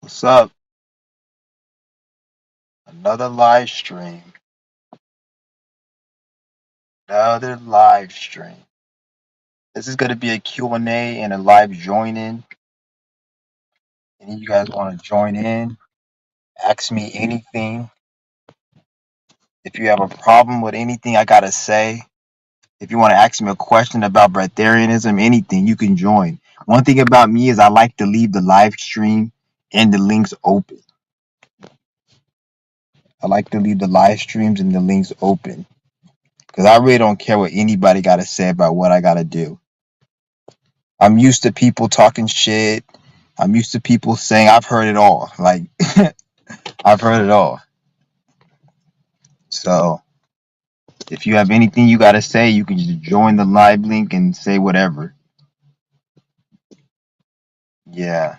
What's up? Another live stream. Another live stream. This is going to be a Q&A and a live join in. Any of you guys want to join in? Ask me anything. If you have a problem with anything I got to say, if you want to ask me a question about Breatharianism, anything, you can join. One thing about me is I like to leave the live stream and the links open. I like to leave the live streams and the links open because I really don't care what anybody got to say about what I got to do. I'm used to people talking shit. I'm used to people saying I've heard it all. Like I've heard it all. So if you have anything you gotta say, you can just join the live link and say whatever. Yeah.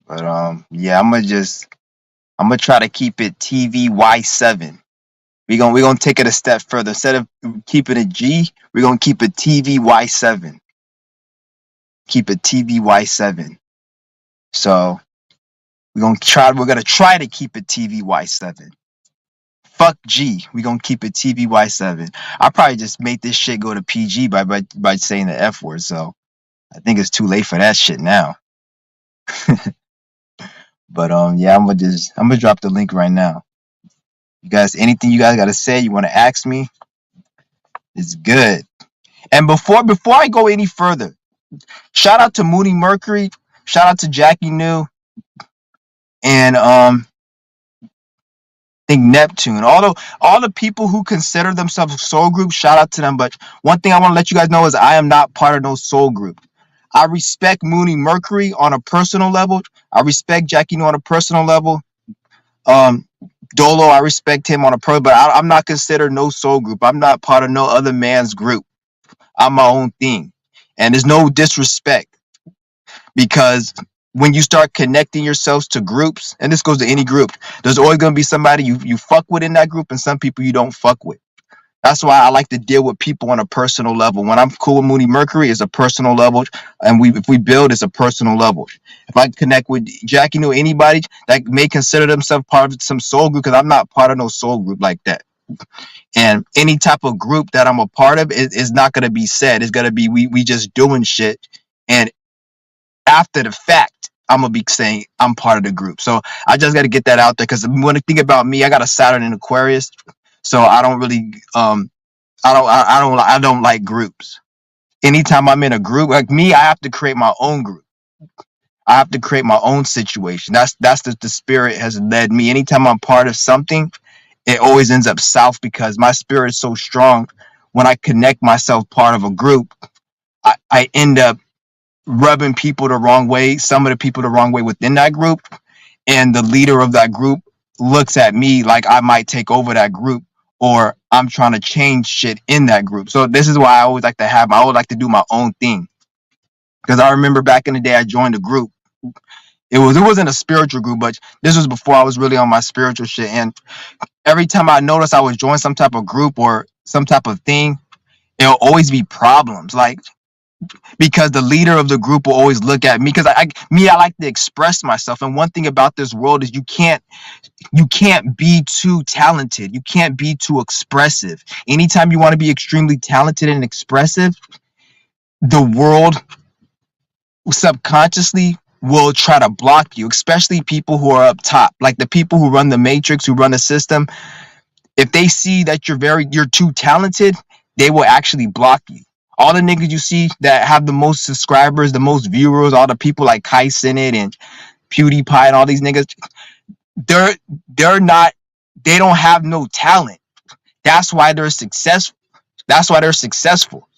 But yeah, I'm gonna try to keep it TVY7. We're gonna take it a step further. Instead of keeping it G, we're gonna keep it TVY7. Keep it TVY7. So we're gonna try to keep it TVY7. Fuck G. We gonna keep it TVY7. I probably just made this shit go to PG by saying the F word, so I think it's too late for that shit now. But yeah, I'm gonna drop the link right now. You guys, anything you guys gotta say, you wanna ask me, it's good. And before I go any further, shout out to Moody Mercury, shout out to Jackie New, and think Neptune. All the people who consider themselves soul groups, shout out to them. But one thing I want to let you guys know is I am not part of no soul group. I respect Mooney Mercury on a personal level. I respect Jackie on a personal level. Dolo, I respect him on a but I'm not considered no soul group. I'm not part of no other man's group. I'm my own thing. And there's no disrespect because when you start connecting yourselves to groups, and this goes to any group, there's always going to be somebody you fuck with in that group and some people you don't fuck with. That's why I like to deal with people on a personal level. When I'm cool with Moody Mercury, it's a personal level, and if we build, it's a personal level. If I connect with Jackie or anybody that may consider themselves part of some soul group, because I'm not part of no soul group like that. And any type of group that I'm a part of is not going to be said. It's going to be we just doing shit, and after the fact, I'm gonna be saying I'm part of the group. So I just got to get that out there because when you think about me, I got a Saturn in Aquarius, so I don't really I don't like groups. Anytime I'm in a group, like me, I have to create my own group. I have to create my own situation. That's the spirit has led me. Anytime I'm part of something, it always ends up south because my spirit is so strong. When I connect myself part of a group, I end up rubbing people the wrong way, some of the people the wrong way within that group, and the leader of that group looks at me like I might take over that group or I'm trying to change shit in that group. So this is why I always like to do my own thing. Because I remember back in the day I joined a group. It wasn't a spiritual group, but this was before I was really on my spiritual shit. And every time I noticed I was joining some type of group or some type of thing, it'll always be problems. Like because the leader of the group will always look at me because I like to express myself. And one thing about this world is you can't be too talented. You can't be too expressive. Anytime you want to be extremely talented and expressive, the world subconsciously will try to block you, especially people who are up top, like the people who run the matrix, who run the system. If they see that you're too talented, they will actually block you. All the niggas you see that have the most subscribers, the most viewers, all the people like Kai Cenat and PewDiePie and all these niggas, they're not, they don't have no talent. That's why they're successful. That's why they're successful.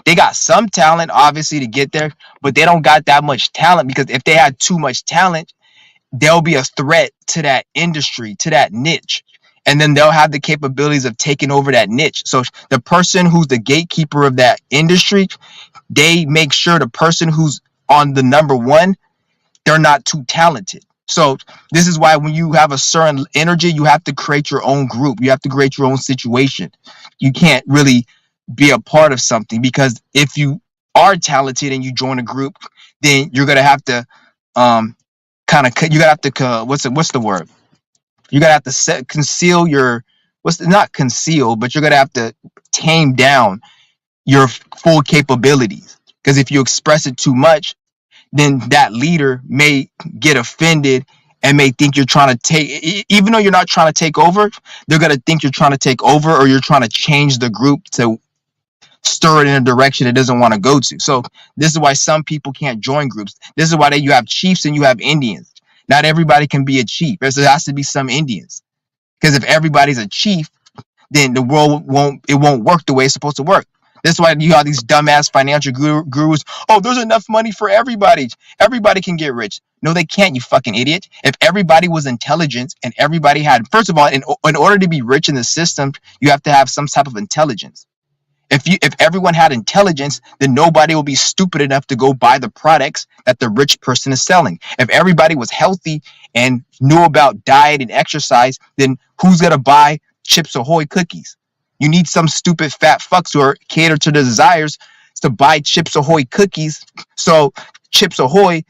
They got some talent, obviously, to get there, but they don't got that much talent because if they had too much talent, they'll be a threat to that industry, to that niche. And then they'll have the capabilities of taking over that niche. So the person who's the gatekeeper of that industry, they make sure the person who's on the number one, they're not too talented. So this is why when you have a certain energy, you have to create your own group. You have to create your own situation. You can't really be a part of something because if you are talented and you join a group, then you're gonna have to kind of you gotta have to what's the word? You're gonna have to conceal your not conceal, but you're gonna have to tame down your full capabilities. Because if you express it too much, then that leader may get offended and may think you're trying to take, even though you're not trying to take over, they're going to think you're trying to take over or you're trying to change the group to stir it in a direction it doesn't want to go to. So this is why some people can't join groups. This is why you have chiefs and you have Indians. Not everybody can be a chief. There has to be some Indians. Because if everybody's a chief, then the world won't work the way it's supposed to work. That's why you have these dumbass financial gurus. Oh, there's enough money for everybody. Everybody can get rich. No, they can't, you fucking idiot. If everybody was intelligent and everybody had, first of all, in order to be rich in the system, you have to have some type of intelligence. If everyone had intelligence, then nobody will be stupid enough to go buy the products that the rich person is selling. If everybody was healthy and knew about diet and exercise, then who's gonna buy Chips Ahoy cookies? You need some stupid fat fucks who are cater to the desires to buy Chips Ahoy cookies, so Chips Ahoy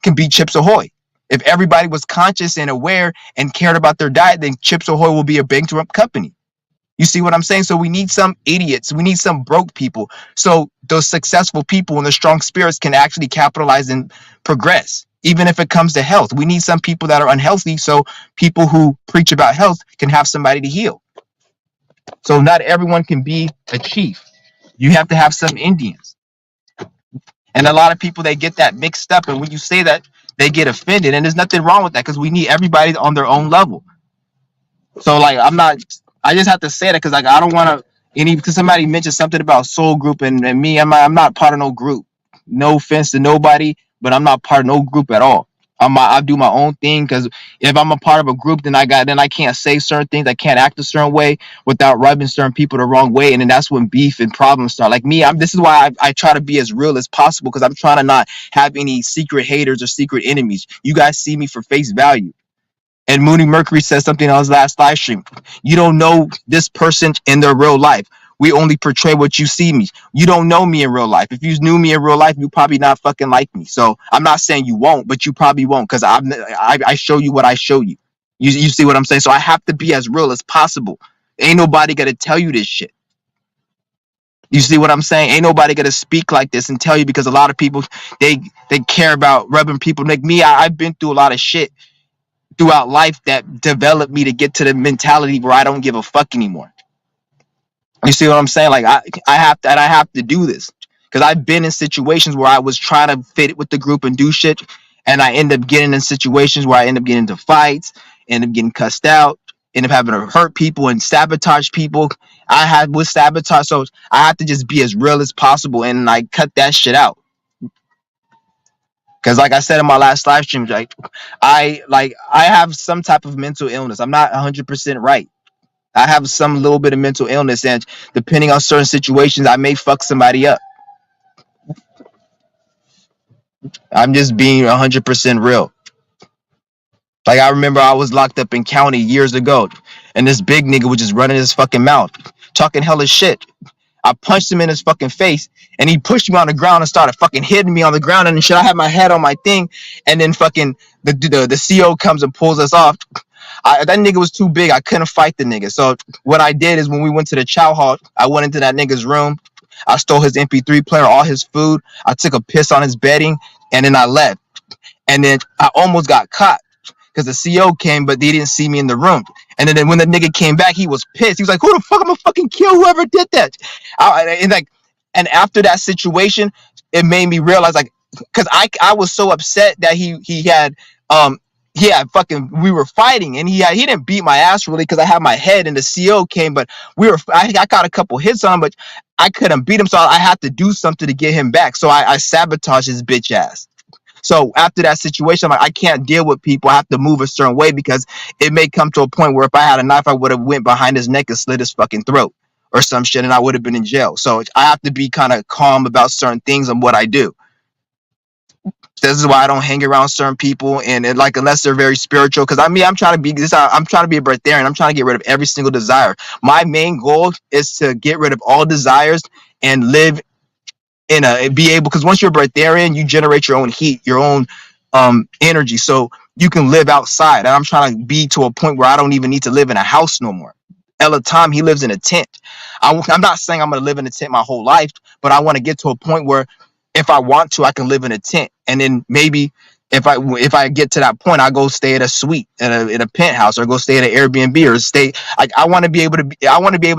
can be Chips Ahoy. If everybody was conscious and aware and cared about their diet, then Chips Ahoy will be a bankrupt company. You see what I'm saying? So we need some idiots. We need some broke people. So those successful people and the strong spirits can actually capitalize and progress, even if it comes to health. We need some people that are unhealthy so people who preach about health can have somebody to heal. So not everyone can be a chief. You have to have some Indians. And a lot of people, they get that mixed up. And when you say that, they get offended. And there's nothing wrong with that because we need everybody on their own level. So like I just have to say that because like I don't want to because somebody mentioned something about soul group and me. I'm not part of no group. No offense to nobody, but I'm not part of no group at all. I do my own thing because if I'm a part of a group, then I can't say certain things. I can't act a certain way without rubbing certain people the wrong way, and then that's when beef and problems start. Like me, this is why I try to be as real as possible because I'm trying to not have any secret haters or secret enemies. You guys see me for face value. And Mooney Mercury said something on his last live stream. You don't know this person in their real life. We only portray what you see me. You don't know me in real life. If you knew me in real life, you probably not fucking like me. So I'm not saying you won't, but you probably won't because I show you what I show you. You see what I'm saying? So I have to be as real as possible. Ain't nobody gonna tell you this shit. You see what I'm saying? Ain't nobody gonna speak like this and tell you because a lot of people they care about rubbing people. Like me, I've been through a lot of shit throughout life that developed me to get to the mentality where I don't give a fuck anymore. You see what I'm saying? Like I have to do this because I've been in situations where I was trying to fit with the group and do shit, and I end up getting in situations where I end up getting into fights, end up getting cussed out, end up having to hurt people and sabotage people. I had with sabotage, so I have to just be as real as possible and like cut that shit out. Because like I said in my last live stream, like I have some type of mental illness. I'm not 100% right. I have some little bit of mental illness, and depending on certain situations, I may fuck somebody up. I'm just being 100% real. Like I remember I was locked up in county years ago, and this big nigga was just running his fucking mouth, talking hella shit. I punched him in his fucking face, and he pushed me on the ground and started fucking hitting me on the ground and shit. I had my head on my thing, and then fucking the CO comes and pulls us off. That nigga was too big. I couldn't fight the nigga. So what I did is when we went to the chow hall, I went into that nigga's room. I stole his MP3 player, all his food. I took a piss on his bedding, and then I left. And then I almost got caught because the CO came, but they didn't see me in the room. And then when the nigga came back, he was pissed. He was like, "Who the fuck? I'm gonna fucking kill whoever did that." And after that situation, it made me realize, like, because I was so upset that he had fucking, we were fighting, and he didn't beat my ass really because I had my head and the CO came, but I got a couple hits on him, but I couldn't beat him, so I had to do something to get him back. So I sabotaged his bitch ass. So after that situation, I'm like, I can't deal with people. I have to move a certain way because it may come to a point where if I had a knife, I would have went behind his neck and slit his fucking throat or some shit, and I would have been in jail. So I have to be kind of calm about certain things and what I do. This is why I don't hang around certain people, and like unless they're very spiritual. Because I'm trying to be this. I'm trying to be a breatharian. I'm trying to get rid of every single desire. My main goal is to get rid of all desires and live in a be able, because once you're a breatharian, you generate your own heat, your own energy, so you can live outside. And I'm trying to be to a point where I don't even need to live in a house no more. Ella Tom, he lives in a tent. I'm not saying I'm going to live in a tent my whole life, but I want to get to a point where if I want to, I can live in a tent. And then maybe if I get to that point, I go stay at a suite in a penthouse, or go stay at an Airbnb, or stay. I want to be able to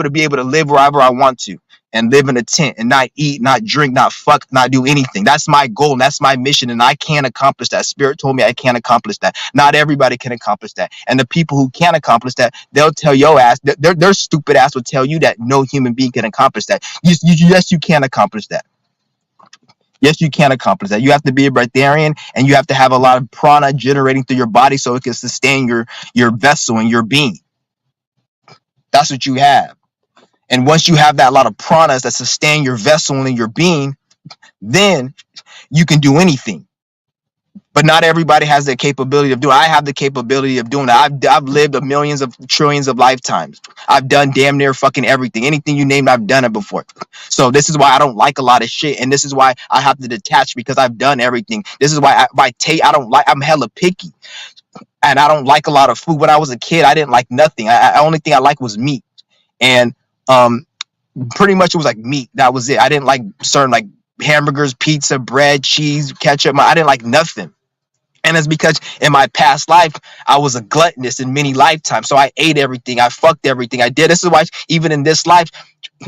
be able to live wherever I want to, and live in a tent and not eat, not drink, not fuck, not do anything. That's my goal. And that's my mission. And I can't accomplish that. Spirit told me I can't accomplish that. Not everybody can accomplish that. And the people who can accomplish that, they'll tell your ass, their stupid ass will tell you that no human being can accomplish that. Yes, you can accomplish that. Yes, you can accomplish that. You have to be a breatharian, and you have to have a lot of prana generating through your body so it can sustain your vessel and your being. That's what you have. And once you have that lot of pranas that sustain your vessel and your being, then you can do anything. But not everybody has the capability of doing it. I have the capability of doing that. I've lived millions of trillions of lifetimes. I've done damn near fucking everything. Anything you named, I've done it before. So this is why I don't like a lot of shit. And this is why I have to detach, because I've done everything. This is why by Tate, I'm hella picky. And I don't like a lot of food. When I was a kid, I didn't like nothing. The only thing I liked was meat. And pretty much it was like meat. That was it. I didn't like certain like hamburgers, pizza, bread, cheese, ketchup. I didn't like nothing. And it's because in my past life, I was a gluttonous in many lifetimes. So I ate everything. I fucked everything. I did. This is why even in this life,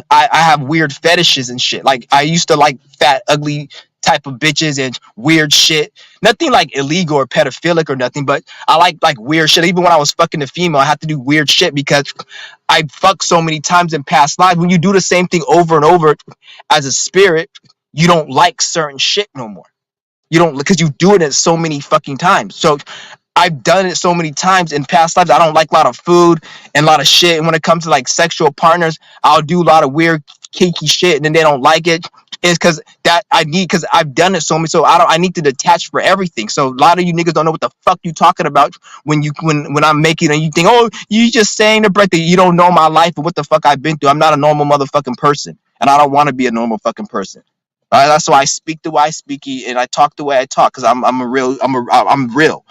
I have weird fetishes and shit. Like I used to like fat, ugly type of bitches and weird shit. Nothing like illegal or pedophilic or nothing, but I like weird shit. Even when I was fucking a female, I had to do weird shit because I fucked so many times in past lives. When you do the same thing over and over as a spirit, you don't like certain shit no more. You don't, because you do it so many fucking times. So I've done it so many times in past lives. I don't like a lot of food and a lot of shit. And when it comes to like sexual partners, I'll do a lot of weird kinky shit, and then they don't like it. It's because because I've done it so many. So I need to detach for everything. So a lot of you niggas don't know what the fuck you talking about when I'm making, and you think, oh, you just saying the breath that you don't know my life and what the fuck I've been through. I'm not a normal motherfucking person, and I don't want to be a normal fucking person. That's why I speak the way I speak, and I talk the way I talk, because I'm real.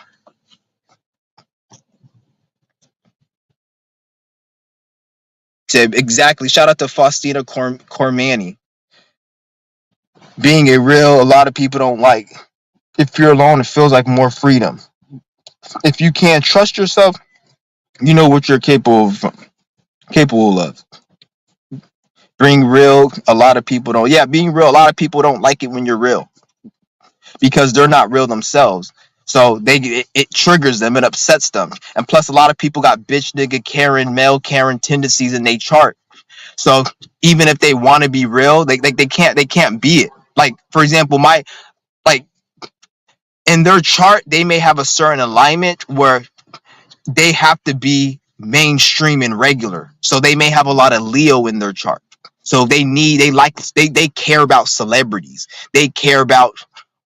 Exactly. Shout out to Faustina Cormani. Being a lot of people don't like. If you're alone, it feels like more freedom. If you can't trust yourself, you know what you're capable of. Being real, a lot of people don't. Yeah, being real, a lot of people don't like it when you're real, because they're not real themselves. So it triggers them, it upsets them. And plus, a lot of people got bitch, nigga, Karen, male Karen tendencies in their chart. So even if they want to be real, they can't be it. Like, for example, like in their chart, they may have a certain alignment where they have to be mainstream and regular. So they may have a lot of Leo in their chart. So they care about celebrities. They care about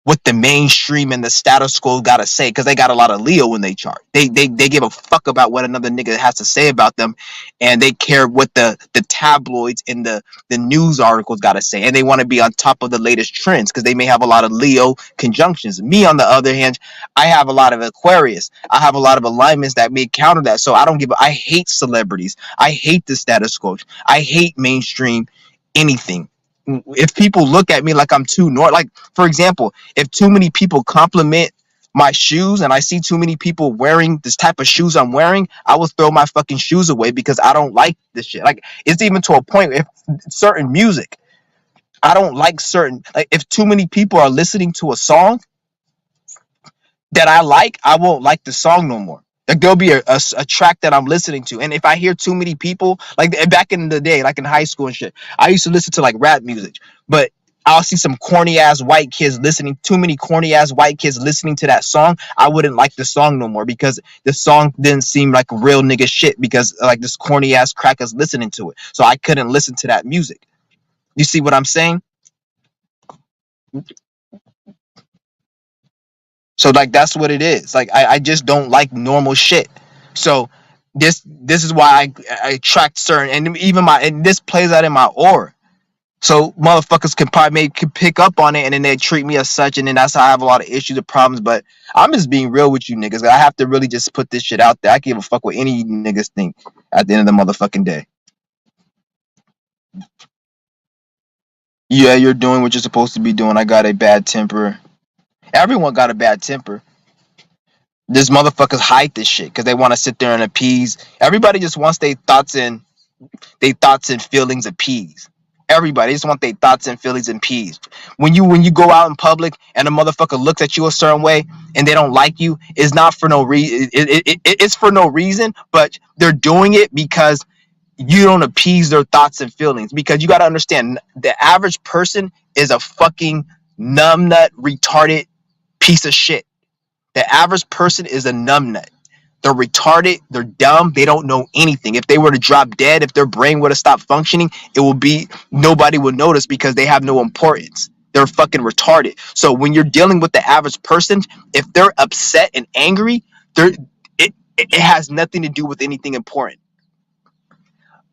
what the mainstream and the status quo gotta say, because they got a lot of Leo in their chart. They give a fuck about what another nigga has to say about them, and they care what the tabloids and the news articles gotta say, and they want to be on top of the latest trends because they may have a lot of Leo conjunctions. Me, on the other hand, I have a lot of Aquarius. I have a lot of alignments that may counter that. So I hate celebrities. I hate the status quo. I hate mainstream anything. If people look at me like I'm too like, for example, if too many people compliment my shoes and I see too many people wearing this type of shoes I'm wearing, I will throw my fucking shoes away because I don't like this shit. Like, it's even to a point, if certain music, I don't like certain, like, if too many people are listening to a song that I like, I won't like the song no more. Like, there'll be a track that I'm listening to, and if I hear too many people, like back in the day, like in high school and shit, I used to listen to like rap music, but I'll see some corny ass white kids listening, too many corny ass white kids listening to that song. I wouldn't like the song no more because the song didn't seem like real nigga shit, because like this corny ass crackers listening to it. So I couldn't listen to that music. You see what I'm saying? So like that's what it is. Like I just don't like normal shit. So this is why I attract certain, and even and this plays out in my aura. So motherfuckers can probably can pick up on it, and then they treat me as such, and then that's how I have a lot of issues and problems. But I'm just being real with you niggas. I have to really just put this shit out there. I give a fuck what any niggas think at the end of the motherfucking day. Yeah, you're doing what you're supposed to be doing. I got a bad temper. Everyone got a bad temper. This motherfuckers hide this shit because they want to sit there and appease. Everybody just wants their thoughts and feelings appeased. Everybody just want their thoughts and feelings appeased. When you go out in public and a motherfucker looks at you a certain way and they don't like you, it's not for no reason. It's for no reason, but they're doing it because you don't appease their thoughts and feelings. Because you got to understand, the average person is a fucking numbnut, retarded piece of shit. The average person is a numbnut. They're retarded. They're dumb. They don't know anything. If they were to drop dead, if their brain were to stop functioning, it will be, nobody would notice because they have no importance. They're fucking retarded. So when you're dealing with the average person, if they're upset and angry, it has nothing to do with anything important.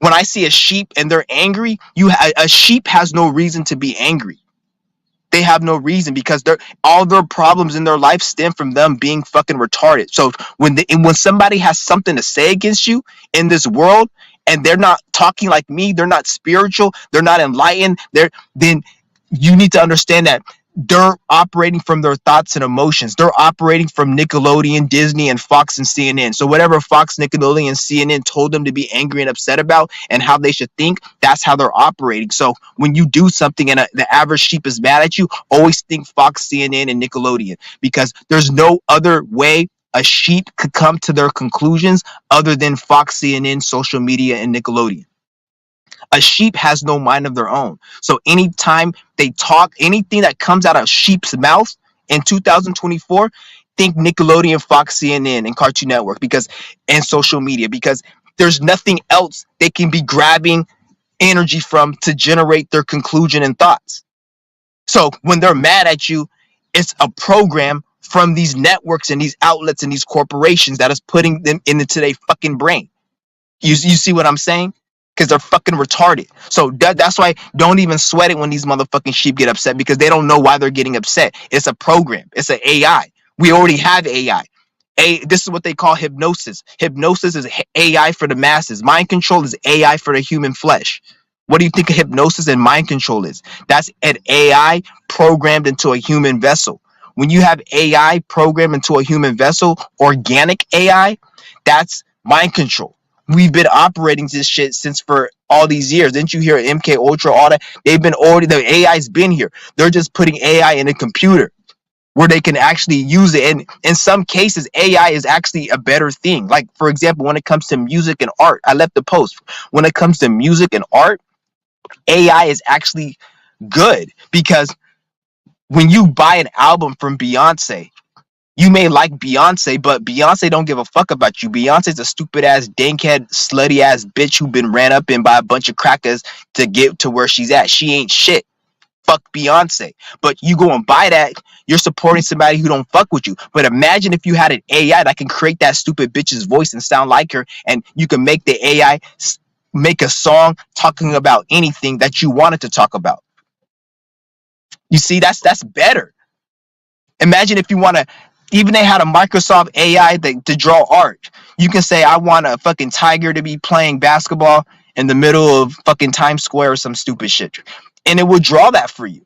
When I see a sheep and they're angry, a sheep has no reason to be angry. They have no reason because all their problems in their life stem from them being fucking retarded. So when somebody has something to say against you in this world and they're not talking like me, they're not spiritual, they're not enlightened, then you need to understand that they're operating from their thoughts and emotions. They're operating from Nickelodeon, Disney, and Fox and CNN. So whatever Fox, Nickelodeon, and CNN told them to be angry and upset about and how they should think, that's how they're operating. So when you do something and the average sheep is mad at you, always think Fox, CNN, and Nickelodeon, because there's no other way a sheep could come to their conclusions other than Fox, CNN, social media, and Nickelodeon. A sheep has no mind of their own. So anytime they talk, anything that comes out of sheep's mouth in 2024, think Nickelodeon, Fox, CNN, and Cartoon Network, and social media, because there's nothing else they can be grabbing energy from to generate their conclusion and thoughts. So when they're mad at you, it's a program from these networks and these outlets and these corporations that is putting them into their fucking brain. You see what I'm saying? Because they're fucking retarded. So that's why don't even sweat it when these motherfucking sheep get upset, because they don't know why they're getting upset. It's a program. It's an AI. We already have AI. This is what they call hypnosis. Hypnosis is AI for the masses. Mind control is AI for the human flesh. What do you think hypnosis and mind control is? That's an AI programmed into a human vessel. When you have AI programmed into a human vessel, organic AI, that's mind control. We've been operating this shit since for all these years. Didn't you hear MK Ultra, all that? The AI's been here. They're just putting AI in a computer where they can actually use it. And in some cases, AI is actually a better thing. Like, for example, when it comes to music and art, I left the post. When it comes to music and art, AI is actually good, because when you buy an album from Beyonce, you may like Beyonce, but Beyonce don't give a fuck about you. Beyonce's a stupid ass, dankhead, slutty ass bitch who been ran up in by a bunch of crackers to get to where she's at. She ain't shit. Fuck Beyonce. But you go and buy that, you're supporting somebody who don't fuck with you. But imagine if you had an AI that can create that stupid bitch's voice and sound like her, and you can make the AI make a song talking about anything that you wanted to talk about. You see, that's better. Imagine if you want to, even they had a Microsoft AI to draw art. You can say, I want a fucking tiger to be playing basketball in the middle of fucking Times Square or some stupid shit. And it will draw that for you.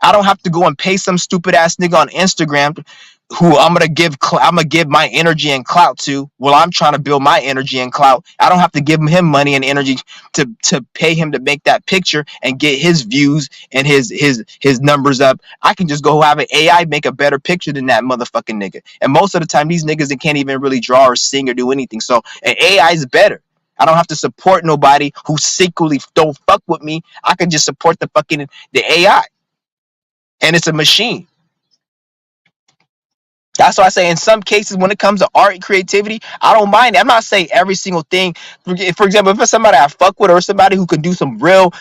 I don't have to go and pay some stupid ass nigga on Instagram who I'm gonna give my energy and clout to while I'm trying to build my energy and clout. I don't have to give him money and energy to pay him to make that picture and get his views and his numbers up. I can just go have an AI make a better picture than that motherfucking nigga. And most of the time, these niggas, they can't even really draw or sing or do anything. So an AI is better. I don't have to support nobody who secretly don't fuck with me. I can just support the AI. And it's a machine. That's why I say in some cases, when it comes to art and creativity, I don't mind it. I'm not saying every single thing. For example, if it's somebody I fuck with or somebody who can do some real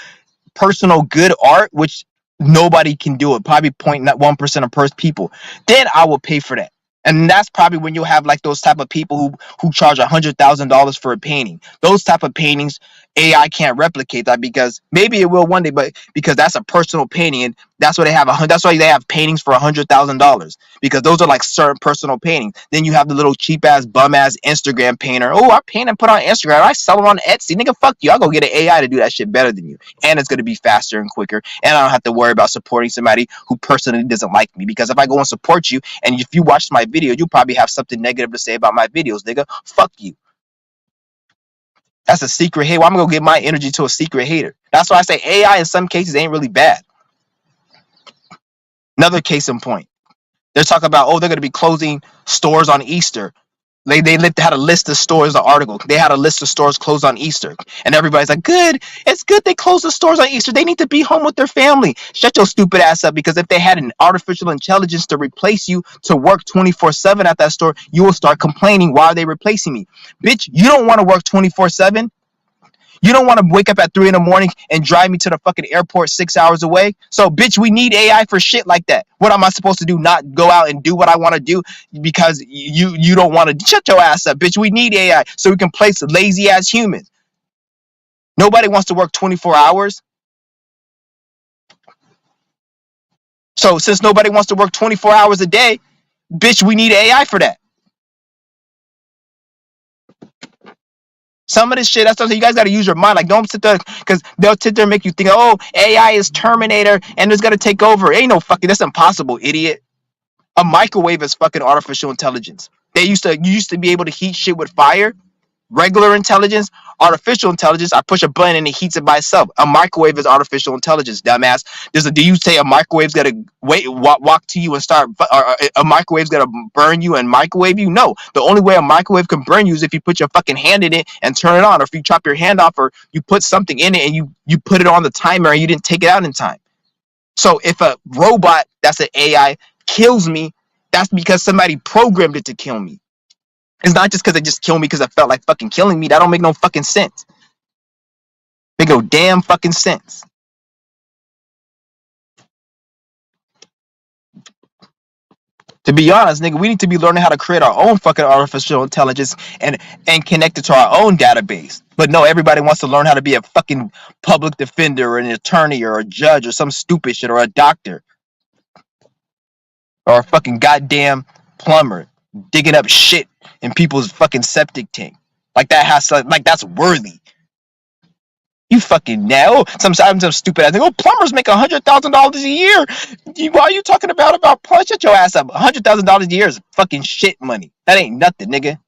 personal good art, which nobody can do it, probably 0.1% of people, then I will pay for that. And that's probably when you'll have like those type of people who charge $100,000 for a painting. Those type of paintings, AI can't replicate that, because maybe it will one day, but because that's a personal painting, and that's why they have that's why they have paintings for $100,000, because those are like certain personal paintings. Then you have the little cheap ass bum ass Instagram painter. Oh, I paint and put on Instagram. I sell it on Etsy. Nigga, fuck you. I'll go get an AI to do that shit better than you, and it's gonna be faster and quicker. And I don't have to worry about supporting somebody who personally doesn't like me, because if I go and support you, and if you watch my video, you'll probably have something negative to say about my videos, nigga. Fuck you. That's a secret hate. Well, I'm gonna go give my energy to a secret hater. That's why I say AI in some cases ain't really bad. Another case in point. They're talking about, oh, they're gonna be closing stores on Easter. They had a list of stores, the article. They had a list of stores closed on Easter. And everybody's like, good. It's good they closed the stores on Easter. They need to be home with their family. Shut your stupid ass up, because if they had an artificial intelligence to replace you to work 24/7 at that store, you will start complaining, why are they replacing me? Bitch, you don't want to work 24/7. You don't want to wake up at 3 in the morning and drive me to the fucking airport 6 hours away. So, bitch, we need AI for shit like that. What am I supposed to do? Not go out and do what I want to do because you don't want to? Shut your ass up, bitch. We need AI so we can place lazy ass humans. Nobody wants to work 24 hours. So, since nobody wants to work 24 hours a day, bitch, we need AI for that. Some of this shit, that's something you guys got to use your mind. Like, don't sit there, because they'll sit there and make you think, oh, AI is Terminator and it's going to take over. Ain't no fucking, that's impossible, idiot. A microwave is fucking artificial intelligence. You used to be able to heat shit with fire. Regular intelligence, artificial intelligence, I push a button and it heats it by itself. A microwave is artificial intelligence, dumbass. Do you say a microwave's gonna walk to you and start, or a microwave's gonna burn you and microwave you? No. The only way a microwave can burn you is if you put your fucking hand in it and turn it on, or if you chop your hand off, or you put something in it and you put it on the timer and you didn't take it out in time. So if a robot that's an AI kills me, that's because somebody programmed it to kill me. It's not just because it just killed me because I felt like fucking killing me. That don't make no fucking sense. Make no damn fucking sense. To be honest, nigga, we need to be learning how to create our own fucking artificial intelligence and connect it to our own database. But no, everybody wants to learn how to be a fucking public defender or an attorney or a judge or some stupid shit, or a doctor or a fucking goddamn plumber digging up shit in people's fucking septic tank. Like that has to, like that's worthy. You fucking know. Sometimes I'm stupid. I think, oh, plumbers make $100,000 a year. Why are you talking about plumbers? Shut your ass up. $100,000 a year is fucking shit money. That ain't nothing, nigga.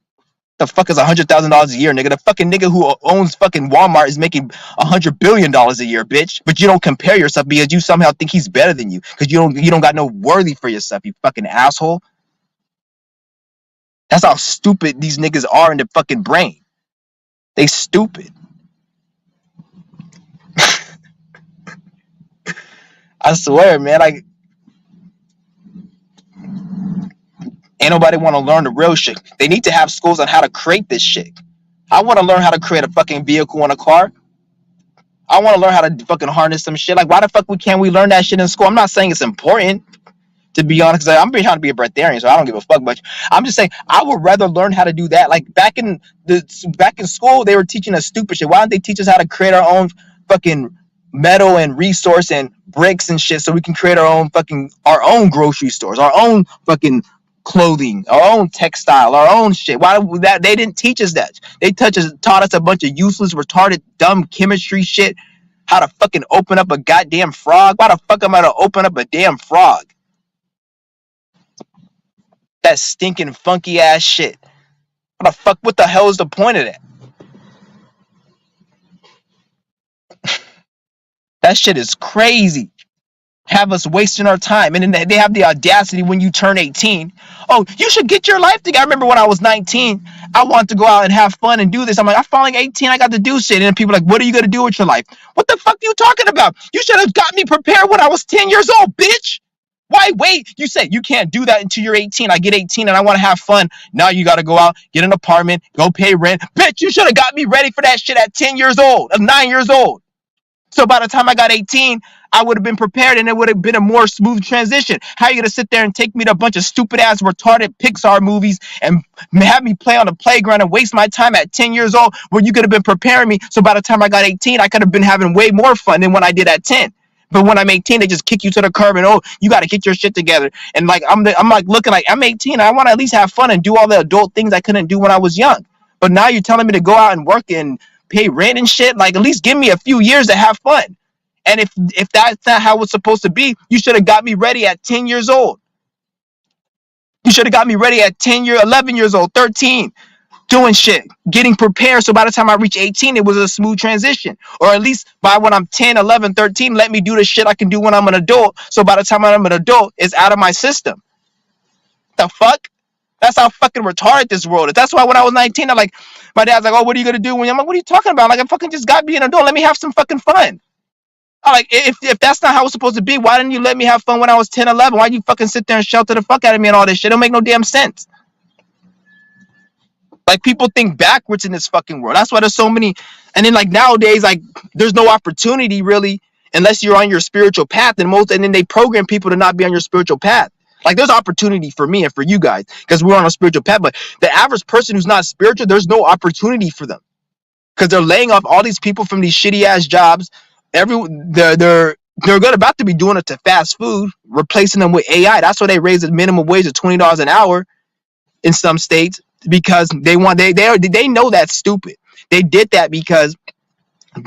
The fuck is $100,000 a year, nigga? The fucking nigga who owns fucking Walmart is making $100 billion a year, bitch. But you don't compare yourself because you somehow think he's better than you, because you don't got no worthy for yourself, you fucking asshole. That's how stupid these niggas are in the fucking brain. They stupid. I swear, man. Like, ain't nobody want to learn the real shit. They need to have schools on how to create this shit. I want to learn how to create a fucking vehicle in a car. I want to learn how to fucking harness some shit. Like, why the fuck can't we learn that shit in school? I'm not saying it's important, to be honest, because I'm trying to be a breatharian, so I don't give a fuck much. I'm just saying I would rather learn how to do that. Like back in school, they were teaching us stupid shit. Why don't they teach us how to create our own fucking metal and resource and bricks and shit, so we can create our own grocery stores, our own fucking clothing, our own textile, our own shit? Why that they didn't teach us that? They taught us a bunch of useless, retarded, dumb chemistry shit. How to fucking open up a goddamn frog? Why the fuck am I gonna open up a damn frog? That stinking funky ass shit. What the hell is the point of that? That shit is crazy. Have us wasting our time. And then they have the audacity when you turn 18. Oh, you should get your life together. I remember when I was 19, I wanted to go out and have fun and do this. I'm like, I'm finally 18, I got to do shit. And then people are like, what are you going to do with your life? What the fuck are you talking about? You should have got me prepared when I was 10 years old, bitch. Why wait? You say you can't do that until you're 18. I get 18 and I want to have fun. Now you got to go out, get an apartment, go pay rent. Bitch, you should have got me ready for that shit at 10 years old, at 9 years old. So by the time I got 18, I would have been prepared and it would have been a more smooth transition. How are you going to sit there and take me to a bunch of stupid ass retarded Pixar movies and have me play on the playground and waste my time at 10 years old when you could have been preparing me? So by the time I got 18, I could have been having way more fun than when I did at 10. But when I'm 18, they just kick you to the curb and, oh, you got to get your shit together. And like I'm like looking like I'm 18. I want to at least have fun and do all the adult things I couldn't do when I was young. But now you're telling me to go out and work and pay rent and shit. Like, at least give me a few years to have fun. And if that's not how it's supposed to be, you should have got me ready at 10 years old. You should have got me ready at 11 years old, 13, doing shit, getting prepared. So by the time I reach 18, it was a smooth transition. Or at least by when I'm 10, 11, 13, let me do the shit I can do when I'm an adult. So by the time I'm an adult, it's out of my system. The fuck? That's how fucking retarded this world is. That's why when I was 19, I'm like, my dad's like, oh, what are you gonna do? I'm like, what are you talking about? Like, I fucking just got being an adult. Let me have some fucking fun. I'm like, if that's not how it's supposed to be, why didn't you let me have fun when I was 10, 11? Why'd you fucking sit there and shelter the fuck out of me and all this shit? It don't make no damn sense. Like, people think backwards in this fucking world. That's why there's so many. And then like nowadays, like, there's no opportunity really unless you're on your spiritual path. And then they program people to not be on your spiritual path. Like, there's opportunity for me and for you guys because we're on a spiritual path. But the average person who's not spiritual, there's no opportunity for them because they're laying off all these people from these shitty ass jobs. They're about to be doing it to fast food, replacing them with AI. That's why they raised the minimum wage to $20 an hour in some states because they know that's stupid. They did that because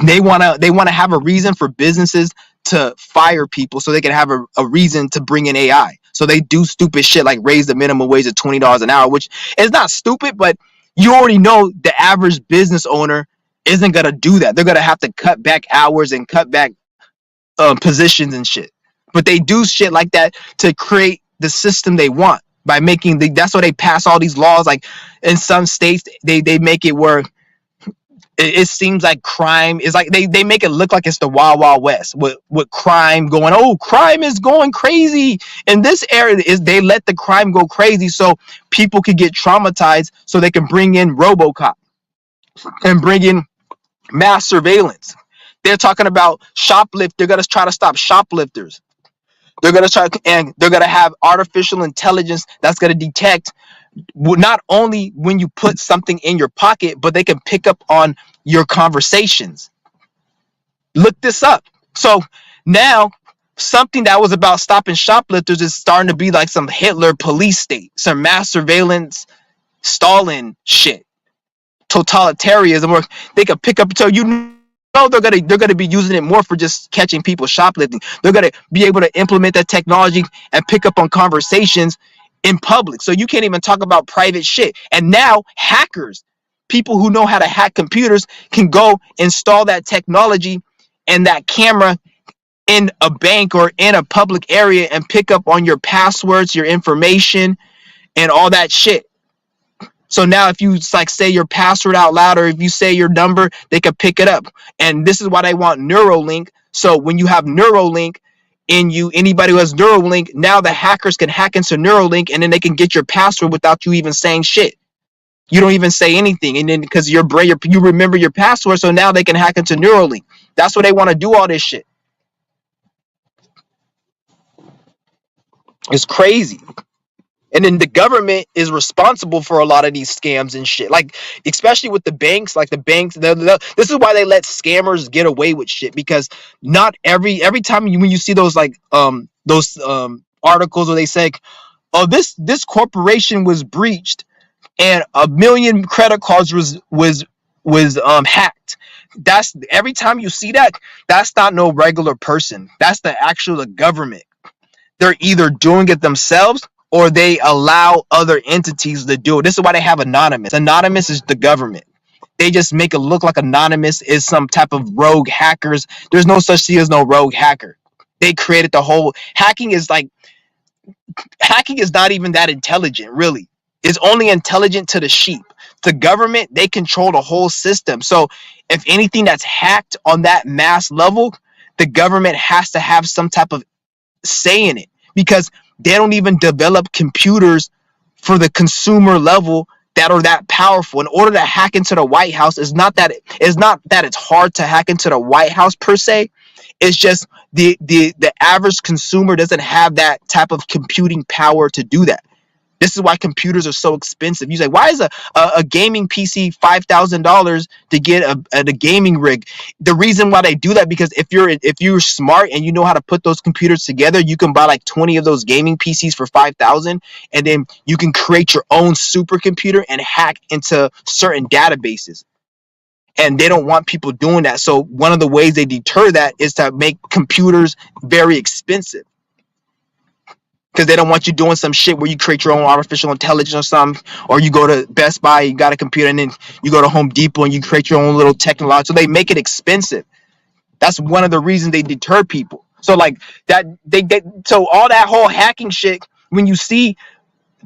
they want to have a reason for businesses to fire people so they can have a reason to bring in AI. So they do stupid shit like raise the minimum wage to $20 an hour, which is not stupid, but you already know the average business owner isn't going to do that. They're going to have to cut back hours and cut back positions and shit. But they do shit like that to create the system they want by making that's why they pass all these laws. Like in some states, they make it where it seems like crime is like they make it look like it's the Wild Wild West with crime going. Oh, crime is going crazy in this area. Is they let the crime go crazy so people could get traumatized, so they can bring in RoboCop and bring in mass surveillance. They're talking about they're gonna try to stop shoplifters. They're gonna have artificial intelligence that's gonna detect not only when you put something in your pocket, but they can pick up on your conversations. Look this up. So now something that was about stopping shoplifters is starting to be like some Hitler police state, some mass surveillance, Stalin shit, totalitarianism, where they can pick up. So you know they're gonna be using it more for just catching people shoplifting. They're gonna be able to implement that technology and pick up on conversations in public. So you can't even talk about private shit. And now hackers, people who know how to hack computers, can go install that technology and that camera in a bank or in a public area and pick up on your passwords, your information, and all that shit. So now if you like say your password out loud, or if you say your number, they can pick it up. And this is why they want Neuralink. So when you have Neuralink in you, anybody who has Neuralink, now the hackers can hack into Neuralink and then they can get your password without you even saying shit. You don't even say anything. And then because your brain, you remember your password, so now they can hack into Neuralink. That's what they want to do, all this shit. It's crazy. And then the government is responsible for a lot of these scams and shit. Like, especially with the banks, like the banks, this is why they let scammers get away with shit, because not every time when you see those like articles where they say, oh, this corporation was breached and 1 million credit cards was hacked. That's every time you see that, that's not no regular person. That's the actual government. They're either doing it themselves or they allow other entities to do it. This is why they have Anonymous. Anonymous is the government. They just make it look like Anonymous is some type of rogue hackers. There's no such thing as no rogue hacker. They created the whole hacking is not even that intelligent, really. It's only intelligent to the sheep. The government, they control the whole system. So if anything that's hacked on that mass level, the government has to have some type of say in it, because they don't even develop computers for the consumer level that are that powerful. In order to hack into the White House, it's not that it's hard to hack into the White House per se. It's just the average consumer doesn't have that type of computing power to do that. This is why computers are so expensive. You say, why is a gaming PC $5,000 to get a gaming rig? The reason why they do that, because if you're smart and you know how to put those computers together, you can buy like 20 of those gaming PCs for 5,000, and then you can create your own supercomputer and hack into certain databases. And they don't want people doing that. So one of the ways they deter that is to make computers very expensive, because they don't want you doing some shit where you create your own artificial intelligence or something, or you go to Best Buy, you got a computer, and then you go to Home Depot and you create your own little technology. So they make it expensive. That's one of the reasons they deter people. So like that, so all that whole hacking shit, when you see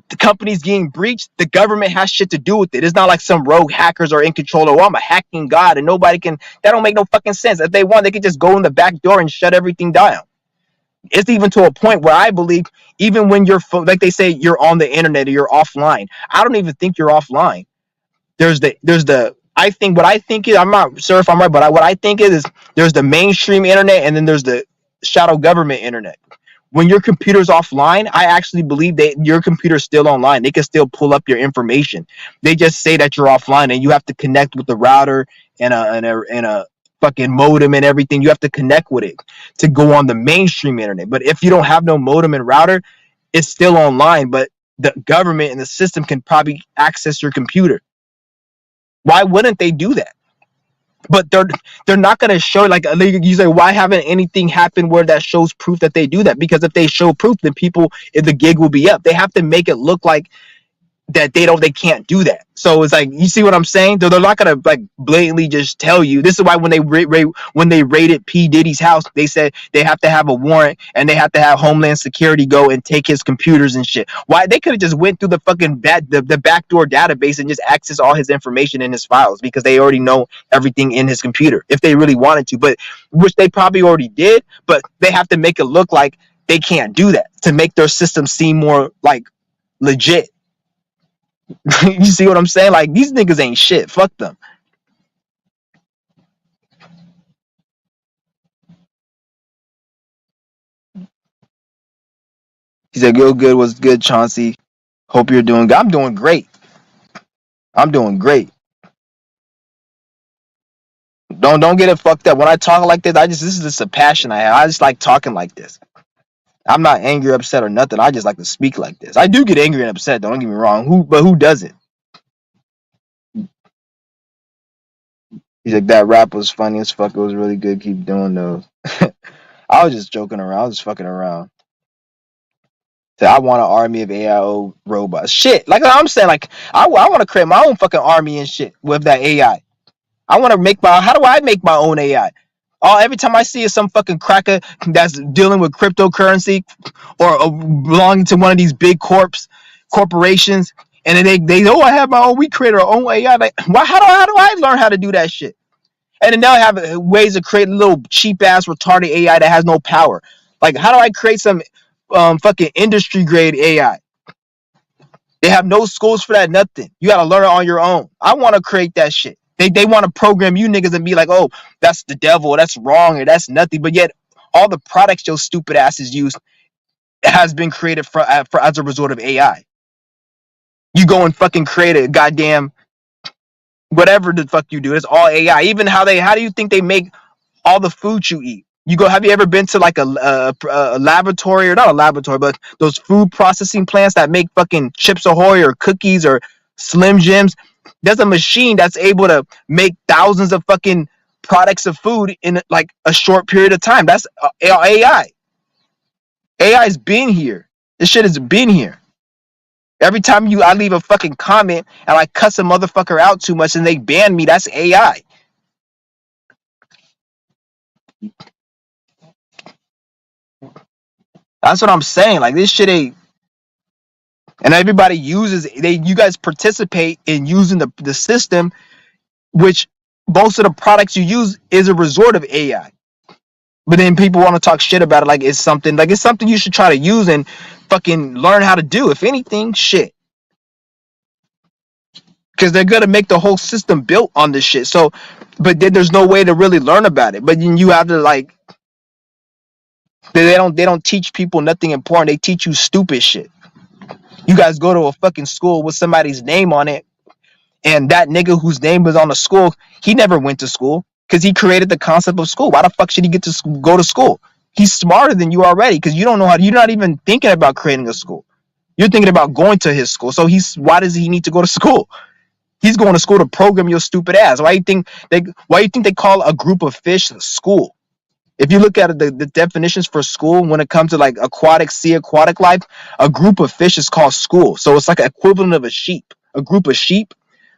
the companies getting breached, the government has shit to do with it. It's not like some rogue hackers are in control of, oh, I'm a hacking god and nobody can. That don't make no fucking sense. If they want, they could just go in the back door and shut everything down. It's even to a point where I believe, even when you're like they say, you're on the internet or you're offline, I don't even think you're offline. There's the I think what I think is, I'm not sure if I'm right, but what I think is there's the mainstream internet and then there's the shadow government internet. When your computer's offline, I actually believe that your computer's still online. They can still pull up your information. They just say that you're offline and you have to connect with the router and a fucking modem and everything. You have to connect with it to go on the mainstream internet. But if you don't have no modem and router, it's still online, but the government and the system can probably access your computer. Why wouldn't they do that? But they're not going to show, like you say, why haven't anything happened where that shows proof that they do that? Because if they show proof, then the gig will be up. They have to make it look like that they can't do that. So it's like, you see what I'm saying? They're not gonna like blatantly just tell you. This is why when they raided P Diddy's house, they said they have to have a warrant and they have to have Homeland Security go and take his computers and shit. Why? They could have just went through the fucking the backdoor database and just access all his information in his files, because they already know everything in his computer if they really wanted to, but which they probably already did. But they have to make it look like they can't do that to make their system seem more like legit. You see what I'm saying? Like, these niggas ain't shit. Fuck them. He said, "Go good was good, Chauncey. Hope you're doing good." I'm doing great. I'm doing great. Don't get it fucked up. When I talk like this, this is just a passion I have. I just like talking like this. I'm not angry, upset, or nothing. I just like to speak like this. I do get angry and upset. Don't get me wrong. Who doesn't? He's like, that rap was funny as fuck. It was really good. Keep doing those. I was just joking around. I was just fucking around. So I want an army of AIO robots. Shit, like I'm saying, like I want to create my own fucking army and shit with that AI. I want to make my. How do I make my own AI? Oh, every time I see some fucking cracker that's dealing with cryptocurrency or belonging to one of these big corporations, and then they I have my own. We create our own AI. Like, why? How do I learn how to do that shit? And then they'll have ways of creating little cheap ass retarded AI that has no power. Like, how do I create some fucking industry grade AI? They have no schools for that, nothing. You gotta learn it on your own. I want to create that shit. They want to program you niggas and be like, oh, that's the devil, that's wrong, or that's nothing. But yet, all the products your stupid asses use has been created for as a result of AI. You go and fucking create a goddamn whatever the fuck you do. It's all AI. Even how do you think they make all the food you eat? Have you ever been to like a laboratory, or not a laboratory, but those food processing plants that make fucking Chips Ahoy or cookies or Slim Jims? There's a machine that's able to make thousands of fucking products of food in like a short period of time. That's AI. AI's been here. This shit has been here. Every time I leave a fucking comment and I cuss a motherfucker out too much and they ban me, that's AI. That's what I'm saying. Like, this shit ain't. And everybody you guys participate in using the system, which most of the products you use is a resort of AI. But then people want to talk shit about it like it's something you should try to use and fucking learn how to do. If anything, shit. because they're gonna make the whole system built on this shit. So, but then there's no way to really learn about it. But then you have to like they don't teach people nothing important. They teach you stupid shit. You guys go to a fucking school with somebody's name on it, and that nigga whose name was on the school, he never went to school because he created the concept of school. Why the fuck should he get to go to school? He's smarter than you already because you don't know how. You're not even thinking about creating a school. You're thinking about going to his school. So why does he need to go to school? He's going to school to program your stupid ass. Why you think they call a group of fish school? If you look at the definitions for school when it comes to like sea aquatic life, a group of fish is called school. So it's like an equivalent of a sheep, a group of sheep.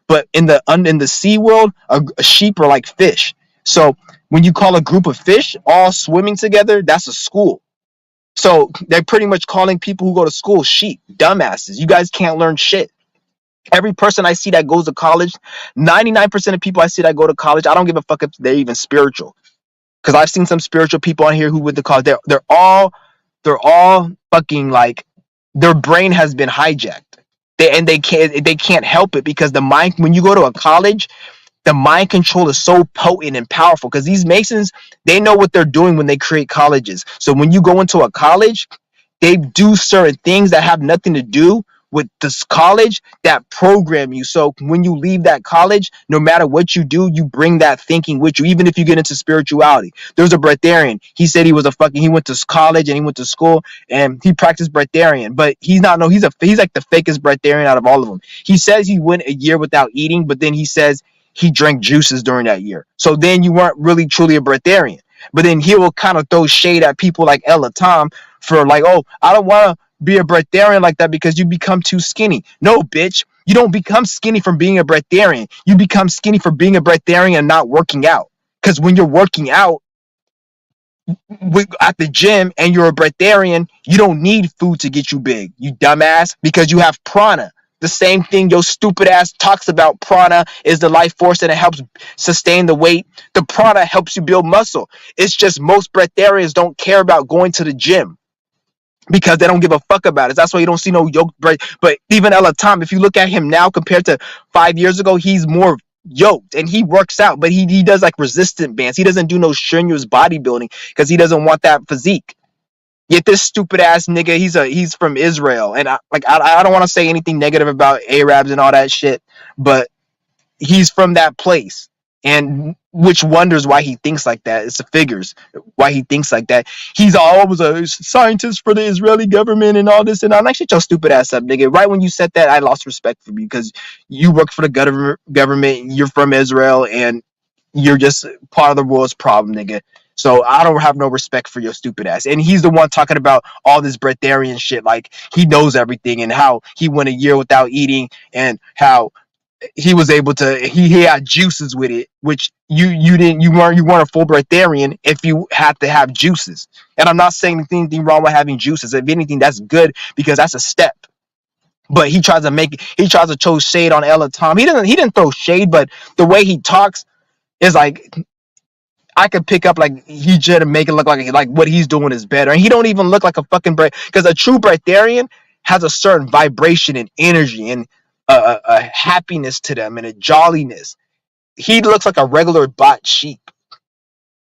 But in the sea world, a sheep are like fish. So when you call a group of fish all swimming together, that's a school. So they're pretty much calling people who go to school sheep, dumbasses. You guys can't learn shit. Every person I see that goes to college, 99% of people I see that go to college, I don't give a fuck if they're even spiritual. Because I've seen some spiritual people on here who went to college. They're all fucking like their brain has been hijacked. They can't help it because the mind, when you go to a college, the mind control is so potent and powerful because these Masons, they know what they're doing when they create colleges. So when you go into a college, they do certain things that have nothing to do with this college that program you. So when you leave that college, no matter what you do, you bring that thinking with you, even if you get into spirituality. There's a Breatharian. He said he went to college and he went to school and he practiced Breatharian, but he's not, no, he's like the fakest Breatharian out of all of them. He says he went a year without eating, but then he says he drank juices during that year. So then you weren't really truly a Breatharian. But then he will kind of throw shade at people like Ella Tom for like, oh, I don't want to be a breatharian like that because you become too skinny. No, bitch. You don't become skinny from being a breatharian. You become skinny for being a breatharian and not working out. Because when you're working out at the gym and you're a breatharian, you don't need food to get you big, you dumbass, because you have prana. The same thing your stupid ass talks about. Prana is the life force and it helps sustain the weight. The prana helps you build muscle. It's just most breatharians don't care about going to the gym because they don't give a fuck about it. That's why you don't see no yoked break. But even Ella Tom, if you look at him now compared to 5 years ago, he's more yoked and he works out, but he does like resistant bands. He doesn't do no strenuous bodybuilding because he doesn't want that physique. Yet this stupid ass nigga, he's from Israel, and I don't want to say anything negative about Arabs and all that shit, but he's from that place, and which wonders why he thinks like that. It's the figures why he thinks like that. He's always a scientist for the Israeli government and all this, and I'm like, shut your stupid ass up, nigga. Right when you said that, I lost respect for you because you work for the government, you're from Israel, and you're just part of the world's problem, nigga. So I don't have no respect for your stupid ass. And he's the one talking about all this breatharian shit, like he knows everything and how he went a year without eating and how he was able to he had juices with it, which you weren't a full breatharian if you had to have juices. And I'm not saying anything wrong with having juices. If anything, that's good because that's a step. But he tries to throw shade on Ella Tom. He didn't throw shade, but the way he talks is like I could pick up like he tried to make it look like what he's doing is better, and he don't even look like a fucking breath because a true breatharian has a certain vibration and energy and a happiness to them and a jolliness. He looks like a regular bot sheep.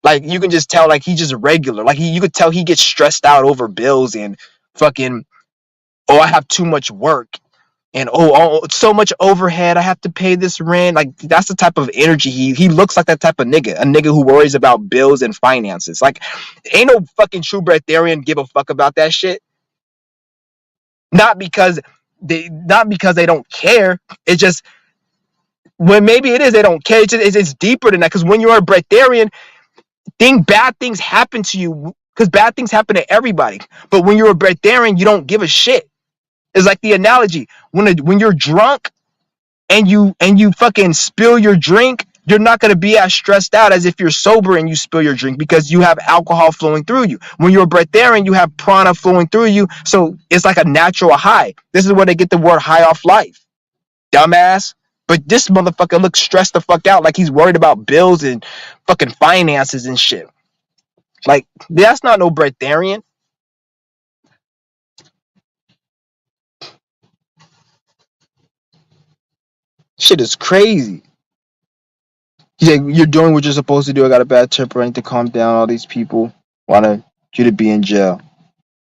Like you can just tell, like he's just regular. Like you could tell he gets stressed out over bills and fucking. Oh, I have too much work and so much overhead. I have to pay this rent. Like that's the type of energy he looks like. That type of nigga, a nigga who worries about bills and finances. Like ain't no fucking true breatharian give a fuck about that shit. Not because they don't care. It's just when maybe it is they don't care. It's deeper than that. Because when you're a breatharian, bad things happen to you because bad things happen to everybody. But when you're a breatharian, you don't give a shit. It's like the analogy when you're drunk and you fucking spill your drink, you're not going to be as stressed out as if you're sober and you spill your drink because you have alcohol flowing through you. When you're a breatharian, you have prana flowing through you, so it's like a natural high. This is where they get the word high off life, dumbass. But this motherfucker looks stressed the fuck out, like he's worried about bills and fucking finances and shit. Like that's not no breatharian. Shit is crazy. He's like, you're doing what you're supposed to do. I got a bad temper. I need to calm down. All these people want you to be in jail.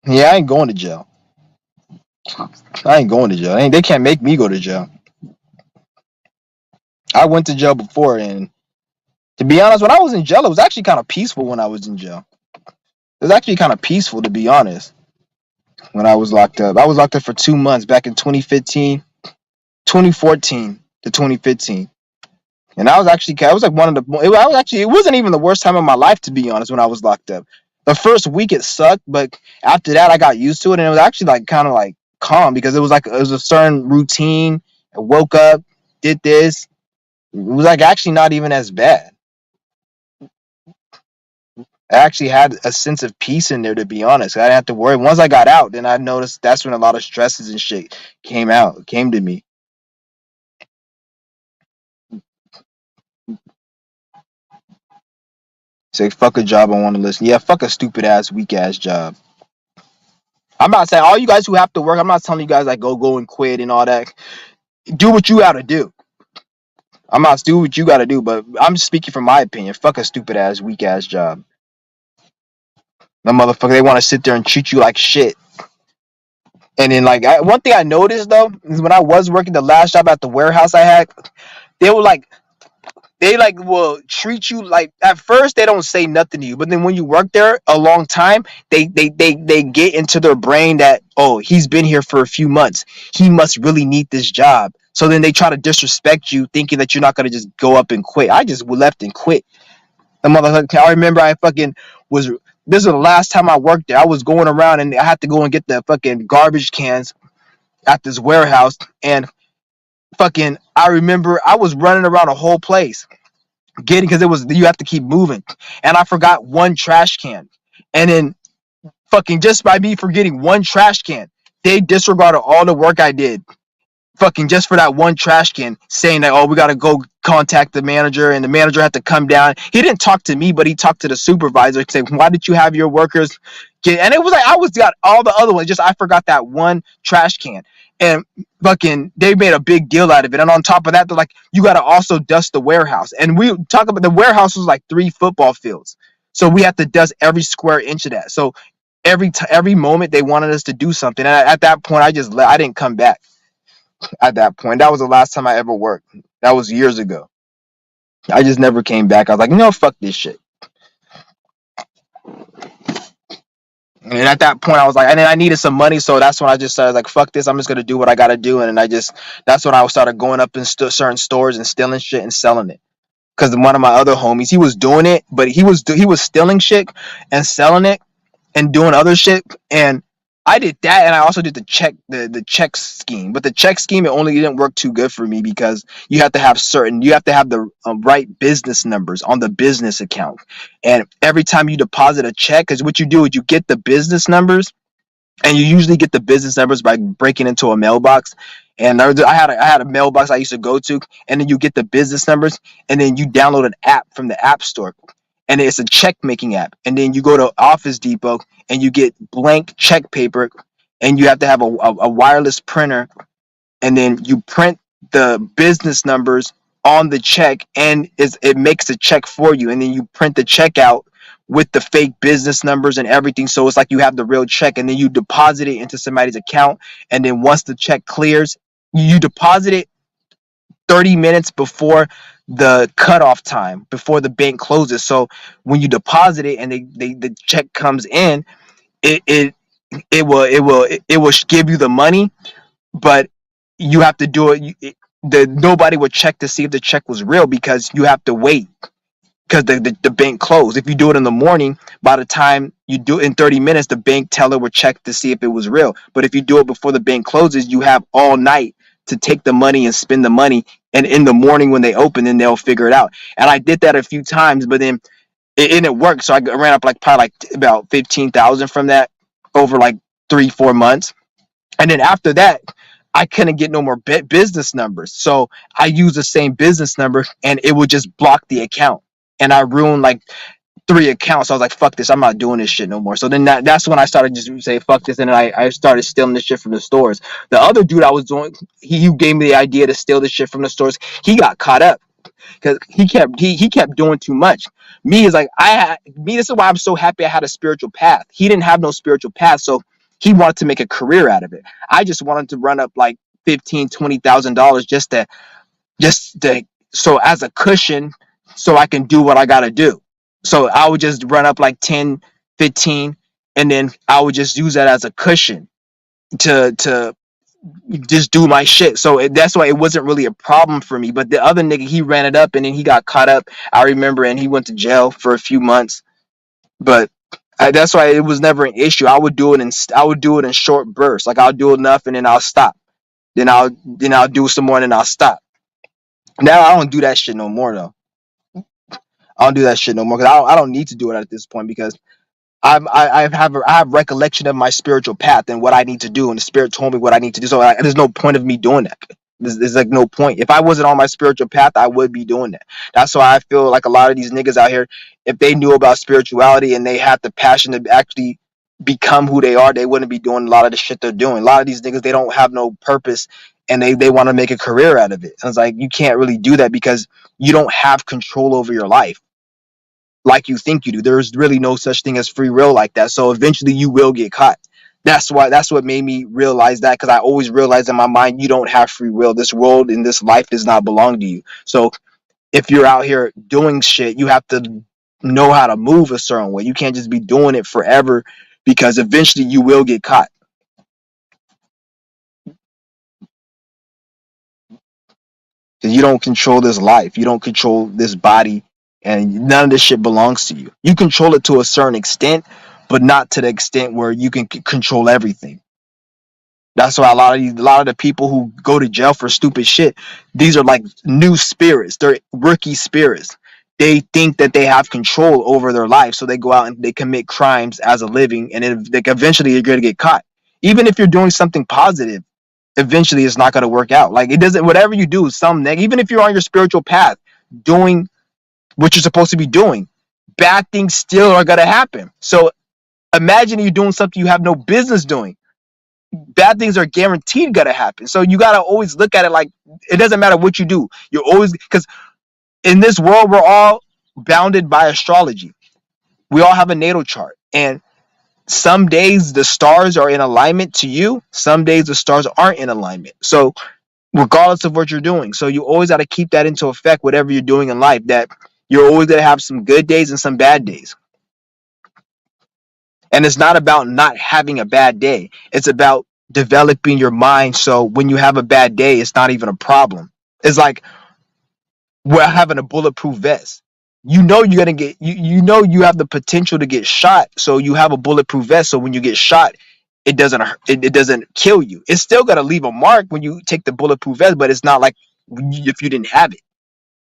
Yeah, I ain't going to jail. I ain't going to jail. They can't make me go to jail. I went to jail before, and to be honest, when I was in jail, it was actually kind of peaceful when I was in jail. It was actually kind of peaceful, to be honest, when I was locked up. I was locked up for 2 months back in 2015, 2014 to 2015. And I was actually, I was like one of the, it wasn't even the worst time of my life, to be honest, when I was locked up. The first week it sucked, but after that I got used to it, and it was actually like kind of like calm because it was a certain routine. I woke up, did this. It was like actually not even as bad. I actually had a sense of peace in there, to be honest. I didn't have to worry. Once I got out, then I noticed that's when a lot of stresses and shit came to me. Say, fuck a job I want to listen. Yeah, fuck a stupid ass, weak ass job. I'm not saying all you guys who have to work, I'm not telling you guys like go and quit and all that. Do what you gotta do. I'm not do what you gotta do, but I'm speaking from my opinion. Fuck a stupid ass, weak ass job. The motherfucker, they want to sit there and treat you like shit. And then like one thing I noticed though is when I was working the last job at the warehouse I had, they were like they like will treat you like at first they don't say nothing to you, but then when you work there a long time, they get into their brain that, oh, he's been here for a few months, he must really need this job. So then they try to disrespect you, thinking that you're not gonna just go up and quit. I just left and quit. The motherfucker. I remember I fucking was. This is the last time I worked there. I was going around and I had to go and get the fucking garbage cans at this warehouse, and fucking I remember I was running around a whole place getting because it was you have to keep moving, and I forgot one trash can, and then fucking just by me forgetting one trash can, they disregarded all the work I did fucking just for that one trash can, saying that, oh, we gotta go contact the manager, and the manager had to come down. He didn't talk to me, but he talked to the supervisor, saying, why did you have your workers get, and it was like I was got all the other ones, just I forgot that one trash can. And fucking they made a big deal out of it. And on top of that, they're like, you gotta also dust the warehouse. And we talk about the warehouse was like 3 football fields. So we have to dust every square inch of that. So every moment they wanted us to do something. And at that point, I didn't come back at that point. That was the last time I ever worked. That was years ago. I just never came back. I was like, no, fuck this shit. And at that point, I was like, and then I needed some money, so that's when I just started like, fuck this. I'm just gonna do what I gotta do, and then that's when I started going up in certain stores and stealing shit and selling it. Because one of my other homies, he was doing it, but he was stealing shit and selling it and doing other shit. And I did that, and I also did the check scheme. But the check scheme, it only didn't work too good for me because you have to have the right business numbers on the business account. And every time you deposit a check, because what you do is you get the business numbers, and you usually get the business numbers by breaking into a mailbox. And I had a mailbox I used to go to, and then you get the business numbers, and then you download an app from the app store, and it's a check making app. And then you go to Office Depot and you get blank check paper, and you have to have a wireless printer, and then you print the business numbers on the check, and it makes the check for you, and then you print the check out with the fake business numbers and everything, so it's like you have the real check, and then you deposit it into somebody's account, and then once the check clears, you deposit it 30 minutes before the cutoff time, before the bank closes. So when you deposit it and the check comes in, it it it will give you the money, but you have to do it. Nobody would check to see if the check was real because you have to wait because the bank closed. If you do it in the morning, by the time you do it in 30 minutes, the bank teller will check to see if it was real. But if you do it before the bank closes, you have all night to take the money and spend the money. And in the morning when they open, then they'll figure it out. And I did that a few times, but then it worked. So I ran up like probably like about 15,000 from that over like 3-4 months. And then after that, I couldn't get no more business numbers. So I used the same business number and it would just block the account. And I ruined like 3 accounts. So I was like, fuck this, I'm not doing this shit no more. So then that's when I started just say fuck this, and then I started stealing this shit from the stores. The other dude I was doing, he gave me the idea to steal this shit from the stores. He got caught up because he kept doing too much. Me is like this is why I'm so happy I had a spiritual path. He didn't have no spiritual path, so he wanted to make a career out of it. I just wanted to run up like $15,000-$20,000 just to so as a cushion, so I can do what I gotta do. So I would just run up like 10, 15, and then I would just use that as a cushion to just do my shit. So that's why it wasn't really a problem for me. But the other nigga, he ran it up and then he got caught up. I remember, and he went to jail for a few months. But that's why it was never an issue. I would do it in short bursts. Like I'll do enough and then I'll stop. Then I'll do some more and then I'll stop. Now I don't do that shit no more though. I don't do that shit no more because I don't need to do it at this point because I have recollection of my spiritual path and what I need to do, and the spirit told me what I need to do. So there's no point of me doing that. There's like no point. If I wasn't on my spiritual path, I would be doing that. That's why I feel like a lot of these niggas out here, if they knew about spirituality and they had the passion to actually become who they are, they wouldn't be doing a lot of the shit they're doing. A lot of these niggas, they don't have no purpose and they want to make a career out of it. And it's like you can't really do that because you don't have control over your life like you think you do. There's really no such thing as free will like that. So eventually you will get caught. That's what made me realize that, because I always realized in my mind you don't have free will. This world and this life does not belong to you. So if you're out here doing shit, you have to know how to move a certain way. You can't just be doing it forever because eventually you will get caught. Because you don't control this life. You don't control this body, and none of this shit belongs to you. You control it to a certain extent, but not to the extent where you can control everything. That's why a lot of the people who go to jail for stupid shit, these are like new spirits. They're rookie spirits. They think that they have control over their life, so they go out and they commit crimes as a living, and then like eventually you're gonna get caught. Even if you're doing something positive, eventually it's not gonna work out. Like it doesn't. Whatever you do, even if you're on your spiritual path, doing what you're supposed to be doing, bad things still are gonna happen. So imagine you doing something you have no business doing. Bad things are guaranteed gonna happen. So you gotta always look at it like it doesn't matter what you do. You're always, because in this world we're all bounded by astrology. We all have a natal chart, and some days the stars are in alignment to you. Some days the stars aren't in alignment. So regardless of what you're doing, so you always got to keep that into effect. Whatever you're doing in life, that you're always gonna have some good days and some bad days. And it's not about not having a bad day. It's about developing your mind so when you have a bad day, it's not even a problem. It's like we're having a bulletproof vest. You know you're gonna get you know you have the potential to get shot, so you have a bulletproof vest. So when you get shot, it doesn't kill you. It's still gonna leave a mark when you take the bulletproof vest, but it's not like if you didn't have it.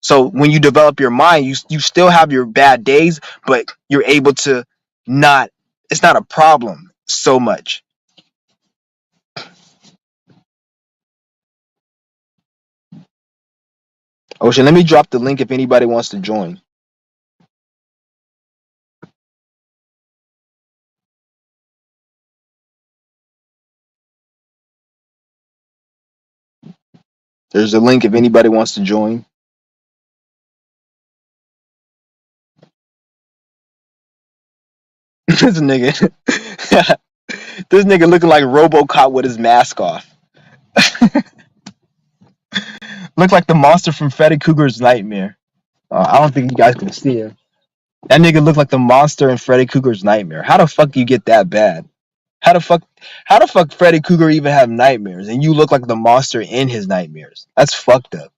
So when you develop your mind, you still have your bad days, but you're able to not. It's not a problem so much. Ocean, let me drop the link if anybody wants to join. There's a link if anybody wants to join. This nigga, this nigga looking like RoboCop with his mask off. Look like the monster from Freddy Krueger's Nightmare. I don't think you guys can see him. That nigga looked like the monster in Freddy Krueger's Nightmare. How the fuck do you get that bad? How the fuck? How the fuck Freddy Krueger even have nightmares, and you look like the monster in his nightmares? That's fucked up.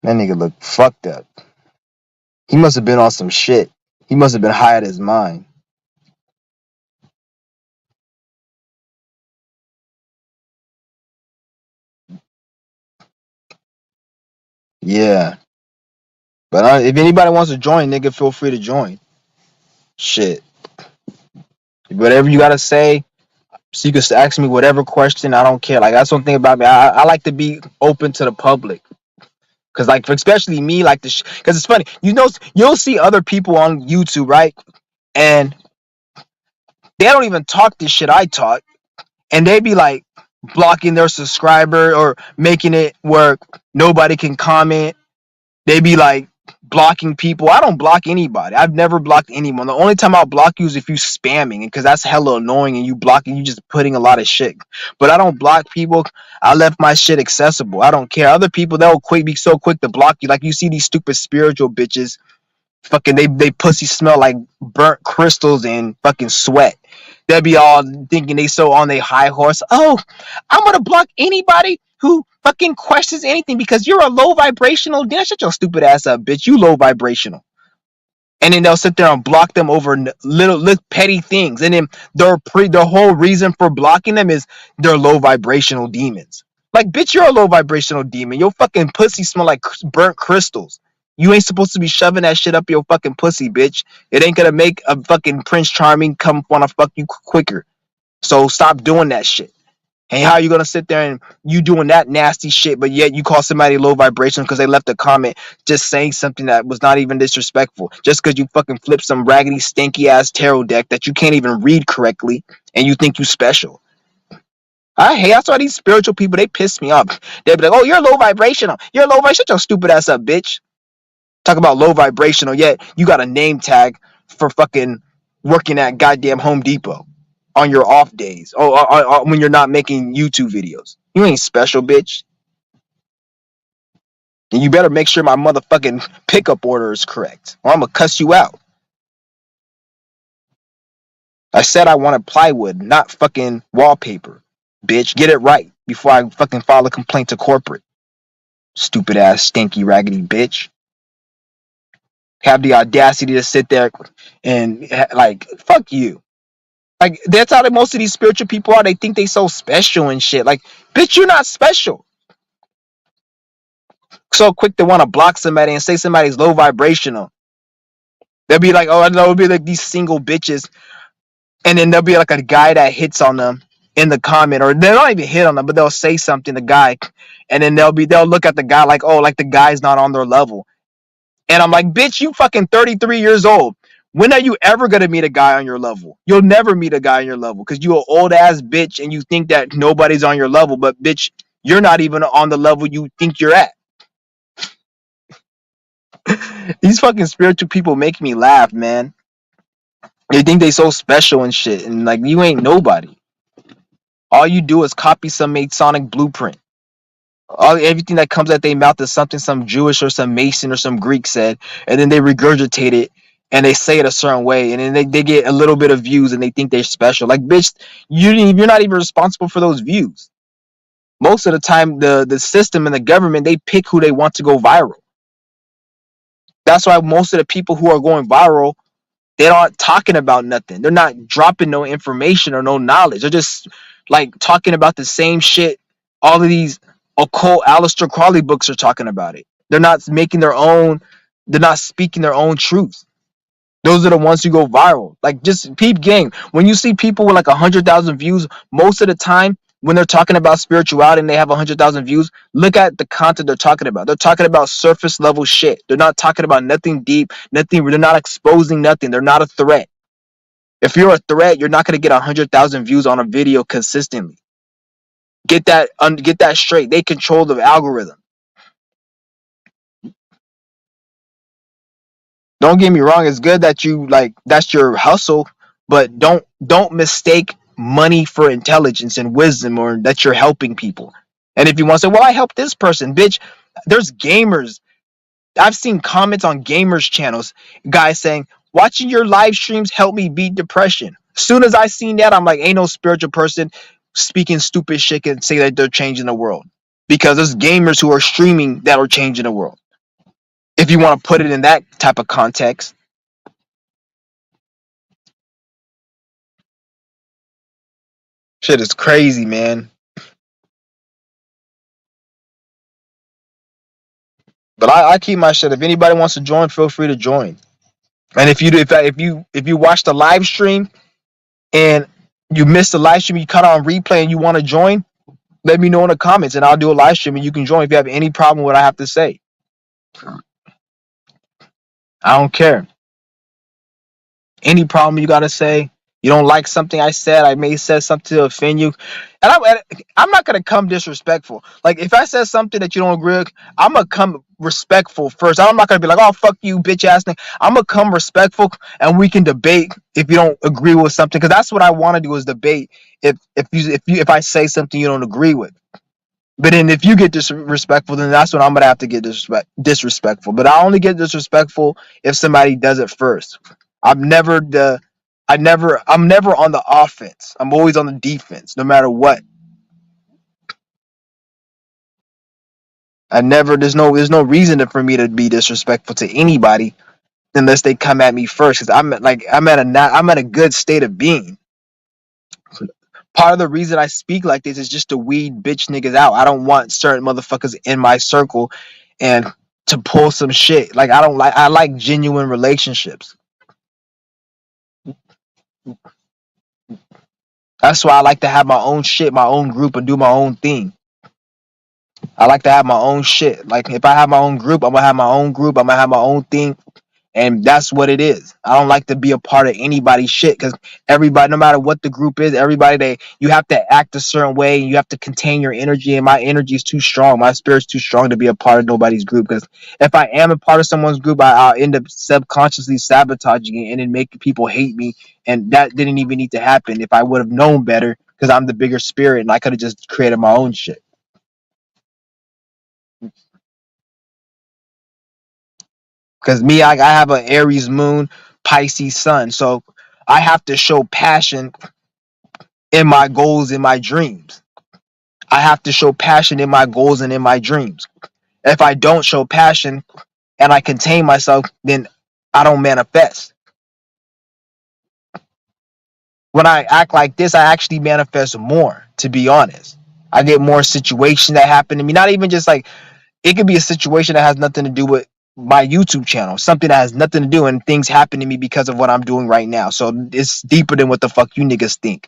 That nigga look fucked up. He must have been on some shit. He must have been high out of his mind. Yeah. But if anybody wants to join, nigga, feel free to join. Shit. Whatever you gotta say, so you can ask me whatever question. I don't care. Like that's one thing about me. I like to be open to the public. Cause like, especially me, like cause it's funny, you'll see other people on YouTube, right? And they don't even talk this shit I talk, and they be like blocking their subscriber or making it where nobody can comment. They be like blocking people. I don't block anybody. I've never blocked anyone. The only time I'll block you is if you spamming, because that's hella annoying and you blocking, you just putting a lot of shit. But I don't block people. I left my shit accessible. I don't care. Other people, they'll be so quick to block you. Like, you see these stupid spiritual bitches, fucking they pussy smell like burnt crystals and fucking sweat. They'll be all thinking they so on their high horse. Oh, I'm gonna block anybody who fucking questions anything because you're a low vibrational. Damn, shut your stupid ass up, bitch. You low vibrational. And then they'll sit there and block them over little petty things. And then their whole reason for blocking them is they're low vibrational demons. Like, bitch, you're a low vibrational demon. Your fucking pussy smell like burnt crystals. You ain't supposed to be shoving that shit up your fucking pussy, bitch. It ain't gonna make a fucking Prince Charming come wanna fuck you quicker. So stop doing that shit. And how are you gonna sit there and you doing that nasty shit, but yet you call somebody low vibration because they left a comment just saying something that was not even disrespectful, just because you fucking flip some raggedy, stinky ass tarot deck that you can't even read correctly, and you think you special. That's why these spiritual people, they piss me off. They be like, "Oh, you're low vibrational. You're low vibration. Shut your stupid ass up, bitch." Talk about low vibrational, yet you got a name tag for fucking working at goddamn Home Depot on your off days, or when you're not making YouTube videos. You ain't special, bitch. And you better make sure my motherfucking pickup order is correct, or I'm gonna cuss you out. I said I wanted plywood, not fucking wallpaper. Bitch, get it right before I fucking file a complaint to corporate. Stupid ass, stinky, raggedy bitch. Have the audacity to sit there and like, fuck you. Like, that's how most of these spiritual people are. They think they so special and shit. Like, bitch, you're not special. So quick to want to block somebody and say somebody's low vibrational. They'll be like, oh, I know, it'll be like these single bitches. And then there'll be like a guy that hits on them in the comment, or they don't even hit on them, but they'll say something, the guy, and then they'll look at the guy like, oh, like the guy's not on their level. And I'm like, bitch, you fucking 33 years old. When are you ever gonna meet a guy on your level? You'll never meet a guy on your level because you an old ass bitch and you think that nobody's on your level, but bitch, you're not even on the level you think you're at. These fucking spiritual people make me laugh, man. They think they so special and shit, and like, you ain't nobody. All you do is copy some Masonic blueprint. Everything that comes out their mouth is something some Jewish or some Mason or some Greek said, and then they regurgitate it and they say it a certain way, and then they get a little bit of views and they think they're special. Like, bitch, you're not even responsible for those views. Most of the time, the system and the government, they pick who they want to go viral. That's why most of the people who are going viral, they're not talking about nothing. They're not dropping no information or no knowledge. They're just like talking about the same shit. All of these occult Aleister Crowley books are talking about it. They're not making their own. They're not speaking their own truth. Those are the ones who go viral. Like, just peep game. When you see people with like 100,000 views, most of the time when they're talking about spirituality and they have 100,000 views, look at the content they're talking about. They're talking about surface level shit. They're not talking about nothing deep, nothing. They're not exposing nothing. They're not a threat. If you're a threat, you're not going to get 100,000 views on a video consistently. Get that straight. They control the algorithm. Don't get me wrong, it's good that you like that's your hustle, but don't mistake money for intelligence and wisdom, or that you're helping people. And if you want to say, well, I helped this person, bitch, there's gamers. I've seen comments on gamers channels, guys saying, watching your live streams helped me beat depression. As soon as I seen that, I'm like, ain't no spiritual person speaking stupid shit and say that they're changing the world. Because there's gamers who are streaming that are changing the world. If you want to put it in that type of context. Shit is crazy, man. But I keep my shit. If anybody wants to join, feel free to join. And if you watch the live stream and you missed the live stream, you cut on replay and you want to join, let me know in the comments and I'll do a live stream and you can join if you have any problem with what I have to say. I don't care. Any problem you gotta say. You don't like something I said. I may say something to offend you, and I'm not gonna come disrespectful. Like if I said something that you don't agree with, I'm gonna come respectful first. I'm not gonna be like, oh fuck you, bitch ass thing. I'm gonna come respectful, and we can debate if you don't agree with something, because that's what I want to do is debate. If I say something you don't agree with. But then if you get disrespectful, then that's when I'm gonna have to get disrespectful. But I only get disrespectful if somebody does it first. I'm never the I'm never on the offense. I'm always on the defense, no matter what. There's no reason for me to be disrespectful to anybody unless they come at me first. Because I'm at a good state of being. Part of the reason I speak like this is just to weed bitch niggas out. I don't want certain motherfuckers in my circle and to pull some shit. Like I like genuine relationships. That's why I like to have my own shit, my own group, and do my own thing. I like to have my own shit. Like if I have my own group, I'm gonna have my own group. I'm gonna have my own thing. And that's what it is. I don't like to be a part of anybody's shit because everybody, no matter what the group is, you have to act a certain way and you have to contain your energy. And my energy is too strong. My spirit's too strong to be a part of nobody's group. Because if I am a part of someone's group, I'll end up subconsciously sabotaging it and then making people hate me. And that didn't even need to happen if I would have known better because I'm the bigger spirit and I could have just created my own shit. Because me, I have an Aries moon, Pisces sun. So I have to show passion in my goals, in my dreams. I have to show passion in my goals and in my dreams. If I don't show passion and I contain myself, then I don't manifest. When I act like this, I actually manifest more, to be honest. I get more situations that happen to me. Not even just like, it could be a situation that has nothing to do with my YouTube channel, something that has nothing to do, and things happen to me because of what I'm doing right now. So it's deeper than what the fuck you niggas think.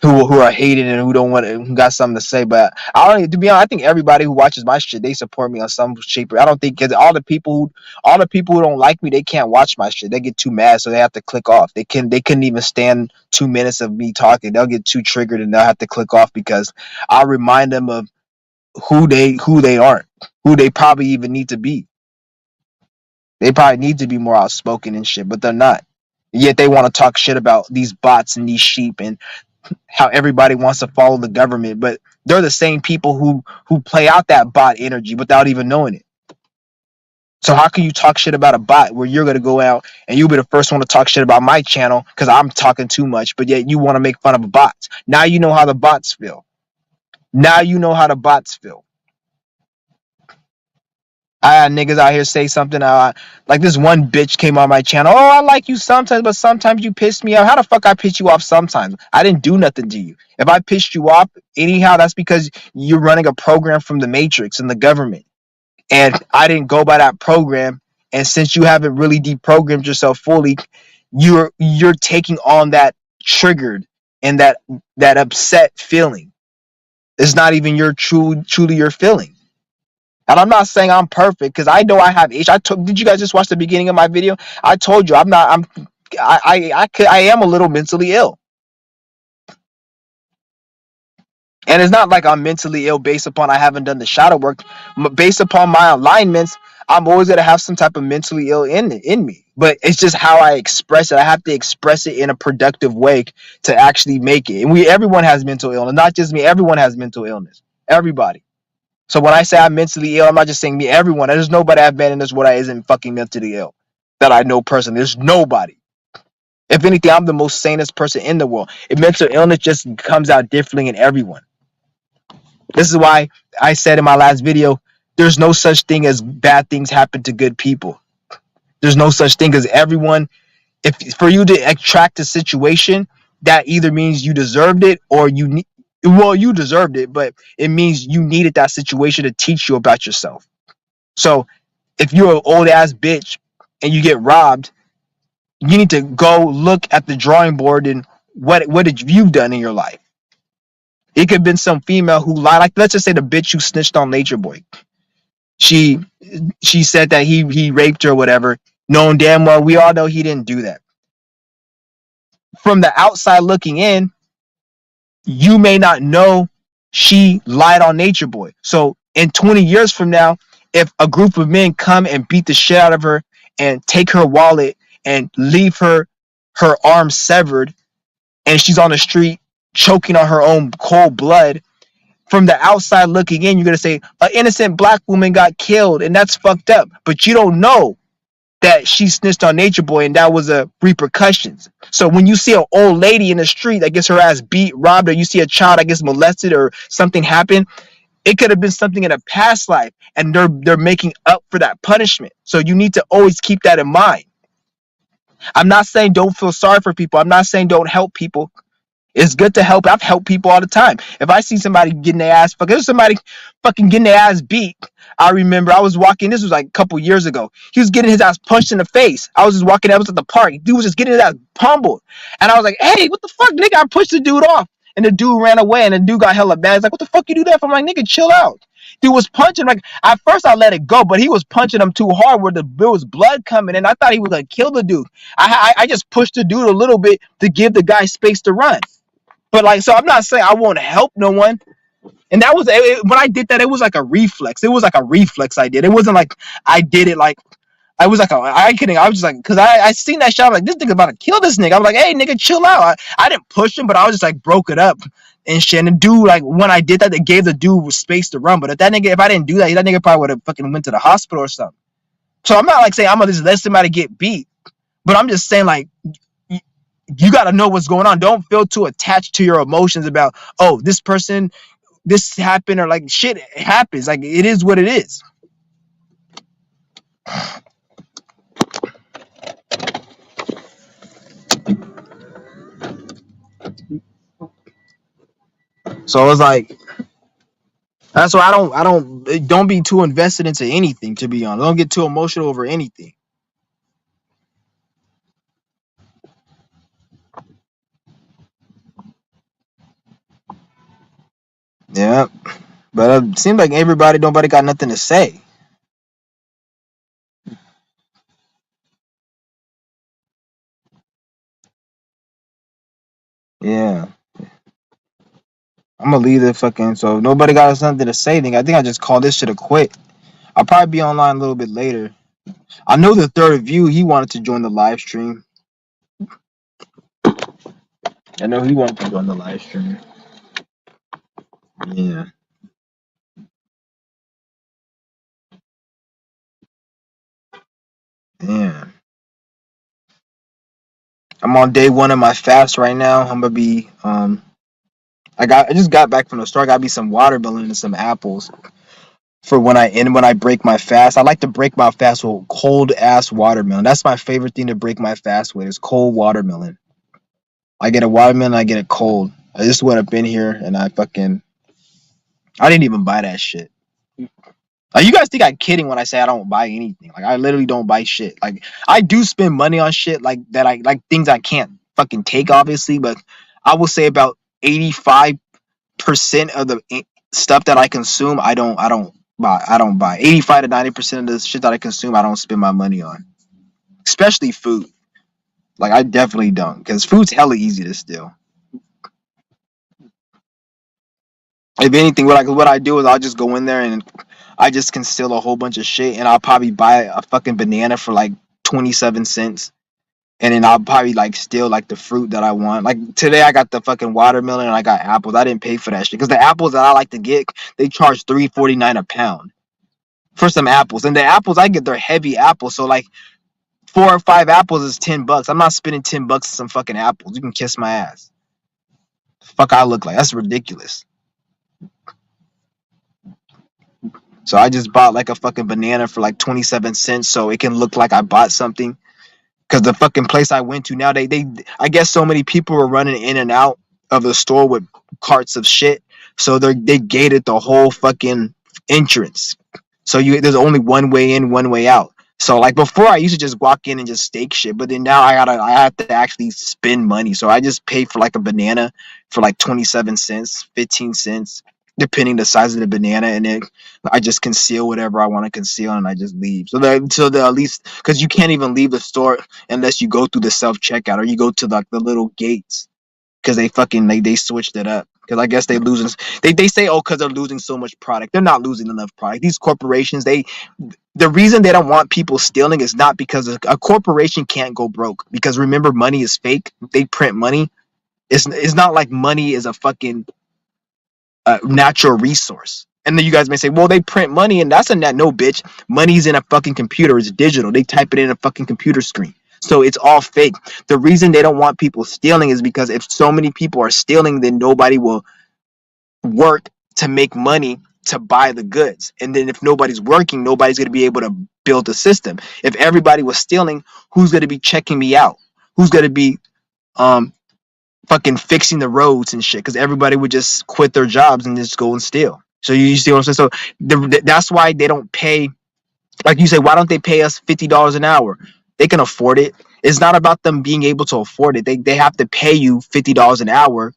Who are hated and who don't want to, who got something to say. But I don't, to be honest, I think everybody who watches my shit, they support me on some shape. I don't think because all the people who don't like me, they can't watch my shit. They get too mad, so they have to click off. They couldn't even stand 2 minutes of me talking. They'll get too triggered and they'll have to click off because I remind them of who they aren't, who they probably even need to be. They probably need to be more outspoken and shit, but they're not. Yet they want to talk shit about these bots and these sheep and how everybody wants to follow the government, but they're the same people who play out that bot energy without even knowing it. So how can you talk shit about a bot where you're gonna go out and you'll be the first one to talk shit about my channel because I'm talking too much, but yet you want to make fun of bots? Now you know how the bots feel. Now you know how the bots feel. I had niggas out here say something like this one bitch came on my channel. Oh, I like you sometimes, but sometimes you piss me off. How the fuck I piss you off sometimes? I didn't do nothing to you. If I pissed you off anyhow, that's because you're running a program from the Matrix and the government. And I didn't go by that program. And since you haven't really deprogrammed yourself fully, you're taking on that triggered and that upset feeling. It's not even truly your feeling. And I'm not saying I'm perfect because I know I have issues. Did you guys just watch the beginning of my video? I told you I'm not. I am a little mentally ill, and it's not like I'm mentally ill based upon I haven't done the shadow work. Based upon my alignments, I'm always gonna have some type of mentally ill in me. But it's just how I express it. I have to express it in a productive way to actually make it. And everyone has mental illness, not just me. Everyone has mental illness. Everybody. So when I say I'm mentally ill, I'm not just saying me, everyone. There's nobody I've been in this world that isn't fucking mentally ill that I know personally. There's nobody. If anything, I'm the most sanest person in the world. If mental illness just comes out differently in everyone. This is why I said in my last video, there's no such thing as bad things happen to good people. There's no such thing as everyone. If for you to attract a situation, that either means you deserved it or you deserved it, but it means you needed that situation to teach you about yourself. So if you're an old ass bitch and you get robbed, you need to go look at the drawing board and what did you done in your life? It could have been some female who lied. Like let's just say the bitch who snitched on Nature Boy. She she said that he raped her or whatever, knowing damn well we all know he didn't do that. From the outside looking in, you may not know she lied on Nature Boy. So in 20 years from now, if a group of men come and beat the shit out of her and take her wallet and leave her arm severed, and she's on the street choking on her own cold blood, from the outside looking in, you're gonna say an innocent black woman got killed, and that's fucked up. But you don't know that she snitched on Nature Boy, and that was a repercussions. So when you see an old lady in the street that gets her ass beat, robbed, or you see a child that gets molested or something happen, it could have been something in a past life, and they're making up for that punishment. So you need to always keep that in mind. I'm not saying don't feel sorry for people. I'm not saying don't help people. It's good to help. I've helped people all the time. If I see somebody getting their ass fucking, there's somebody fucking getting their ass beat. I remember I was walking, this was like a couple years ago. He was getting his ass punched in the face. I was just walking, I was at the park. Dude was just getting his ass pummeled. And I was like, hey, what the fuck, nigga? I pushed the dude off. And the dude ran away, and the dude got hella bad. He's like, what the fuck you do that for? I'm like, nigga, chill out. Dude was punching, like, at first I let it go, but he was punching him too hard where there was blood coming, and I thought he was gonna kill the dude. I just pushed the dude a little bit to give the guy space to run. But like, so I'm not saying I won't help no one. And that was when I did that, it was like a reflex. It was like a reflex I did. It wasn't like I did it like I was like I was just like, because I seen that shot. I'm like, this nigga about to kill this nigga. I'm like, hey nigga, chill out. I didn't push him, but I was just like broke it up and shit. And the dude, like, when I did that, they gave the dude space to run. But if I didn't do that, that nigga probably would have fucking went to the hospital or something. So I'm not like saying I'm gonna just let somebody get beat, but I'm just saying, like, you got to know what's going on. Don't feel too attached to your emotions about, oh, this person, this happened, or like, shit happens. Like, it is what it is. So it's like, that's why don't be too invested into anything, to be honest. Don't get too emotional over anything. Yeah. But it seems like nobody got nothing to say. Yeah. I'm gonna leave the fucking, so if nobody got something to say, then I think I just call this shit a quit. I'll probably be online a little bit later. I know the third view, he wanted to join the live stream. I know he wanted to join the live stream. Yeah. Yeah. I'm on day 1 of my fast right now. I'm gonna be I just got back from the store. I got me some watermelon and some apples for when I break my fast. I like to break my fast with cold ass watermelon. That's my favorite thing to break my fast with, is cold watermelon. I get a watermelon, I get it cold. I just went up in here and I didn't even buy that shit. Like, you guys think I'm kidding when I say I don't buy anything. Like, I literally don't buy shit. Like, I do spend money on shit like that. I like things I can't fucking take, obviously, but I will say about 85% of the stuff that I consume, I don't buy. 85 to 90% of the shit that I consume, I don't spend my money on. Especially food. Like, I definitely don't, because food's hella easy to steal. If anything, what I do is I'll just go in there and I just can steal a whole bunch of shit, and I'll probably buy a fucking banana for like 27 cents. And then I'll probably like steal like the fruit that I want. Like today I got the fucking watermelon and I got apples. I didn't pay for that shit, because the apples that I like to get, they charge $3.49 a pound for some apples. And the apples I get, they're heavy apples. So like 4 or 5 apples is $10. I'm not spending $10 on some fucking apples. You can kiss my ass. Fuck, I look like, that's ridiculous. So I just bought like a fucking banana for like 27 cents so it can look like I bought something. Because the fucking place I went to now, I guess so many people were running in and out of the store with carts of shit. So they gated the whole fucking entrance. So there's only one way in, one way out. So like before, I used to just walk in and just stake shit, but then now I have to actually spend money. So I just pay for like a banana for like 27 cents, 15 cents. depending the size of the banana, and then I just conceal whatever I want to conceal and I just leave. So that at least, because you can't even leave the store unless you go through the self checkout or you go to like the little gates, because they fucking they switched it up. Because I guess they say, oh, because they're losing so much product. They're not losing enough product. These corporations, the reason they don't want people stealing is not because a corporation can't go broke, because remember, money is fake. They print money. It's not like money is a fucking natural resource. And then you guys may say, well, they print money, and that's a net. No, bitch. Money's in a fucking computer. It's digital. They type it in a fucking computer screen. So it's all fake. The reason they don't want people stealing is because if so many people are stealing, then nobody will work to make money to buy the goods. And then if nobody's working, nobody's going to be able to build a system. If everybody was stealing, who's going to be checking me out? Who's going to be um fucking fixing the roads and shit? Because everybody would just quit their jobs and just go and steal. So you see what I'm saying? So that's why they don't pay. Like you say, why don't they pay us $50 an hour? They can afford it. It's not about them being able to afford it. They have to pay you $50 an hour,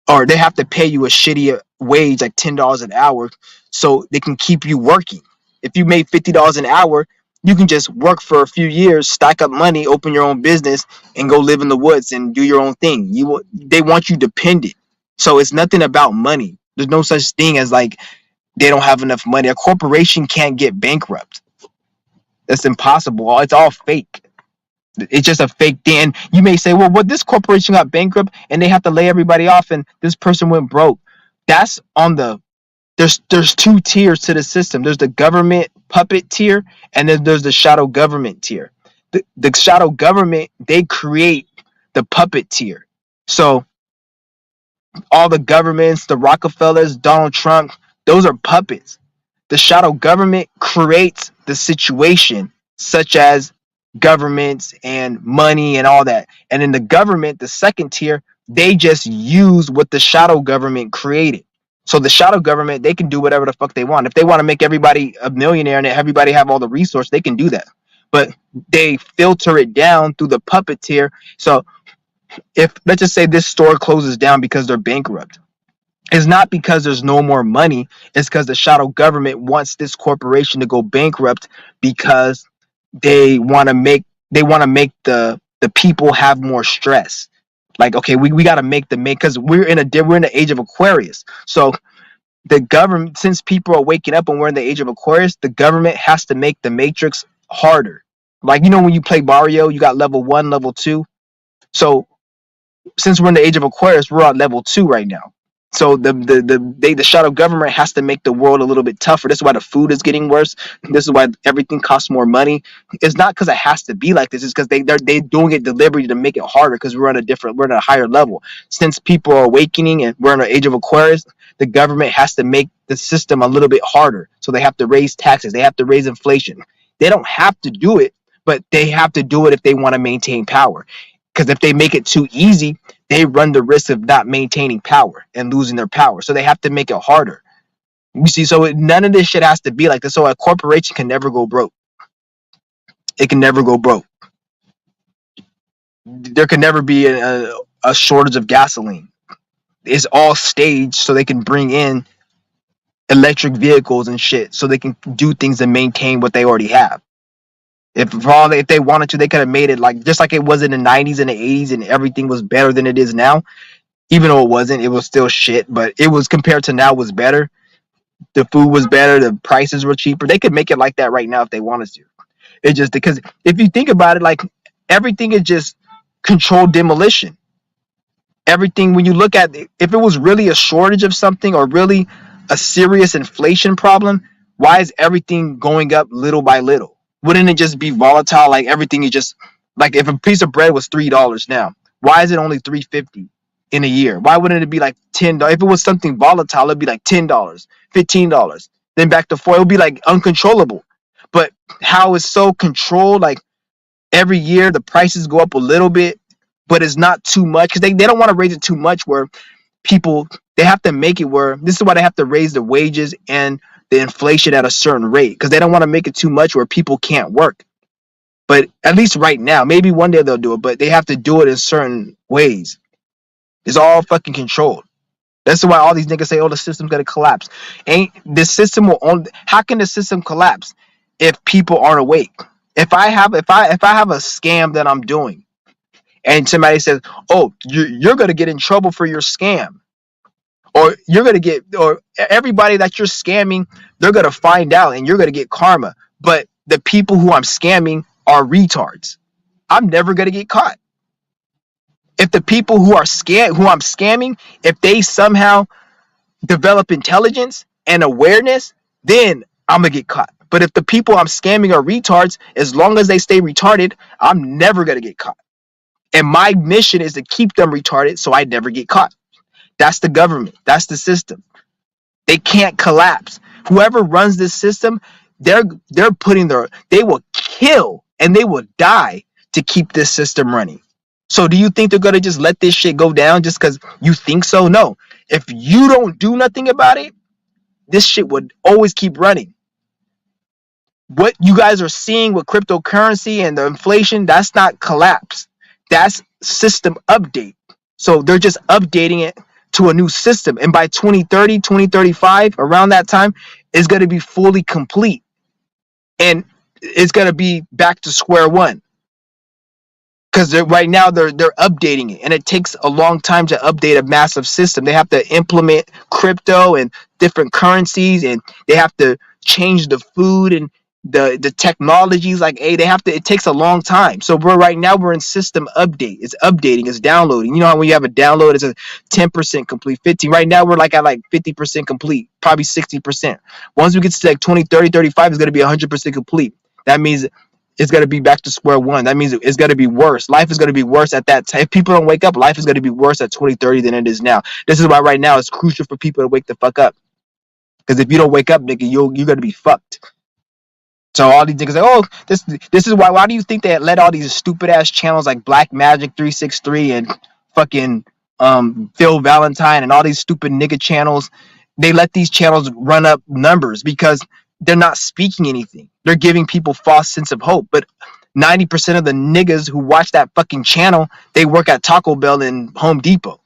or they have to pay you a shitty wage, like $10 an hour, so they can keep you working. If you made $50 an hour, you can just work for a few years, stack up money, open your own business, and go live in the woods and do your own thing. They want you dependent. So it's nothing about money. There's no such thing as like they don't have enough money. A corporation can't get bankrupt. That's impossible. It's all fake. It's just a fake thing. And you may say, well, what, this corporation got bankrupt and they have to lay everybody off and this person went broke. That's on the there's two tiers to the system. There's the government puppet tier, and then there's the shadow government tier. The shadow government, they create the puppet tier. So all the governments, the Rockefellers, Donald Trump, those are puppets. The shadow government creates the situation, such as governments and money and all that. And in the government, the second tier, they just use what the shadow government created. So the shadow government, they can do whatever the fuck they want. If they want to make everybody a millionaire and everybody have all the resources, they can do that. But they filter it down through the puppet tier. So if, let's just say, this store closes down because they're bankrupt, it's not because there's no more money. It's because the shadow government wants this corporation to go bankrupt, because they want to make the people have more stress. Like, okay, we got to make because we're in the age of Aquarius. So the government, since people are waking up and we're in the age of Aquarius, the government has to make the matrix harder. Like, when you play Mario, you got level 1, level 2. So since we're in the age of Aquarius, we're on level 2 right now. So the shadow government has to make the world a little bit tougher. This is why the food is getting worse. This is why everything costs more money. It's not because it has to be like this. It's because they're doing it deliberately to make it harder, because we're at a higher level. Since people are awakening and we're in the age of Aquarius, the government has to make the system a little bit harder. So they have to raise taxes. They have to raise inflation. They don't have to do it, but they have to do it if they want to maintain power. Because if they make it too easy, they run the risk of not maintaining power and losing their power. So they have to make it harder. You see, so none of this shit has to be like this. So a corporation can never go broke. It can never go broke. There can never be a shortage of gasoline. It's all staged so they can bring in electric vehicles and shit, so they can do things and maintain what they already have. If they wanted to, they could have made it like just like it was in the 90s and the 80s, and everything was better than it is now. Even though it wasn't, it was still shit, but it was, compared to now, was better. The food was better, the prices were cheaper. They could make it like that right now if they wanted to. It just, because if you think about it, like, everything is just controlled demolition. Everything, when you look at it, if it was really a shortage of something or really a serious inflation problem, why is everything going up little by little? Wouldn't it just be volatile? Like, everything is just, like, if a piece of bread was $3 now, why is it only $3.50 in a year? Why wouldn't it be like $10? If it was something volatile, it'd be like $10, $15, then back to $4. It would be like uncontrollable. But how it's so controlled, like, every year the prices go up a little bit, but it's not too much, because they don't want to raise it too much where people, they have to make it where, this is why they have to raise the wages and the inflation at a certain rate, because they don't want to make it too much where people can't work. But at least right now, maybe one day they'll do it, but they have to do it in certain ways. It's all fucking controlled. That's why all these niggas say, "Oh, the system's gonna collapse." Ain't the system will only? How can the system collapse if people aren't awake? If I have a scam that I'm doing, and somebody says, "Oh, you're gonna get in trouble for your scam," or you're gonna get, or everybody that you're scamming, they're gonna find out, and you're gonna get karma. But the people who I'm scamming are retards. I'm never gonna get caught. If the people who I'm scamming, if they somehow develop intelligence and awareness, then I'm gonna get caught. But if the people I'm scamming are retards, as long as they stay retarded, I'm never gonna get caught. And my mission is to keep them retarded so I never get caught. That's the government. That's the system. They can't collapse. Whoever runs this system, they're putting they will kill and they will die to keep this system running. So do you think they're gonna just let this shit go down just because you think so? No. If you don't do nothing about it, this shit would always keep running. What you guys are seeing with cryptocurrency and the inflation, that's not collapse. That's system update. So they're just updating it to a new system. And by 2030, 2035, around that time, it's going to be fully complete. And it's going to be back to square one. Because right now they're updating it, and it takes a long time to update a massive system. They have to implement crypto and different currencies, and they have to change the food and the technologies. Like, hey, it takes a long time. So we're in system update. It's updating, it's downloading. You know how when you have a download, it's a 10% complete, 15. Right now we're like at like 50% complete, probably 60%. Once we get to like 20, 30, 35, it's gonna be 100% complete. That means it's going to be back to square one. That means it's going to be worse. Life is going to be worse at that time. If people don't wake up, life is going to be worse at 2030 than it is now. This is why right now it's crucial for people to wake the fuck up. Because if you don't wake up, nigga, you're going to be fucked. So all these niggas say, "Oh, this is why do you think they let all these stupid ass channels like Black Magic 363 and fucking Phil Valentine and all these stupid nigga channels, they let these channels run up numbers because they're not speaking anything. They're giving people false sense of hope. But 90% of the niggas who watch that fucking channel, they work at Taco Bell and Home Depot.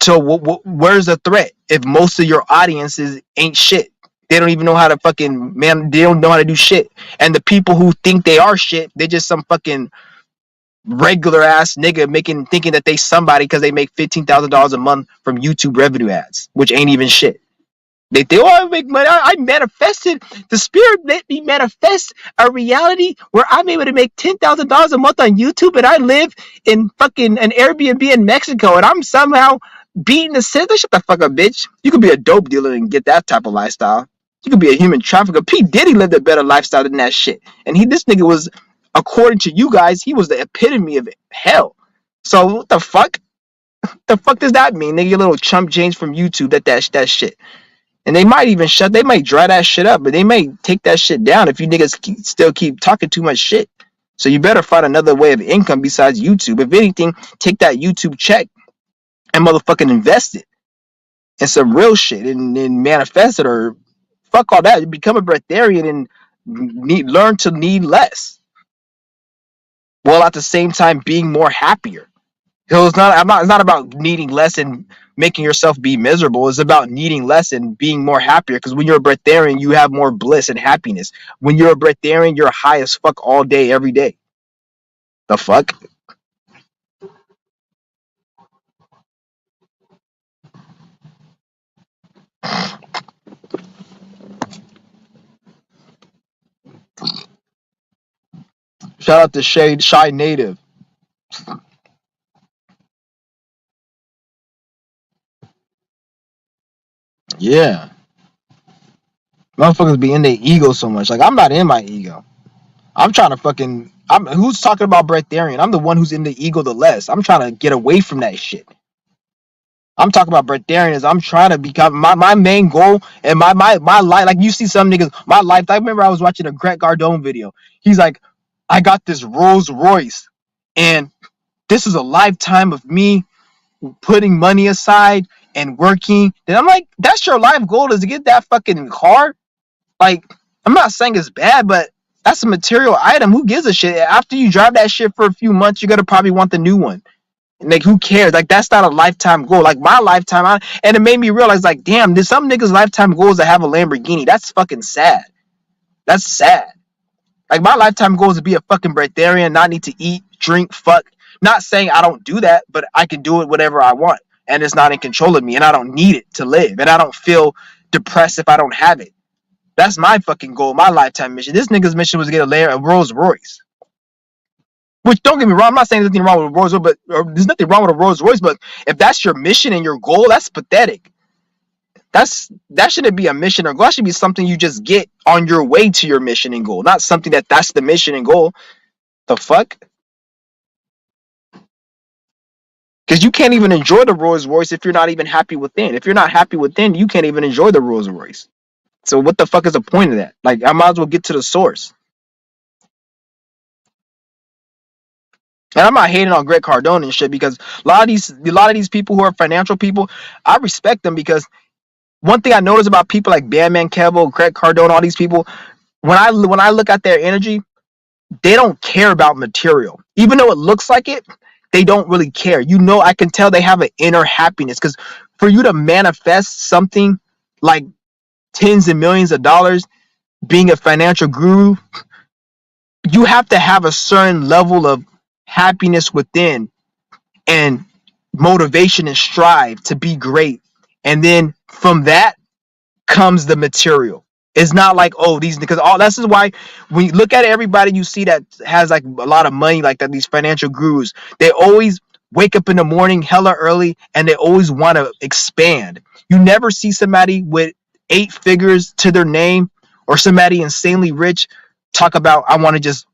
So where's the threat if most of your audiences ain't shit? They don't even know how to fucking, man, they don't know how to do shit. And the people who think they are shit, they're just some fucking regular ass nigga thinking that they somebody because they make $15,000 a month from YouTube revenue ads, which ain't even shit. They think, "Oh, I make money. I manifested. The spirit let me manifest a reality where I'm able to make $10,000 a month on YouTube, and I live in fucking an Airbnb in Mexico, and I'm somehow beating the system." Shut the fuck up, bitch. You could be a dope dealer and get that type of lifestyle. You could be a human trafficker. P Diddy lived a better lifestyle than that shit, and this nigga was, according to you guys, he was the epitome of hell. So what the fuck? The fuck does that mean, nigga? Your little chump change from YouTube that shit. And they might even they might dry that shit up, but they may take that shit down if you niggas still keep talking too much shit. So you better find another way of income besides YouTube. If anything, take that YouTube check and motherfucking invest it in some real shit and manifest it, or fuck all that. Become a breatharian and learn to need less, while at the same time being more happier. So it's not about needing less and making yourself be miserable. It's about needing less and being more happier. Because when you're a breatharian, you have more bliss and happiness. When you're a breatharian, you're high as fuck all day, every day. The fuck? Shout out to Shy Native. Yeah. Motherfuckers be in their ego so much. Like, I'm not in my ego. I'm trying to fucking. Who's talking about breatharian? I'm the one who's in the ego the less. I'm trying to get away from that shit. I'm talking about breatharianism. I'm trying to become my main goal and my life. Like, you see some niggas, my life. I remember I was watching a Grant Cardone video. He's like, "I got this Rolls Royce, and this is a lifetime of me putting money aside and working." And I'm like, that's your life goal, is to get that fucking car? Like, I'm not saying it's bad, but that's a material item. Who gives a shit? After you drive that shit for a few months, you're gonna probably want the new one. Like, who cares? Like, that's not a lifetime goal. Like, my lifetime, and it made me realize, like, damn, there's some niggas' lifetime goals that have a Lamborghini. That's fucking sad. That's sad. Like, my lifetime goal is to be a fucking breatharian, not need to eat, drink, fuck. Not saying I don't do that, but I can do it whatever I want, and it's not in control of me, and I don't need it to live, and I don't feel depressed if I don't have it. That's my fucking goal, my lifetime mission. This nigga's mission was to get a Rolls Royce. Which, don't get me wrong, I'm not saying there's nothing wrong with a Rolls Royce, but there's nothing wrong with a Rolls Royce. But if that's your mission and your goal, that's pathetic. That shouldn't be a mission or goal. That should be something you just get on your way to your mission and goal, not something that's the mission and goal. The fuck? Because you can't even enjoy the Rolls Royce if you're not even happy within. If you're not happy within, you can't even enjoy the Rolls Royce. So what the fuck is the point of that? Like, I might as well get to the source. And I'm not hating on Greg Cardone and shit, because a lot of these people who are financial people, I respect them, because one thing I notice about people like Bandman Kevo, Greg Cardone, all these people, when I look at their energy, they don't care about material. Even though it looks like it, they don't really care. You know, I can tell they have an inner happiness, because for you to manifest something like tens of millions of dollars, being a financial guru, you have to have a certain level of happiness within, and motivation and strive to be great. And then from that comes the material. It's not like, oh, these, because all this is why when you look at everybody you see that has like a lot of money like that, these financial gurus, they always wake up in the morning hella early, and they always want to expand. You never see somebody with 8 figures to their name, or somebody insanely rich, talk about, I want to just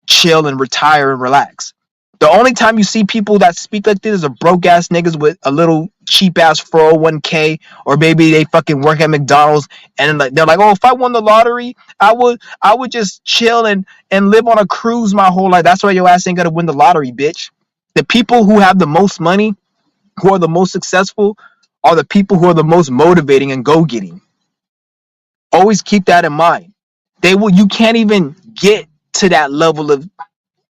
chill and retire and relax. The only time you see people that speak like this are broke ass niggas with a little cheap ass 401k, or maybe they fucking work at McDonald's, and like they're like, oh, if I won the lottery, I would just chill and live on a cruise my whole life. That's why your ass ain't gonna win the lottery, bitch. The people who have the most money, who are the most successful, are the people who are the most motivating and go getting. Always keep that in mind. You can't even get to that level of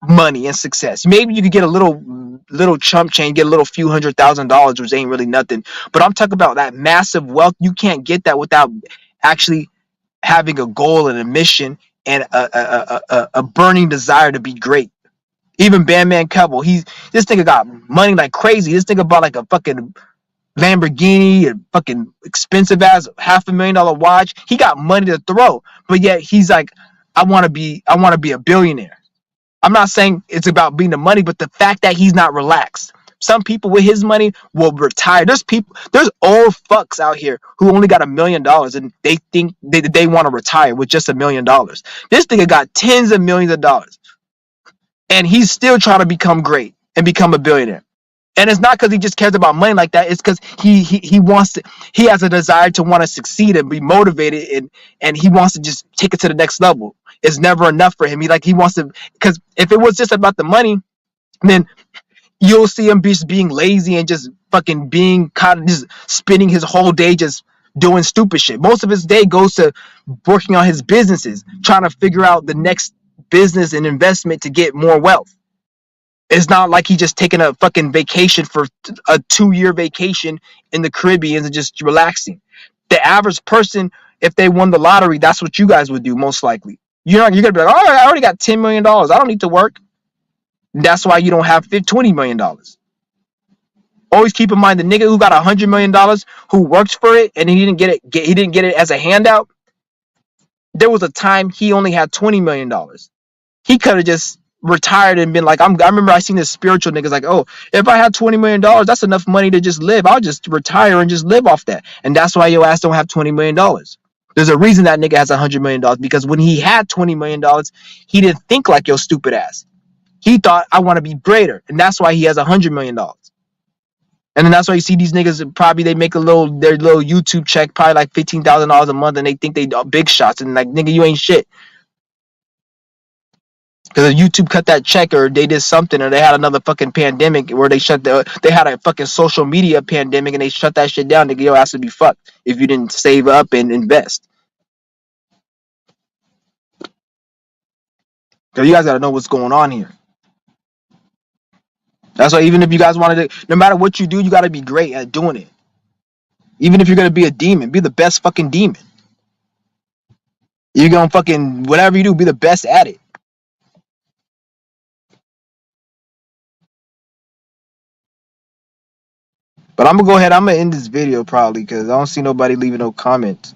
money and success. Maybe you could get a little chump change, get a little few $100,000, which ain't really nothing. But I'm talking about that massive wealth. You can't get that without actually having a goal and a mission, and a burning desire to be great. Even Bandman Kevo, this nigga got money like crazy. This nigga bought like a fucking Lamborghini, a fucking expensive ass $500,000 watch. He got money to throw, but yet he's like, I want to be a billionaire. I'm not saying it's about being the money, but the fact that he's not relaxed. Some people with his money will retire. There's old fucks out here who only got $1 million, and they think they want to retire with just $1 million. This nigga got tens of millions of dollars, and he's still trying to become great and become a billionaire. And it's not because he just cares about money like that. It's because he wants to. He has a desire to want to succeed and be motivated, and he wants to just take it to the next level. It's never enough for him. He wants to, because if it was just about the money, then you'll see him just being lazy and just fucking being kind of just spending his whole day just doing stupid shit. Most of his day goes to working on his businesses, trying to figure out the next business and investment to get more wealth. It's not like he just taking a fucking vacation for a 2-year vacation in the Caribbean and just relaxing. The average person, if they won the lottery, that's what you guys would do most likely. You're gonna be like, oh, I already got $10 million. I don't need to work. That's why you don't have $20 million. Always keep in mind, the nigga who got $100 million, who worked for it and he didn't get it. He didn't get it as a handout. There was a time he only had $20 million. He could have just retired and been like, I remember I seen this spiritual niggas like, oh, if I had $20 million, that's enough money to just live. I'll just retire and just live off that. And that's why your ass don't have $20 million. There's a reason that nigga has $100 million, because when he had $20 million, he didn't think like your stupid ass. He thought, I want to be greater. And that's why he has $100 million. And then that's why you see these niggas, probably they make their little YouTube check, probably like $15,000 a month, and they think they are big shots. And like, nigga, you ain't shit. Because YouTube cut that check, or they did something, or they had another fucking pandemic where they had a fucking social media pandemic and they shut that shit down. Nigga, your ass would be fucked if you didn't save up and invest. So you guys gotta know what's going on here. That's why even if you guys wanted to, no matter what you do, you got to be great at doing it. Even if you're gonna be a demon, be the best fucking demon. You're gonna fucking whatever you do, be the best at it. But I'm gonna go ahead. I'm gonna end this video probably because I don't see nobody leaving no comments.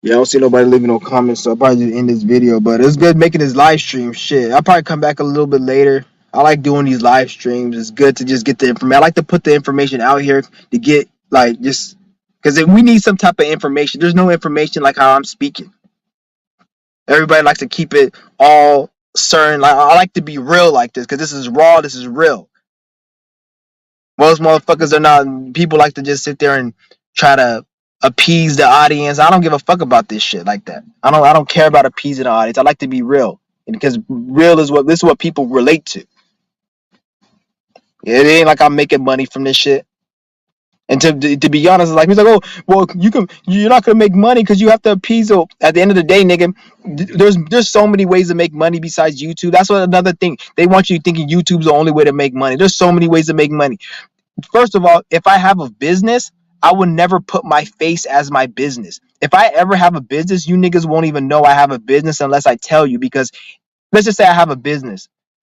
Yeah, I don't see nobody leaving no comments, so I'll probably just end this video. But it's good making this live stream. Shit, I'll probably come back a little bit later. I like doing these live streams. It's good to just get the information. I like to put the information out here to get like just because we need some type of information. There's no information like how I'm speaking. Everybody likes to keep it all certain. Like I like to be real like this because this is raw. This is real. Most motherfuckers are not. People like to just sit there and try to appease the audience. I don't give a fuck about this shit like that. I don't care about appeasing the audience. I like to be real, and because real is what this is what people relate to. It ain't like I'm making money from this shit. And to be honest, like he's like, oh, well, you're not gonna make money because you have to appease. So at the end of the day, nigga, there's so many ways to make money besides YouTube. That's what another thing they want you thinking YouTube's the only way to make money. There's so many ways to make money. First of all, if I have a business, I would never put my face as my business. If I ever have a business, you niggas won't even know I have a business unless I tell you. Because let's just say I have a business.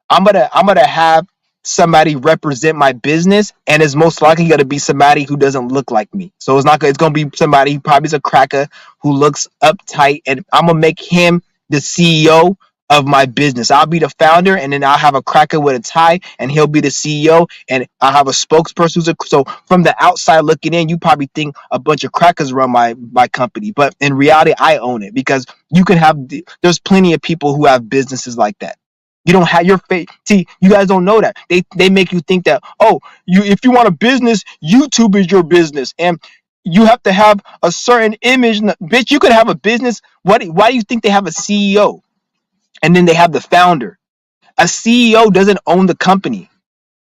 I'm gonna have somebody represent my business, and it's most likely gonna be somebody who doesn't look like me. So it's gonna be somebody who probably is a cracker who looks uptight, and I'm gonna make him the CEO of my business. I'll be the founder, and then I'll have a cracker with a tie, and he'll be the CEO, and I'll have a spokesperson who's so from the outside looking in, you probably think a bunch of crackers run my company, but in reality, I own it because you can have. There's plenty of people who have businesses like that. You don't have your face. See, you guys don't know that. They make you think that, oh, you if you want a business, YouTube is your business. And you have to have a certain image. Bitch, you could have a business. Why do you think they have a CEO? And then they have the founder. A CEO doesn't own the company.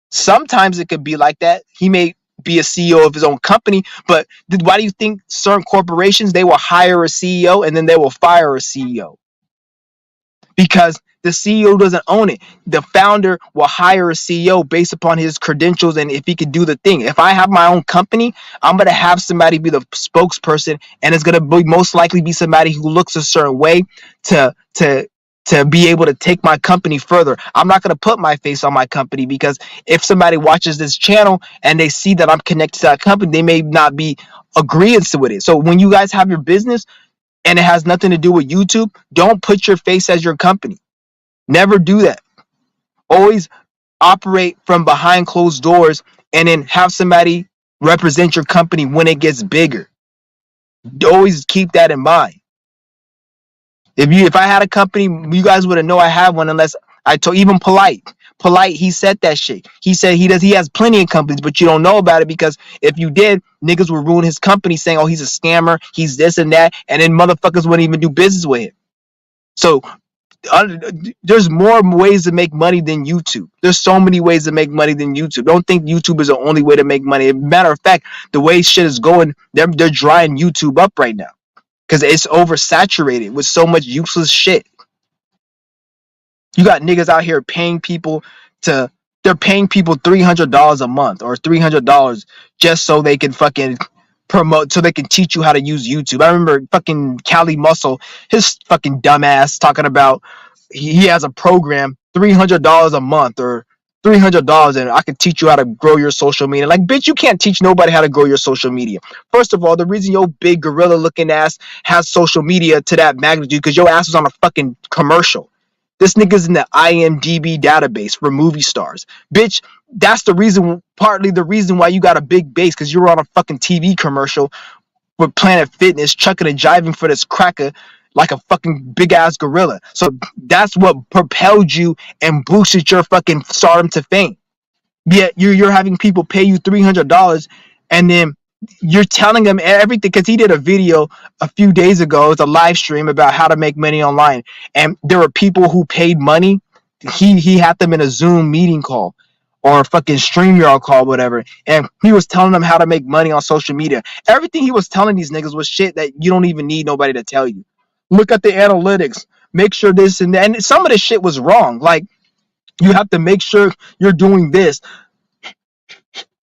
Sometimes it could be like that. He may be a CEO of his own company, but why do you think certain corporations, they will hire a CEO and then they will fire a CEO? Because the CEO doesn't own it. The founder will hire a CEO based upon his credentials and if he could do the thing. If I have my own company, I'm going to have somebody be the spokesperson, and it's going to be most likely be somebody who looks a certain way to be able to take my company further. I'm not going to put my face on my company because if somebody watches this channel and they see that I'm connected to that company, they may not be agreeing with it. So when you guys have your business, and it has nothing to do with YouTube, don't put your face as your company. Never do that. Always operate from behind closed doors and then have somebody represent your company when it gets bigger. Always keep that in mind. If I had a company, you guys wouldn't know I have one unless I told. Even Polite, he said that shit. He said he has plenty of companies, but you don't know about it because if you did, niggas would ruin his company saying, oh, he's a scammer, he's this and that, and then motherfuckers wouldn't even do business with him. So there's more ways to make money than YouTube. There's so many ways to make money than YouTube. Don't think YouTube is the only way to make money. As a matter of fact, the way shit is going, they're drying YouTube up right now because it's oversaturated with so much useless shit. You got niggas out here paying people they're paying people $300 a month or $300 just so they can fucking promote, so they can teach you how to use YouTube. I remember fucking Cali Muscle, his fucking dumbass talking about he has a program, $300 a month or $300 and I can teach you how to grow your social media. Like, bitch, you can't teach nobody how to grow your social media. First of all, the reason your big gorilla looking ass has social media to that magnitude because your ass was on a fucking commercial. This nigga's in the IMDb database for movie stars. Bitch, that's partly the reason why you got a big base, because you were on a fucking TV commercial with Planet Fitness, chucking and jiving for this cracker like a fucking big ass gorilla. So that's what propelled you and boosted your fucking stardom to fame. Yet you're having people pay you $300 and then you're telling them everything, because he did a video a few days ago. It's a live stream about how to make money online, and there were people who paid money. He had them in a Zoom meeting call. or fucking StreamYard call, whatever. And he was telling them how to make money on social media. Everything he was telling these niggas was shit that you don't even need nobody to tell you. Look at the analytics. Make sure this and that. And some of this shit was wrong. Like, you have to make sure you're doing this.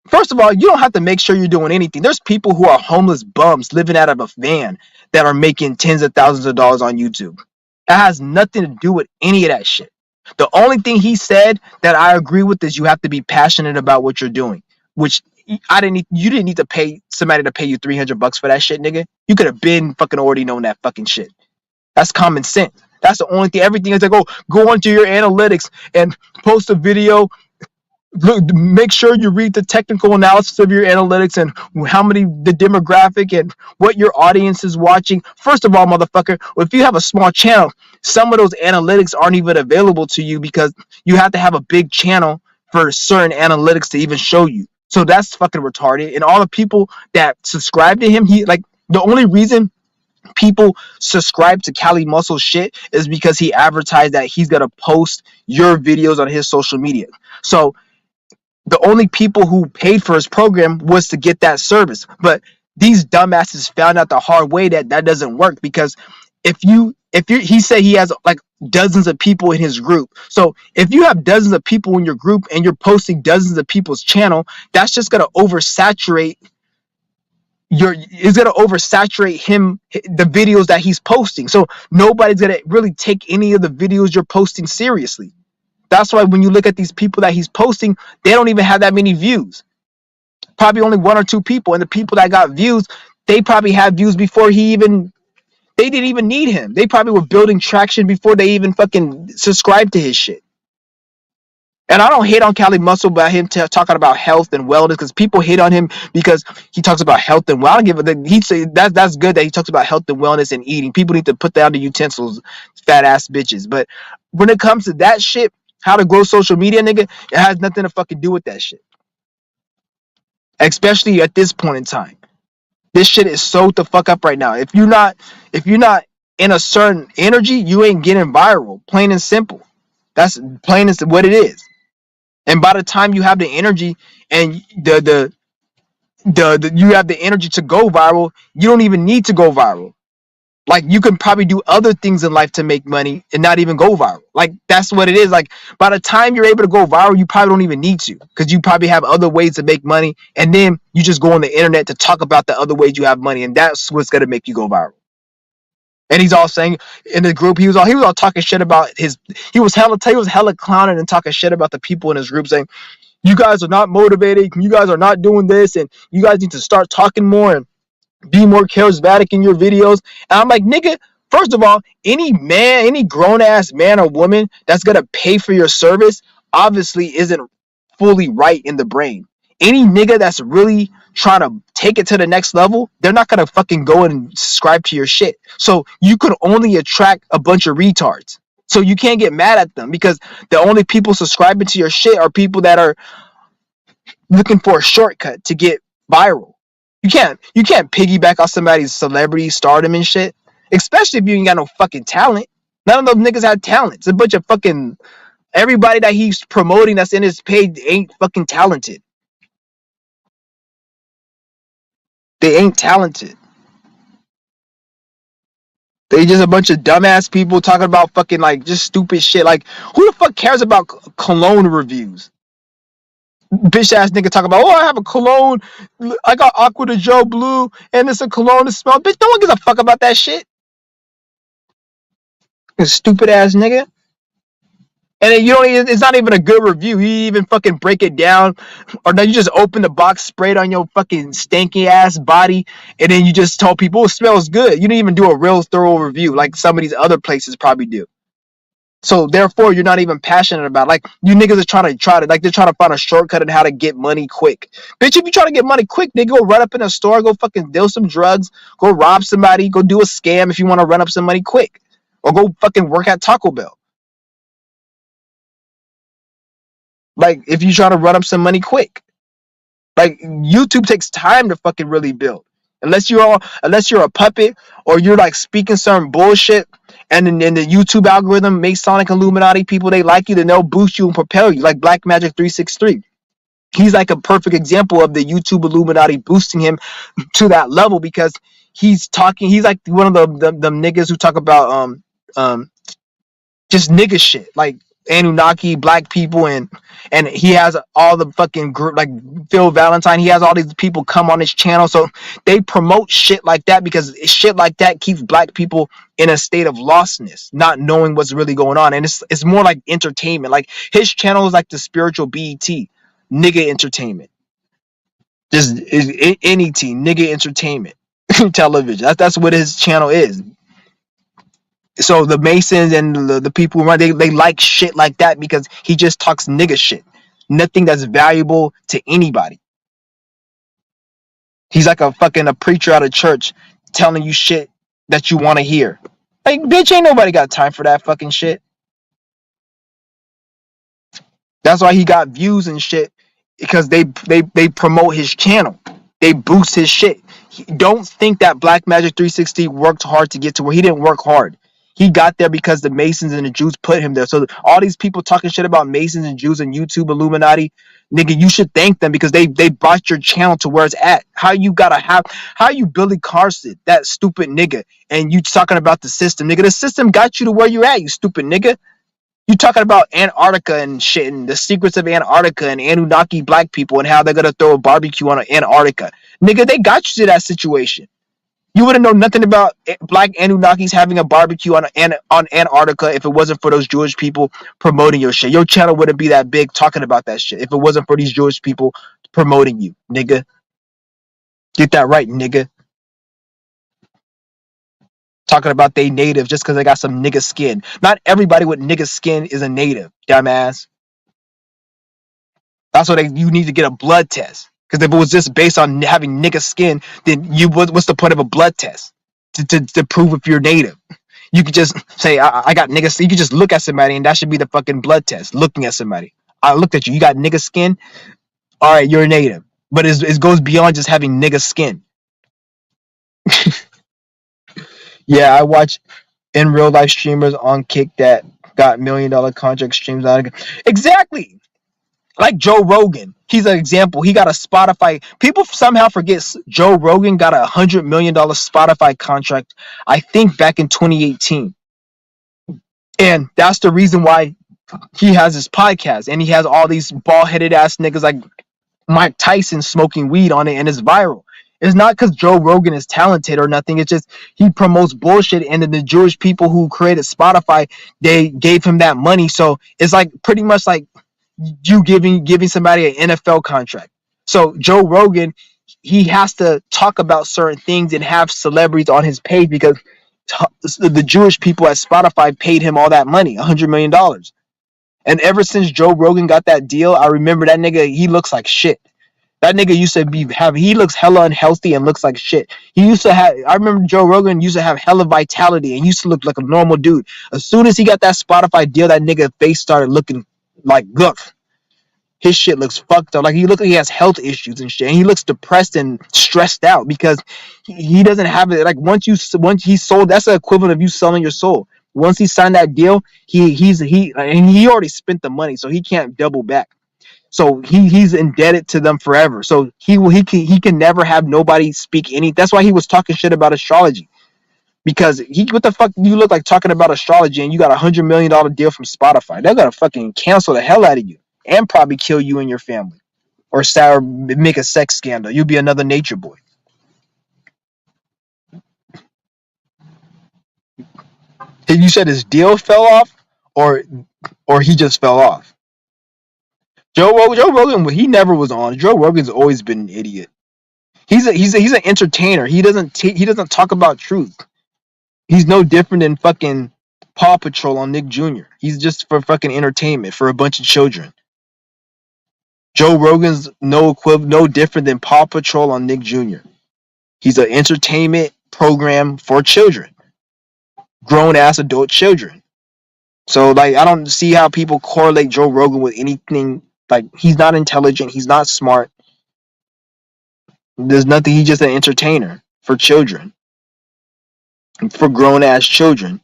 First of all, you don't have to make sure you're doing anything. There's people who are homeless bums living out of a van that are making tens of thousands of dollars on YouTube. That has nothing to do with any of that shit. The only thing he said that I agree with is you have to be passionate about what you're doing, which you didn't need to pay somebody to pay you $300 for that shit, nigga. You could have been fucking already known that fucking shit. That's common sense. That's the only thing. Everything is like, oh, go onto your analytics and post a video. Look, make sure you read the technical analysis of your analytics and how many, the demographic and what your audience is watching. First of all, motherfucker, if you have a small channel, some of those analytics aren't even available to you because you have to have a big channel for certain analytics to even show you. So that's fucking retarded. And all the people that subscribe to him, the only reason people subscribe to Cali Muscle shit is because he advertised that he's gonna post your videos on his social media. So the only people who paid for his program was to get that service. But these dumbasses found out the hard way that doesn't work, because he said he has like dozens of people in his group. So if you have dozens of people in your group and you're posting dozens of people's channel, that's just gonna oversaturate him, the videos that he's posting. So nobody's gonna really take any of the videos you're posting seriously. That's why when you look at these people that he's posting, they don't even have that many views. Probably only one or two people. And the people that got views, they probably had views before they didn't even need him. They probably were building traction before they even fucking subscribed to his shit. And I don't hate on Cali Muscle about him talking about health and wellness, because people hate on him because he talks about health and wellness. I don't give a he'd say that's good that he talks about health and wellness and eating. People need to put down the utensils, fat ass bitches. But when it comes to that shit, how to grow social media, nigga, it has nothing to fucking do with that shit. Especially at this point in time. This shit is so the fuck up right now. If you're not in a certain energy, you ain't getting viral. Plain and simple. That's plain as what it is. And by the time you have the energy and you have the energy to go viral, you don't even need to go viral. Like, you can probably do other things in life to make money and not even go viral. Like, that's what it is. Like, by the time you're able to go viral, you probably don't even need to, because you probably have other ways to make money. And then you just go on the internet to talk about the other ways you have money. And that's what's going to make you go viral. And he's all saying in the group, he was all talking shit about he was hella clowning and talking shit about the people in his group, saying, you guys are not motivated. You guys are not doing this. And you guys need to start talking more and be more charismatic in your videos. And I'm like, nigga, first of all, any grown-ass man or woman that's going to pay for your service obviously isn't fully right in the brain. Any nigga that's really trying to take it to the next level, they're not going to fucking go and subscribe to your shit. So you could only attract a bunch of retards. So you can't get mad at them, because the only people subscribing to your shit are people that are looking for a shortcut to get viral. You can't piggyback on somebody's celebrity stardom and shit, especially if you ain't got no fucking talent. None of those niggas have talent. It's a bunch of fucking, everybody that he's promoting that's in his page ain't fucking talented. They ain't talented. They just a bunch of dumbass people talking about fucking like just stupid shit. Like, who the fuck cares about cologne reviews? Bitch ass nigga talk about, oh, I have a cologne, I got Aqua de Joe Blue, and it's a cologne to smell. Bitch, no one gives a fuck about that shit. You stupid ass nigga. And then it's not even a good review. He even fucking break it down. Or then you just open the box, spray it on your fucking stanky ass body, and then you just told people, oh, it smells good. You didn't even do a real thorough review like some of these other places probably do. So therefore, you're not even passionate about it. Like, you niggas are trying to like, they're trying to find a shortcut in how to get money quick. Bitch, if you trying to get money quick, nigga, go run up in a store, go fucking deal some drugs, go rob somebody, go do a scam if you want to run up some money quick. Or go fucking work at Taco Bell. Like, if you try to run up some money quick. Like, YouTube takes time to fucking really build. Unless you're a puppet, or you're like speaking some bullshit And then the YouTube algorithm, Masonic Illuminati people, they like you, then they'll boost you and propel you, like Black Magic 363. He's like a perfect example of the YouTube Illuminati boosting him to that level, because he's like one of the niggas who talk about um just nigga shit, like Anunnaki, black people, and he has all the fucking group, like Phil Valentine. He has all these people come on his channel, so they promote shit like that, because shit like that keeps black people in a state of lostness, not knowing what's really going on, and it's more like entertainment. Like his channel is like the spiritual BET, nigga entertainment, just NET, nigga entertainment television. That's what his channel is. So the Masons and the people around, they like shit like that, because he just talks nigga shit. Nothing that's valuable to anybody. He's like a preacher out of church telling you shit that you want to hear. Like, bitch, ain't nobody got time for that fucking shit. That's why he got views and shit, because they promote his channel. They boost his shit. Don't think that Black Magic 360 worked hard to get to where he didn't work hard. He got there because the Masons and the Jews put him there. So all these people talking shit about Masons and Jews and YouTube Illuminati, nigga, you should thank them, because they brought your channel to where it's at. How you Billy Carson, that stupid nigga, and you talking about the system, nigga? The system got you to where you're at, you stupid nigga. You talking about Antarctica and shit, and the secrets of Antarctica and Anunnaki black people, and how they're gonna throw a barbecue on Antarctica. Nigga, they got you to that situation. You wouldn't know nothing about black Anunnakis having a barbecue on Antarctica if it wasn't for those Jewish people promoting your shit. Your channel wouldn't be that big talking about that shit if it wasn't for these Jewish people promoting you, nigga. Get that right, nigga. Talking about they native just because they got some nigga skin. Not everybody with nigga skin is a native, dumbass. That's why you need to get a blood test. Because if it was just based on having nigga skin, then what's the point of a blood test to prove if you're native? You could just say I got nigga skin. You could just look at somebody, and that should be the fucking blood test. Looking at somebody, I looked at you. You got nigga skin. All right, you're a native. But it goes beyond just having nigga skin. Yeah, I watch in real life streamers on Kick that got $1 million contract streams out of it. Exactly. Like Joe Rogan. He's an example. He got a Spotify. People somehow forget Joe Rogan got $100 million Spotify contract, I think back in 2018. And that's the reason why he has his podcast. And he has all these bald-headed ass niggas like Mike Tyson smoking weed on it, and it's viral. It's not because Joe Rogan is talented or nothing. It's just he promotes bullshit, and then the Jewish people who created Spotify, they gave him that money. So it's like pretty much like you giving somebody an NFL contract. So Joe Rogan, he has to talk about certain things and have celebrities on his page, because the Jewish people at Spotify paid him all that money, $100 million. And ever since Joe Rogan got that deal, I remember that nigga, he looks like shit. That nigga used to he looks hella unhealthy and looks like shit. I remember Joe Rogan used to have hella vitality and used to look like a normal dude. As soon as he got that Spotify deal, that nigga face started looking like guff. His shit looks fucked up. Like he he has health issues and shit. And he looks depressed and stressed out because he doesn't have it. Like once he sold, that's the equivalent of you selling your soul. Once he signed that deal, he already spent the money, so he can't double back. So he's indebted to them forever. So he can never have nobody speak any. That's why he was talking shit about astrology, because what the fuck you look like talking about astrology, and you got $100 million deal from Spotify. They're gonna fucking cancel the hell out of you and probably kill you and your family, or make a sex scandal. You'll be another nature boy. You said his deal fell off, or he just fell off. Joe Rogan, he never was on. Joe Rogan's always been an idiot. He's an entertainer. He doesn't talk about truth. He's no different than fucking Paw Patrol on Nick Jr. He's just for fucking entertainment for a bunch of children. Joe Rogan's no different than Paw Patrol on Nick Jr. He's an entertainment program for children, grown ass adult children. So like, I don't see how people correlate Joe Rogan with anything. Like, he's not intelligent. He's not smart. There's nothing. He's just an entertainer for children, for grown ass children.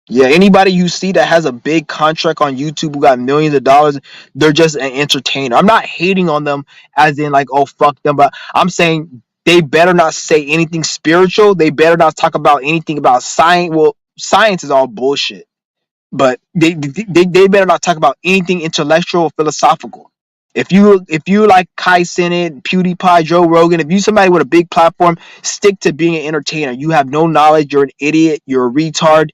Yeah, anybody you see that has a big contract on YouTube who got millions of dollars, they're just an entertainer. I'm not hating on them as in like, oh fuck them, but I'm saying they better not say anything spiritual. They better not talk about anything about science. Well, science is all bullshit, but they better not talk about anything intellectual or philosophical. If you like Kai Cenat, PewDiePie, Joe Rogan, if you somebody with a big platform, stick to being an entertainer. You have no knowledge. You're an idiot. You're a retard.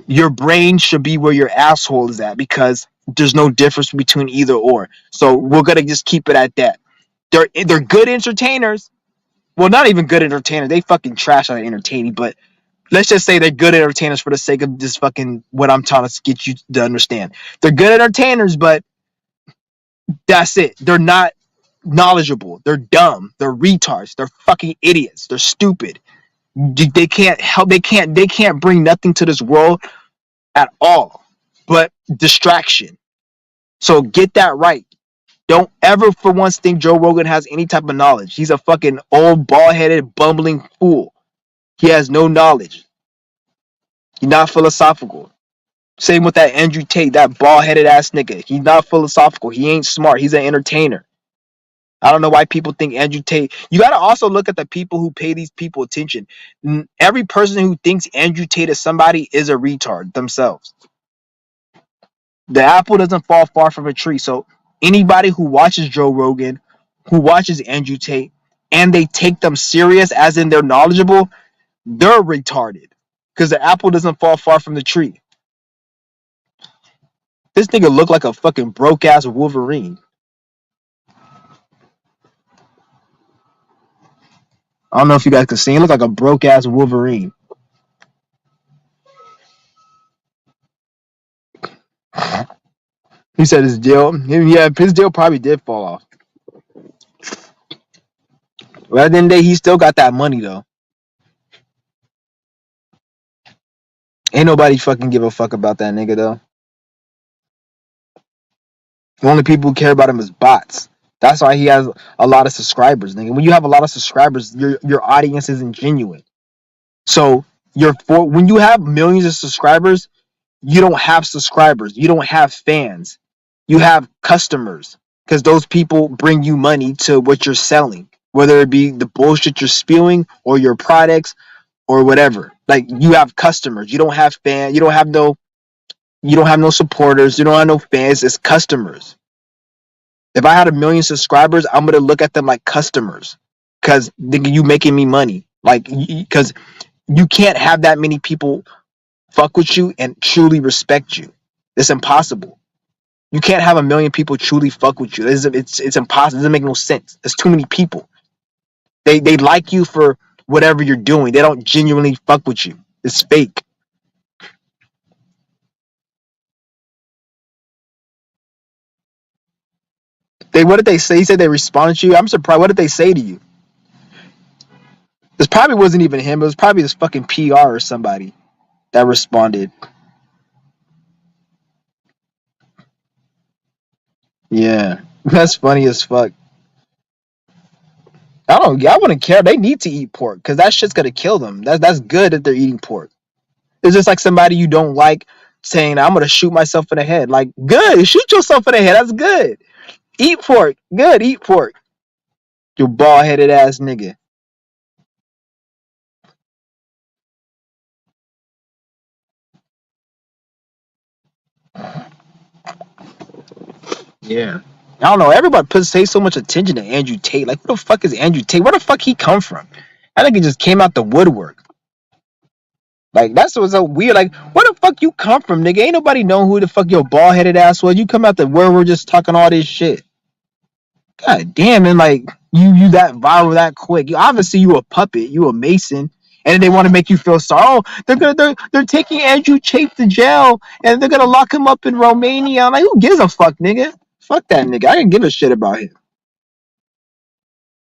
Your brain should be where your asshole is at, because there's no difference between either or. So we're gonna just keep it at that. They're good entertainers. Well, not even good entertainers. They fucking trash on entertaining. But let's just say they're good entertainers for the sake of just fucking what I'm trying to get you to understand. They're good entertainers, but that's it. They're not knowledgeable. They're dumb. They're retards. They're fucking idiots. They're stupid. They can't help. They can't bring nothing to this world at all but distraction. So get that right. Don't ever for once think Joe Rogan has any type of knowledge. He's a fucking old, bald-headed, bumbling fool. He has no knowledge. He's not philosophical. Same with that Andrew Tate, that bald-headed ass nigga. He's not philosophical. He ain't smart. He's an entertainer. I don't know why people think Andrew Tate. You got to also look at the people who pay these people attention. Every person who thinks Andrew Tate is somebody is a retard themselves. The apple doesn't fall far from a tree. So anybody who watches Joe Rogan, who watches Andrew Tate, and they take them serious, as in they're knowledgeable, they're retarded. Because the apple doesn't fall far from the tree. This nigga look like a fucking broke ass Wolverine. I don't know if you guys can see. He look like a broke ass Wolverine. He said his deal. Yeah, his deal probably did fall off. But at the end of the day, he still got that money though. Ain't nobody fucking give a fuck about that nigga though. The only people who care about him is bots. That's why he has a lot of subscribers, nigga. When you have a lot of subscribers, your audience isn't genuine. So when you have millions of subscribers, you don't have subscribers. You don't have fans. You have customers, because those people bring you money to what you're selling, whether it be the bullshit you're spewing or your products or whatever. Like, you have customers. You don't have fans. You don't have no supporters. You don't have no fans. It's customers. If I had 1 million subscribers, I'm gonna look at them like customers, because you making me money. Like, because you can't have that many people fuck with you and truly respect you. It's impossible. You can't have 1 million people truly fuck with you. It's impossible. It doesn't make no sense. There's too many people. They like you for whatever you're doing. They don't genuinely fuck with you. It's fake. What did they say? He said they responded to you. I'm surprised. What did they say to you? This probably wasn't even him. It was probably this fucking PR or somebody that responded. Yeah, that's funny as fuck. I wouldn't care. They need to eat pork because that shit's gonna kill them. That's good that they're eating pork. It's just like somebody you don't like saying, "I'm gonna shoot myself in the head." Like, good, shoot yourself in the head. That's good. Eat pork. Good, eat pork. You bald headed ass nigga. Yeah. I don't know. Everybody pays so much attention to Andrew Tate. Like, who the fuck is Andrew Tate? Where the fuck he come from? I think he just came out the woodwork. Like, that's what's so weird. Like, where the fuck you come from, nigga? Ain't nobody know who the fuck your bald headed ass was. You come out the where we're just talking all this shit. God damn, and like you that viral that quick. You obviously you a puppet. You a Mason. And they want to make you feel sorry. Oh, they're taking Andrew Tate to jail and they're gonna lock him up in Romania. I'm like, who gives a fuck, nigga? Fuck that nigga. I didn't give a shit about him.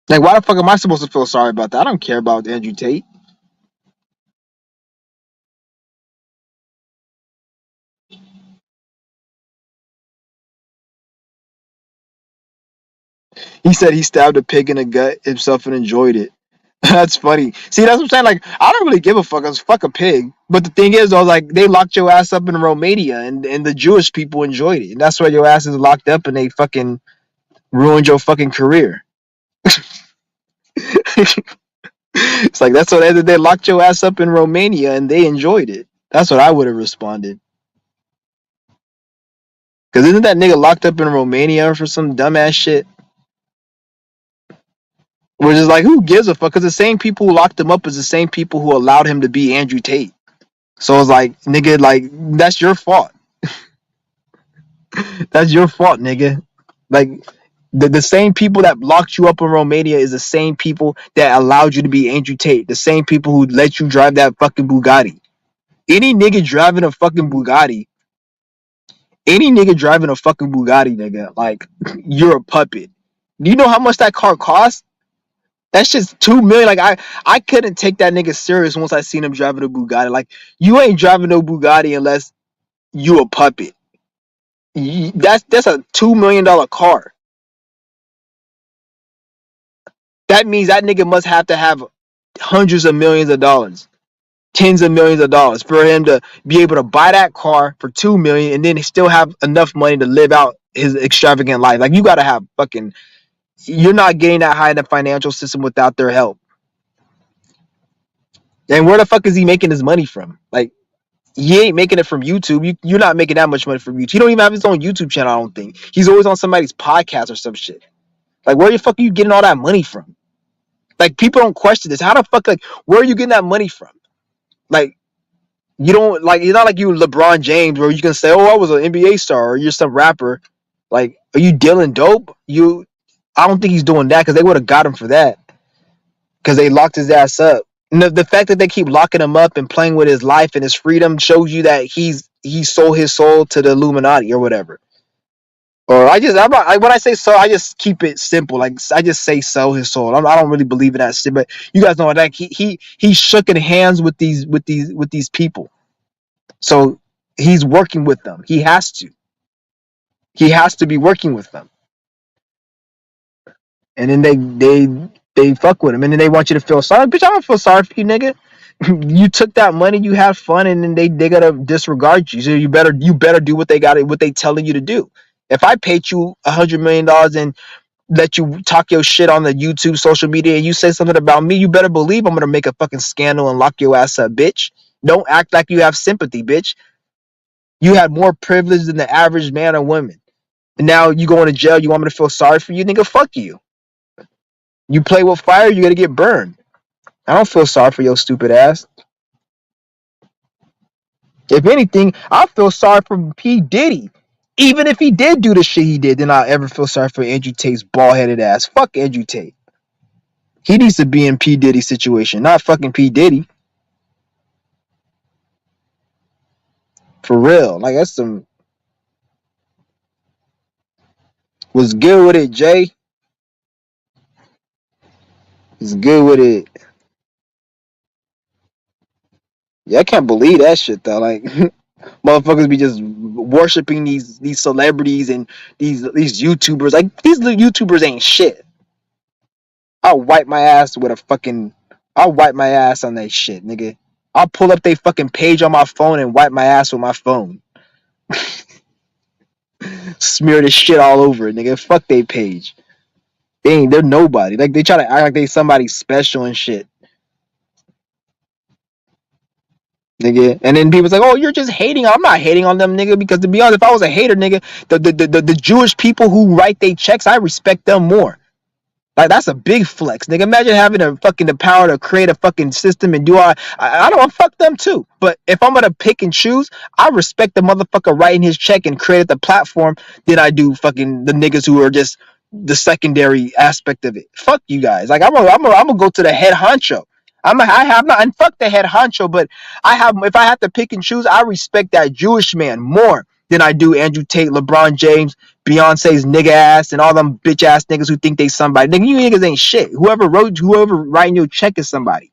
Like, why the fuck am I supposed to feel sorry about that? I don't care about Andrew Tate. He said he stabbed a pig in the gut himself and enjoyed it. That's funny. See, that's what I'm saying. Like, I don't really give a fuck. I was fuck a pig. But the thing is, though, like, they locked your ass up in Romania, and the Jewish people enjoyed it, and that's why your ass is locked up, and they fucking ruined your fucking career. It's like that's what they locked your ass up in Romania, and they enjoyed it. That's what I would have responded. Cause isn't that nigga locked up in Romania for some dumbass shit? Which is like, who gives a fuck? Cause the same people who locked him up is the same people who allowed him to be Andrew Tate. So it's like, nigga, like that's your fault. That's your fault, nigga. Like the same people that locked you up in Romania is the same people that allowed you to be Andrew Tate. The same people who let you drive that fucking Bugatti. Any nigga driving a fucking Bugatti, nigga, like you're a puppet. Do you know how much that car costs? That's just 2 million. Like I couldn't take that nigga serious once I seen him driving a Bugatti. Like you ain't driving no Bugatti unless you a puppet. That's a $2 million car. That means that nigga must have to have hundreds of millions of dollars, tens of millions of dollars for him to be able to buy that car for 2 million and then still have enough money to live out his extravagant life. Like you gotta have fucking. You're not getting that high in the financial system without their help. And where the fuck is he making his money from? Like he ain't making it from YouTube. You're not making that much money from YouTube. He don't even have his own YouTube channel. I don't think he's always on somebody's podcast or some shit. Like where the fuck are you getting all that money from? Like people don't question this. How the fuck like where are you getting that money from? Like you don't like it's not like you LeBron James where you can say, oh, I was an NBA star or you're some rapper. Like, are you dealing dope? I don't think he's doing that because they would have got him for that because they locked his ass up. And the fact that they keep locking him up and playing with his life and his freedom shows you that he sold his soul to the Illuminati or whatever. Or when I say so, I just keep it simple. Like I just say sell his soul. I don't really believe in that shit, but you guys know that he shook in hands with these people. So he's working with them. He has to. He has to be working with them. And then they fuck with him, and then they want you to feel sorry. Bitch, I don't feel sorry for you, nigga. You took that money, you had fun, and then they gotta disregard you. So you better do what they telling you to do. If I paid you $100 million and let you talk your shit on the YouTube social media and you say something about me, you better believe I'm gonna make a fucking scandal and lock your ass up, bitch. Don't act like you have sympathy, bitch. You had more privilege than the average man or woman. And now you going to jail, you want me to feel sorry for you? Nigga, fuck you. You play with fire, you're gonna get burned. I don't feel sorry for your stupid ass. If anything, I feel sorry for P Diddy. Even if he did do the shit he did, then I'll ever feel sorry for Andrew Tate's bald-headed ass. Fuck Andrew Tate. He needs to be in P Diddy's situation, not fucking P Diddy. For real. Like that's some was good with it, Jay. Was good with it. Yeah, I can't believe that shit though. Like motherfuckers be just worshiping these celebrities and these YouTubers. Like these YouTubers ain't shit. I'll wipe my ass with a fucking. I'll wipe my ass on that shit, nigga. I'll pull up they fucking page on my phone and wipe my ass with my phone. Smear this shit all over it, nigga. Fuck they page. They're nobody. Like they try to act like they somebody special and shit. Nigga. And then people's like, oh, you're just hating. I'm not hating on them, nigga, because to be honest, if I was a hater, nigga, the Jewish people who write they checks, I respect them more. Like that's a big flex, nigga. Imagine having the power to create a fucking system and do all. I don't fuck them too. But if I'm gonna pick and choose, I respect the motherfucker writing his check and created the platform than I do fucking the niggas who are just the secondary aspect of it. Fuck you guys. Like I'm gonna go to the head honcho. I have not and fuck the head honcho, but if I have to pick and choose, I respect that Jewish man more than I do Andrew Tate, LeBron James, Beyonce's nigga ass, and all them bitch ass niggas who think they somebody. Nigga, you niggas ain't shit. Whoever writing your check is somebody.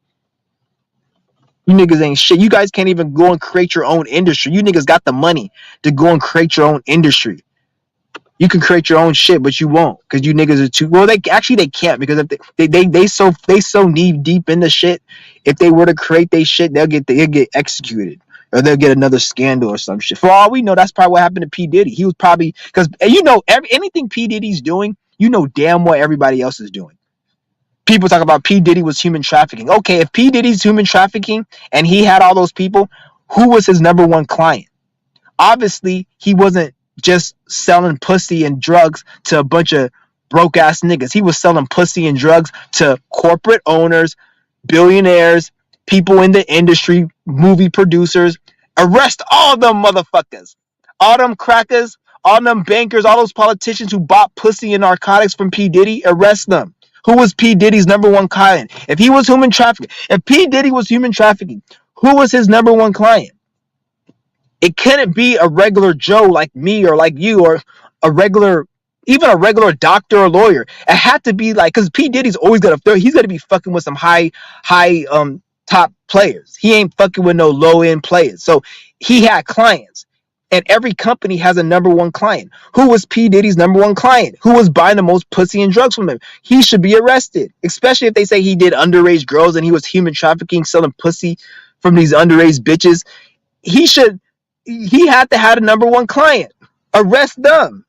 You niggas ain't shit. You guys can't even go and create your own industry. You niggas got the money to go and create your own industry. You can create your own shit, but you won't because you niggas are too. Well, they can't because if they so knee deep in the shit. If they were to create they shit, they'll get executed or they'll get another scandal or some shit. For all we know, that's probably what happened to P Diddy. He was probably because anything P Diddy's doing, damn what everybody else is doing. People talk about P Diddy was human trafficking. Okay, if P Diddy's human trafficking and he had all those people, who was his number one client? Obviously he wasn't just selling pussy and drugs to a bunch of broke ass niggas. He was selling pussy and drugs to corporate owners, billionaires, people in the industry, movie producers. Arrest all them motherfuckers, all them crackers, all them bankers, all those politicians who bought pussy and narcotics from P Diddy. Arrest them. Who was P Diddy's number one client? If he was human trafficking, if P Diddy was human trafficking, who was his number one client? It couldn't be a regular Joe like me or like you or a regular, even a regular doctor or lawyer. It had to be like, because P Diddy's always he's gonna be fucking with some high top players. He ain't fucking with no low end players. So he had clients. And every company has a number one client. Who was P Diddy's number one client? Who was buying the most pussy and drugs from him? He should be arrested, especially if they say he did underage girls and he was human trafficking, selling pussy from these underage bitches. He had to have a number one client. Arrest them.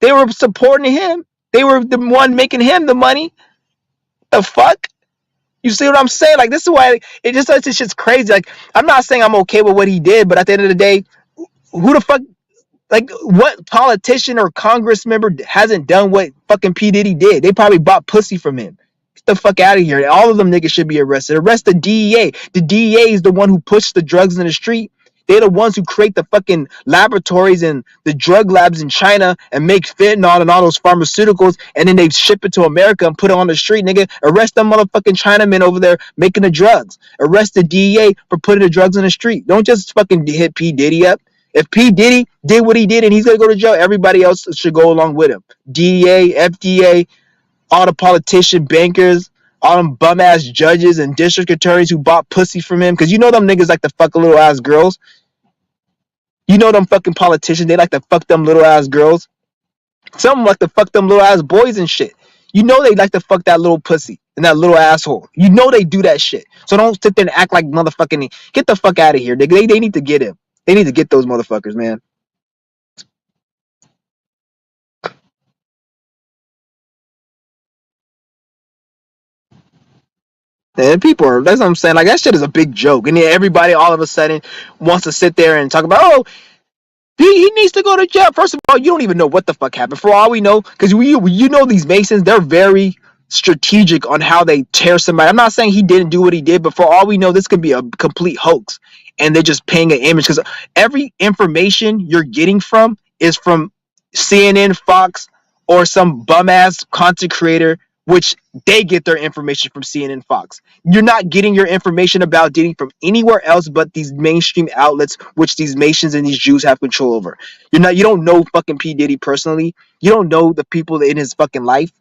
They were supporting him. They were the one making him the money. The fuck? You see what I'm saying? Like, this is why it's just crazy. Like, I'm not saying I'm okay with what he did, but at the end of the day, who the fuck, like, what politician or Congress member hasn't done what fucking P Diddy did? They probably bought pussy from him. Get the fuck out of here. All of them niggas should be arrested. Arrest the DEA. The DEA is the one who pushed the drugs in the street. They're the ones who create the fucking laboratories and the drug labs in China and make fentanyl and all those pharmaceuticals, and then they ship it to America and put it on the street, nigga. Arrest them motherfucking Chinamen over there making the drugs. Arrest the DEA for putting the drugs in the street. Don't just fucking hit P Diddy up. If P Diddy did what he did and he's gonna go to jail, everybody else should go along with him. DEA, FDA, all the politician bankers, all them bum ass judges and district attorneys who bought pussy from him. Cause them niggas like to fuck little ass girls. Them fucking politicians, they like to fuck them little ass girls. Some like to fuck them little ass boys and shit. They like to fuck that little pussy and that little asshole. They do that shit. So don't sit there and act like motherfucking. Get the fuck out of here. They need to get him. They need to get those motherfuckers, man. And that's what I'm saying. Like, that shit is a big joke. And then everybody all of a sudden wants to sit there and talk about, oh, he needs to go to jail. First of all, you don't even know what the fuck happened. For all we know, because these Masons, they're very strategic on how they tear somebody. I'm not saying he didn't do what he did, but for all we know, this could be a complete hoax. And they're just paying an image because every information you're getting from is from CNN, Fox, or some bum ass content creator, which they get their information from CNN, Fox. You're not getting your information about Diddy from anywhere else but these mainstream outlets, which these Masons and these Jews have control over. You don't know fucking P Diddy personally. You don't know the people in his fucking life.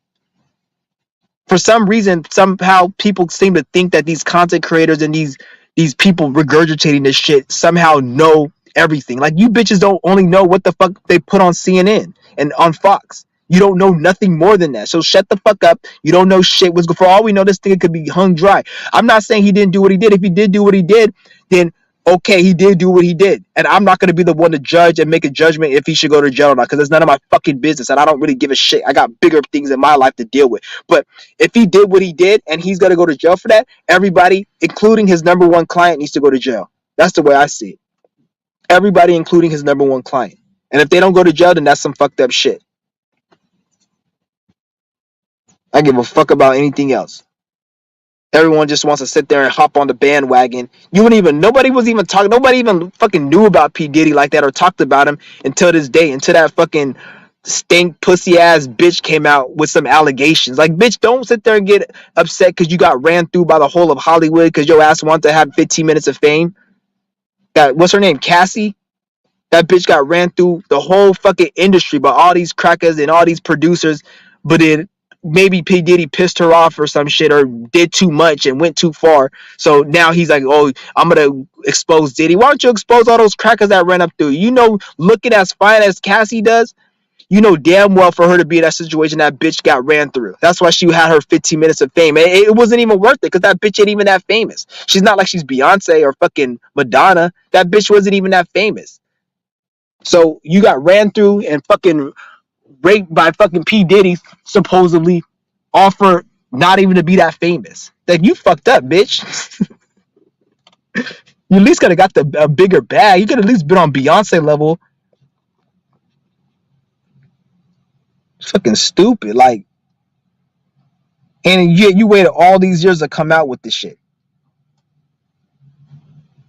For some reason, somehow people seem to think that these content creators and these people regurgitating this shit somehow know everything. Like, you bitches don't only know what the fuck they put on CNN and on Fox. You don't know nothing more than that. So shut the fuck up. You don't know shit. For all we know, this thing could be hung dry. I'm not saying he didn't do what he did. If he did do what he did, then okay, he did do what he did. And I'm not going to be the one to judge and make a judgment if he should go to jail or not, because it's none of my fucking business, and I don't really give a shit. I got bigger things in my life to deal with. But if he did what he did and he's going to go to jail for that, everybody, including his number one client, needs to go to jail. That's the way I see it. Everybody, including his number one client. And if they don't go to jail, then that's some fucked up shit. I give a fuck about anything else. Everyone just wants to sit there and hop on the bandwagon. Nobody was even talking. Nobody even fucking knew about P Diddy like that or talked about him until this day. Until that fucking stink pussy ass bitch came out with some allegations. Like, bitch, don't sit there and get upset because you got ran through by the whole of Hollywood because your ass wanted to have 15 minutes of fame. What's her name? Cassie? That bitch got ran through the whole fucking industry by all these crackers and all these producers, but then maybe P Diddy pissed her off or some shit or did too much and went too far. So now he's like, oh, I'm gonna expose Diddy. Why don't you expose all those crackers that ran up through you? Looking as fine as Cassie does, you know damn well for her to be in that situation, that bitch got ran through. That's why she had her 15 minutes of fame. It wasn't even worth it because that bitch ain't even that famous. She's not like she's Beyonce or fucking Madonna. That bitch wasn't even that famous. So you got ran through and fucking raped by fucking P Diddy, supposedly, offer not even to be that famous. Like, you fucked up, bitch. You at least could have got a bigger bag. You could have at least been on Beyonce level. It's fucking stupid. Like, and yet you waited all these years to come out with this shit.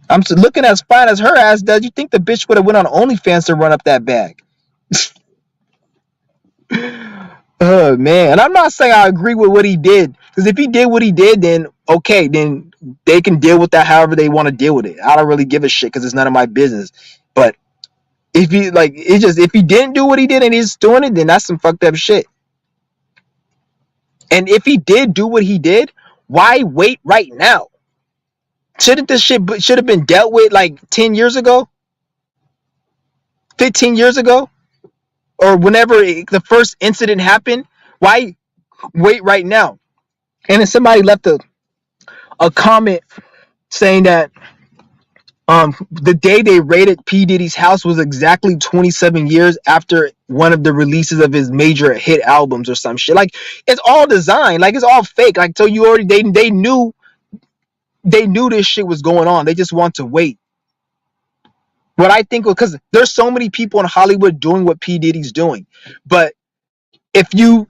I'm looking as fine as her ass does. You think the bitch would have went on OnlyFans to run up that bag? Oh man, and I'm not saying I agree with what he did, because if he did what he did, then okay, then they can deal with that however they want to deal with it. I don't really give a shit because it's none of my business. But if he like, it's just if he didn't do what he did and he's doing it, then that's some fucked up shit. And if he did do what he did, why wait right now? Shouldn't this shit should have been dealt with like 10 years ago, 15 years ago, or whenever the first incident happened? Why wait right now? And then somebody left a comment saying that the day they raided P Diddy's house was exactly 27 years after one of the releases of his major hit albums or some shit. Like, it's all designed, like it's all fake. Like, so you already they knew this shit was going on. They just want to wait. What I think, because there's so many people in Hollywood doing what P Diddy's doing, but if you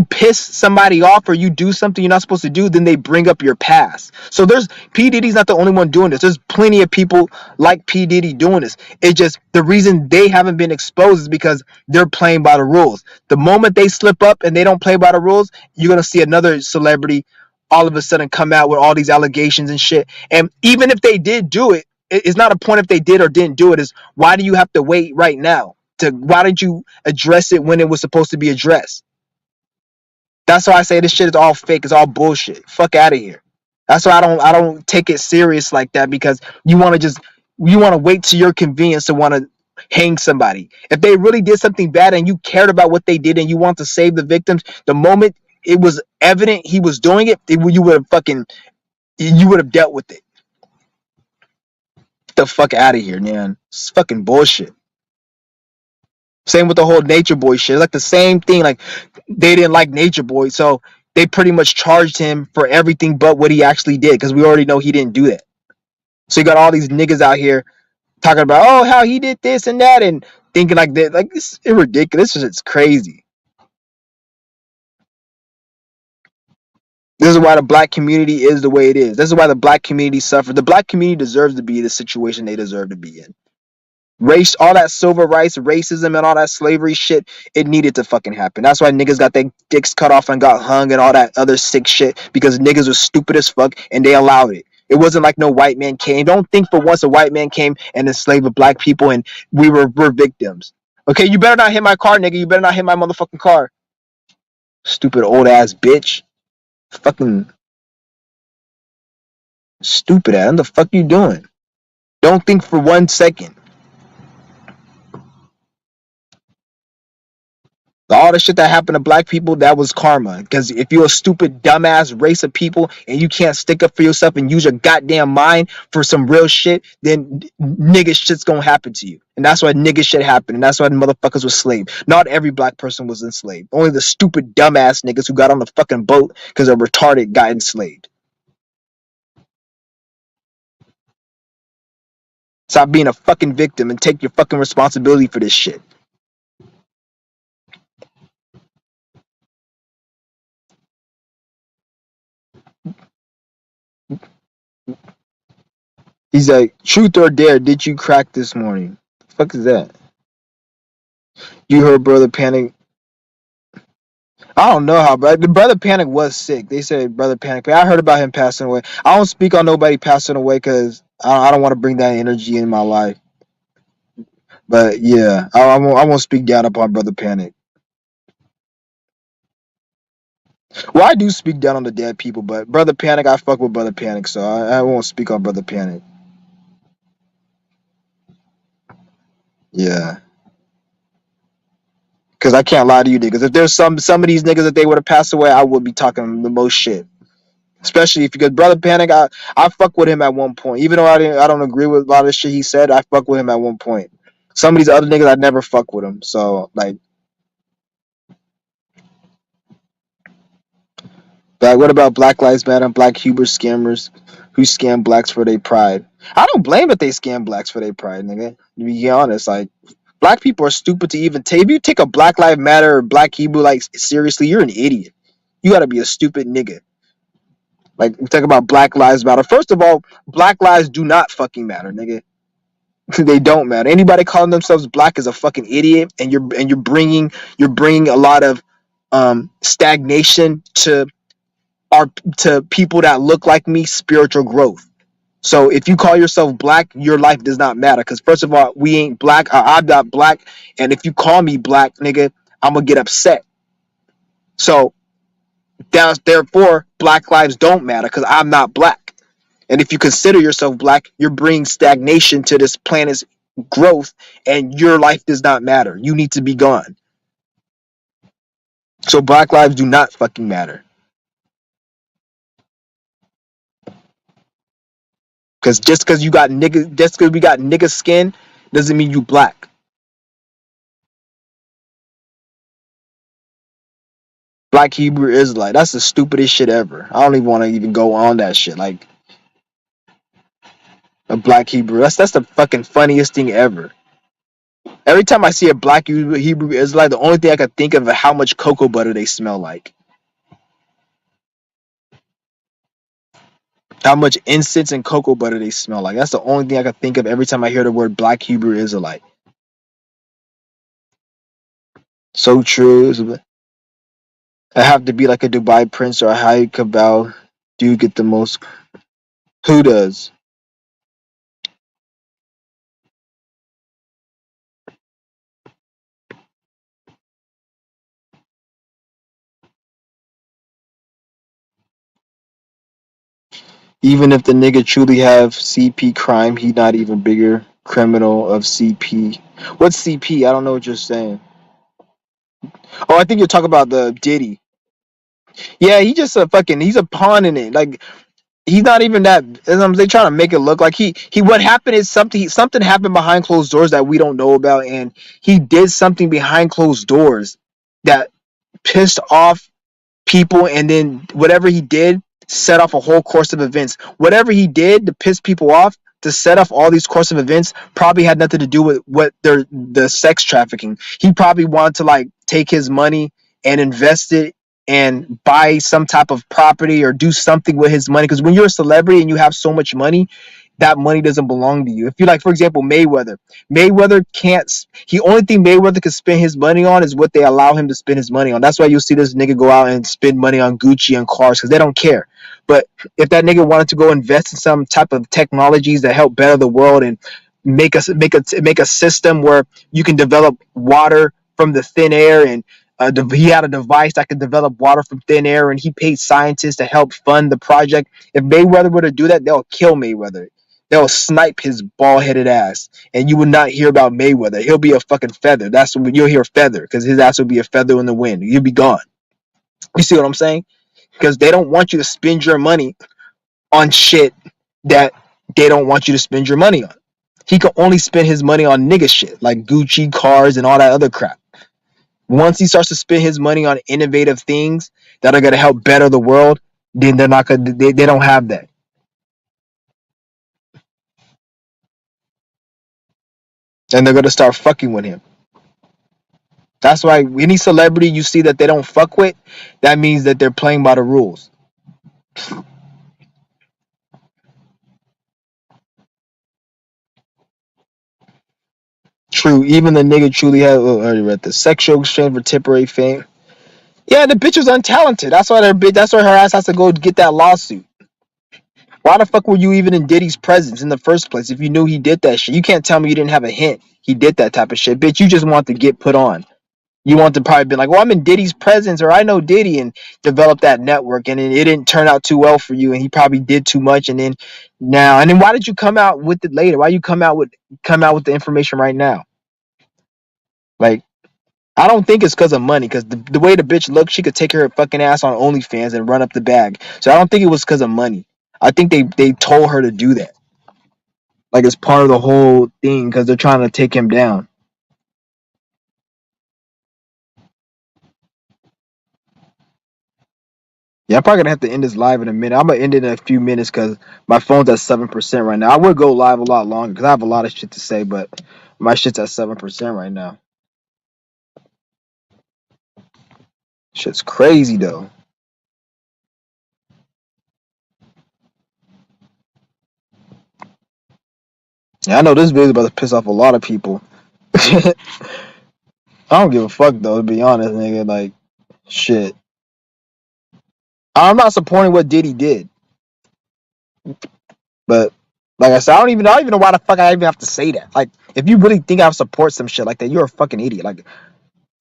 piss somebody off or you do something you're not supposed to do, then they bring up your past. So there's P Diddy's not the only one doing this. There's plenty of people like P Diddy doing this. It's just the reason they haven't been exposed is because they're playing by the rules. The moment they slip up and they don't play by the rules, you're gonna see another celebrity all of a sudden come out with all these allegations and shit. And even if they did do it, it's not a point if they did or didn't do it. Is why do you have to wait right now? Why didn't you address it when it was supposed to be addressed? That's why I say this shit is all fake. It's all bullshit. Fuck out of here. That's why I don't take it serious like that, because you want to wait to your convenience to want to hang somebody. If they really did something bad and you cared about what they did and you want to save the victims, the moment it was evident he was doing it, you would have dealt with it. Get the fuck out of here, man. It's fucking bullshit. Same with the whole Nature Boy shit. It's like the same thing. Like, they didn't like Nature Boy, so they pretty much charged him for everything but what he actually did, because we already know he didn't do that. So you got all these niggas out here talking about, oh, how he did this and that, and thinking like that. Like, it's ridiculous. It's crazy. This is why the black community is the way it is. This is why the black community suffered. The black community deserves to be in the situation they deserve to be in. Race, all that civil rights, racism, and all that slavery shit, it needed to fucking happen. That's why niggas got their dicks cut off and got hung and all that other sick shit, because niggas were stupid as fuck and they allowed it. It wasn't like no white man came. Don't think for once a white man came and enslaved black people and we're victims. Okay, you better not hit my car, nigga. You better not hit my motherfucking car. Stupid old ass bitch. Fucking stupid ass. What the fuck you doing? Don't think for 1 second. All the shit that happened to black people, that was karma. Because if you're a stupid, dumbass race of people and you can't stick up for yourself and use your goddamn mind for some real shit, then nigga shit's gonna happen to you. And that's why nigga shit happened. And that's why the motherfuckers were enslaved. Not every black person was enslaved. Only the stupid, dumbass niggas who got on the fucking boat because they're retarded got enslaved. Stop being a fucking victim and take your fucking responsibility for this shit. He's like, truth or dare, did you crack this morning? The fuck is that? You heard Brother Panic. I don't know how, but the Brother Panic was sick. They said Brother Panic. I heard about him passing away. I don't speak on nobody passing away because I don't want to bring that energy in my life. But yeah, I won't speak down upon Brother Panic. Well, I do speak down on the dead people, but Brother Panic, I fuck with Brother Panic, so I won't speak on Brother Panic. Yeah. Cause I can't lie to you niggas. If there's some of these niggas that they would have passed away, I would be talking the most shit. Especially if you get Brother Panic, I fuck with him at one point. Even though I don't agree with a lot of the shit he said, I fuck with him at one point. Some of these other niggas I never fuck with him. So like what about Black Lives Matter and Black Hubris scammers who scam blacks for their pride? I don't blame that they scam blacks for their pride, nigga. To be honest, like black people are stupid to even take. If you take a Black Lives Matter or Black Hebrew like seriously, you're an idiot. You gotta be a stupid nigga. Like we talk about Black Lives Matter. First of all, Black lives do not fucking matter, nigga. They don't matter. Anybody calling themselves black is a fucking idiot, and you're bringing a lot of stagnation to people that look like me, spiritual growth. So if you call yourself black, your life does not matter. Because first of all, we ain't black. I'm not black, and if you call me black, nigga, I'm gonna get upset. So therefore, black lives don't matter because I'm not black. And if you consider yourself black, you're bringing stagnation to this planet's growth, and your life does not matter. You need to be gone. So black lives do not fucking matter. Because just because we got nigga skin, doesn't mean you black. Black Hebrew Israelite. That's the stupidest shit ever. I don't even want to even go on that shit. Like a Black Hebrew. That's the fucking funniest thing ever. Every time I see a Black Hebrew Israelite, the only thing I can think of is how much cocoa butter they smell like. How much incense and cocoa butter they smell like. That's the only thing I can think of every time I hear the word Black Hebrew Israelite. So true. I have to be like a Dubai prince or a high cabal. Do you get the most? Who does? Even if the nigga truly have CP crime, he not even bigger criminal of CP. What's CP? I don't know what you're saying. Oh, I think you're talking about the Diddy. Yeah, he's a pawn in it. Like he's not even that. They trying to make it look like he. What happened is something happened behind closed doors that we don't know about, and he did something behind closed doors that pissed off people, and then whatever he did set off a whole course of events. Whatever he did to piss people off, to set off all these course of events, probably had nothing to do with the sex trafficking. He probably wanted to like take his money and invest it and buy some type of property or do something with his money, because when you're a celebrity and you have so much money, that money doesn't belong to you. If you like, for example, Mayweather can't. He only thing Mayweather can spend his money on is what they allow him to spend his money on. That's why you'll see this nigga go out and spend money on Gucci and cars, because they don't care. But if that nigga wanted to go invest in some type of technologies that help better the world and make a system where you can develop water from the thin air, and he had a device that could develop water from thin air, and he paid scientists to help fund the project. If Mayweather were to do that, they'll kill Mayweather. They'll snipe his bald-headed ass, and you would not hear about Mayweather. He'll be a fucking feather. That's when you'll hear feather, because his ass will be a feather in the wind. You'll be gone. You see what I'm saying? Because they don't want you to spend your money on shit that they don't want you to spend your money on. He can only spend his money on nigga shit like Gucci, cars, and all that other crap. Once he starts to spend his money on innovative things that are gonna help better the world, then they're not gonna. They don't have that, and they're gonna start fucking with him. That's why any celebrity you see that they don't fuck with, that means that they're playing by the rules. True, even the nigga truly had. Oh, I already read the sexual exchange for temporary fame. Yeah, the bitch was untalented. That's why her ass has to go get that lawsuit. Why the fuck were you even in Diddy's presence in the first place if you knew he did that shit? You can't tell me you didn't have a hint he did that type of shit. Bitch, you just want to get put on. You want to probably be like, well, I'm in Diddy's presence, or I know Diddy, and develop that network, and it didn't turn out too well for you, and he probably did too much, and then why did you come out with it later? Why you come out with the information right now? Like, I don't think it's because of money, because the way the bitch looks, she could take her fucking ass on OnlyFans and run up the bag. So I don't think it was because of money. I think they told her to do that. Like it's part of the whole thing because they're trying to take him down. Yeah, I'm probably gonna have to end this live in a minute. I'm gonna end it in a few minutes because my phone's at 7% right now. I would go live a lot longer because I have a lot of shit to say, but my shit's at 7% right now. Shit's crazy though. Yeah, I know this video's about to piss off a lot of people. I don't give a fuck though, to be honest, nigga. Like, shit. I'm not supporting what Diddy did, but like I said, I don't even know why the fuck I even have to say that. Like, if you really think I support some shit like that, you're a fucking idiot. Like,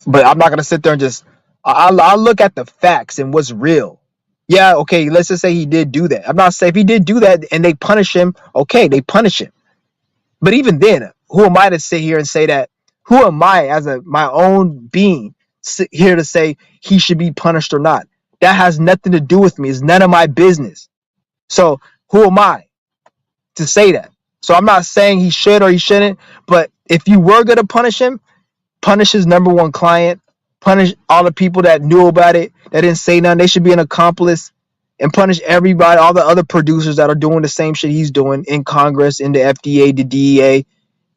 but I'm not gonna sit there and just. I'll look at the facts and what's real. Yeah, okay. Let's just say he did do that. I'm not saying if he did do that and they punish him. Okay, they punish him. But even then, who am I to sit here and say that? Who am I as my own being sit here to say he should be punished or not? That has nothing to do with me. It's none of my business. So who am I to say that? So I'm not saying he should or he shouldn't. But if you were gonna punish him, punish his number one client, punish all the people that knew about it, that didn't say nothing. They should be an accomplice, and punish everybody, all the other producers that are doing the same shit he's doing in Congress, in the FDA, the DEA,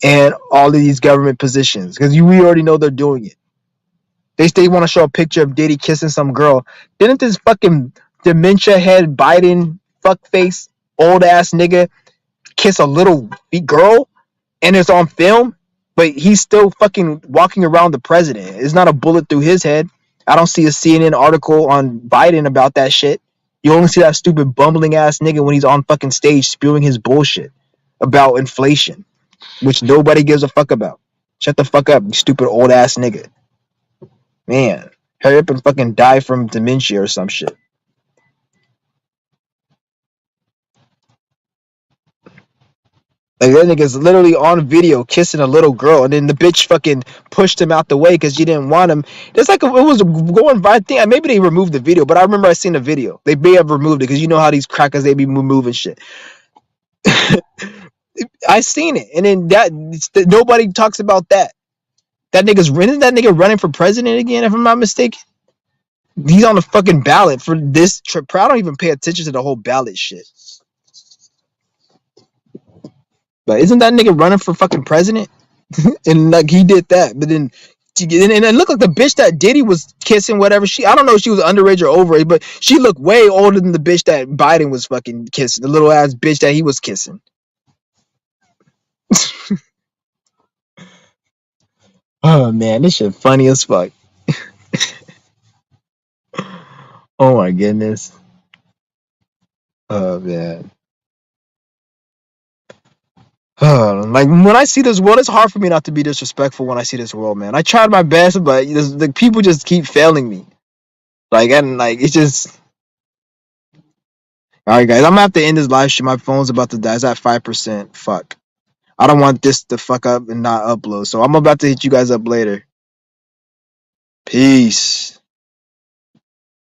and all of these government positions. Because we already know they're doing it. They want to show a picture of Diddy kissing some girl. Didn't this fucking dementia head Biden fuckface old ass nigga kiss a little girl? And it's on film, but he's still fucking walking around the president. It's not a bullet through his head. I don't see a CNN article on Biden about that shit. You only see that stupid bumbling ass nigga when he's on fucking stage spewing his bullshit about inflation, which nobody gives a fuck about. Shut the fuck up, you stupid old ass nigga. Man, hurry up and fucking die from dementia or some shit. Like that nigga's literally on video kissing a little girl, and then the bitch fucking pushed him out the way because she didn't want him. It's like it was a going viral thing. Maybe they removed the video, but I remember I seen the video. They may have removed it because you know how these crackers they be moving shit. I seen it, and then nobody talks about that. That nigga's running. That nigga running for president again, if I'm not mistaken. He's on the fucking ballot for this trip. I don't even pay attention to the whole ballot shit. But isn't that nigga running for fucking president? And like he did that, but then and it looked like the bitch that Diddy was kissing, whatever I don't know if she was underage or overage, but she looked way older than the bitch that Biden was fucking kissing, the little ass bitch that he was kissing. Oh man, this shit funny as fuck. Oh my goodness. Oh man. Like when I see this world, it's hard for me not to be disrespectful when I see this world, man. I tried my best, but the people just keep failing me. Like and like it's just all right, guys. I'm gonna have to end this live stream. My phone's about to die. It's at 5%. Fuck. I don't want this to fuck up and not upload. So I'm about to hit you guys up later. Peace.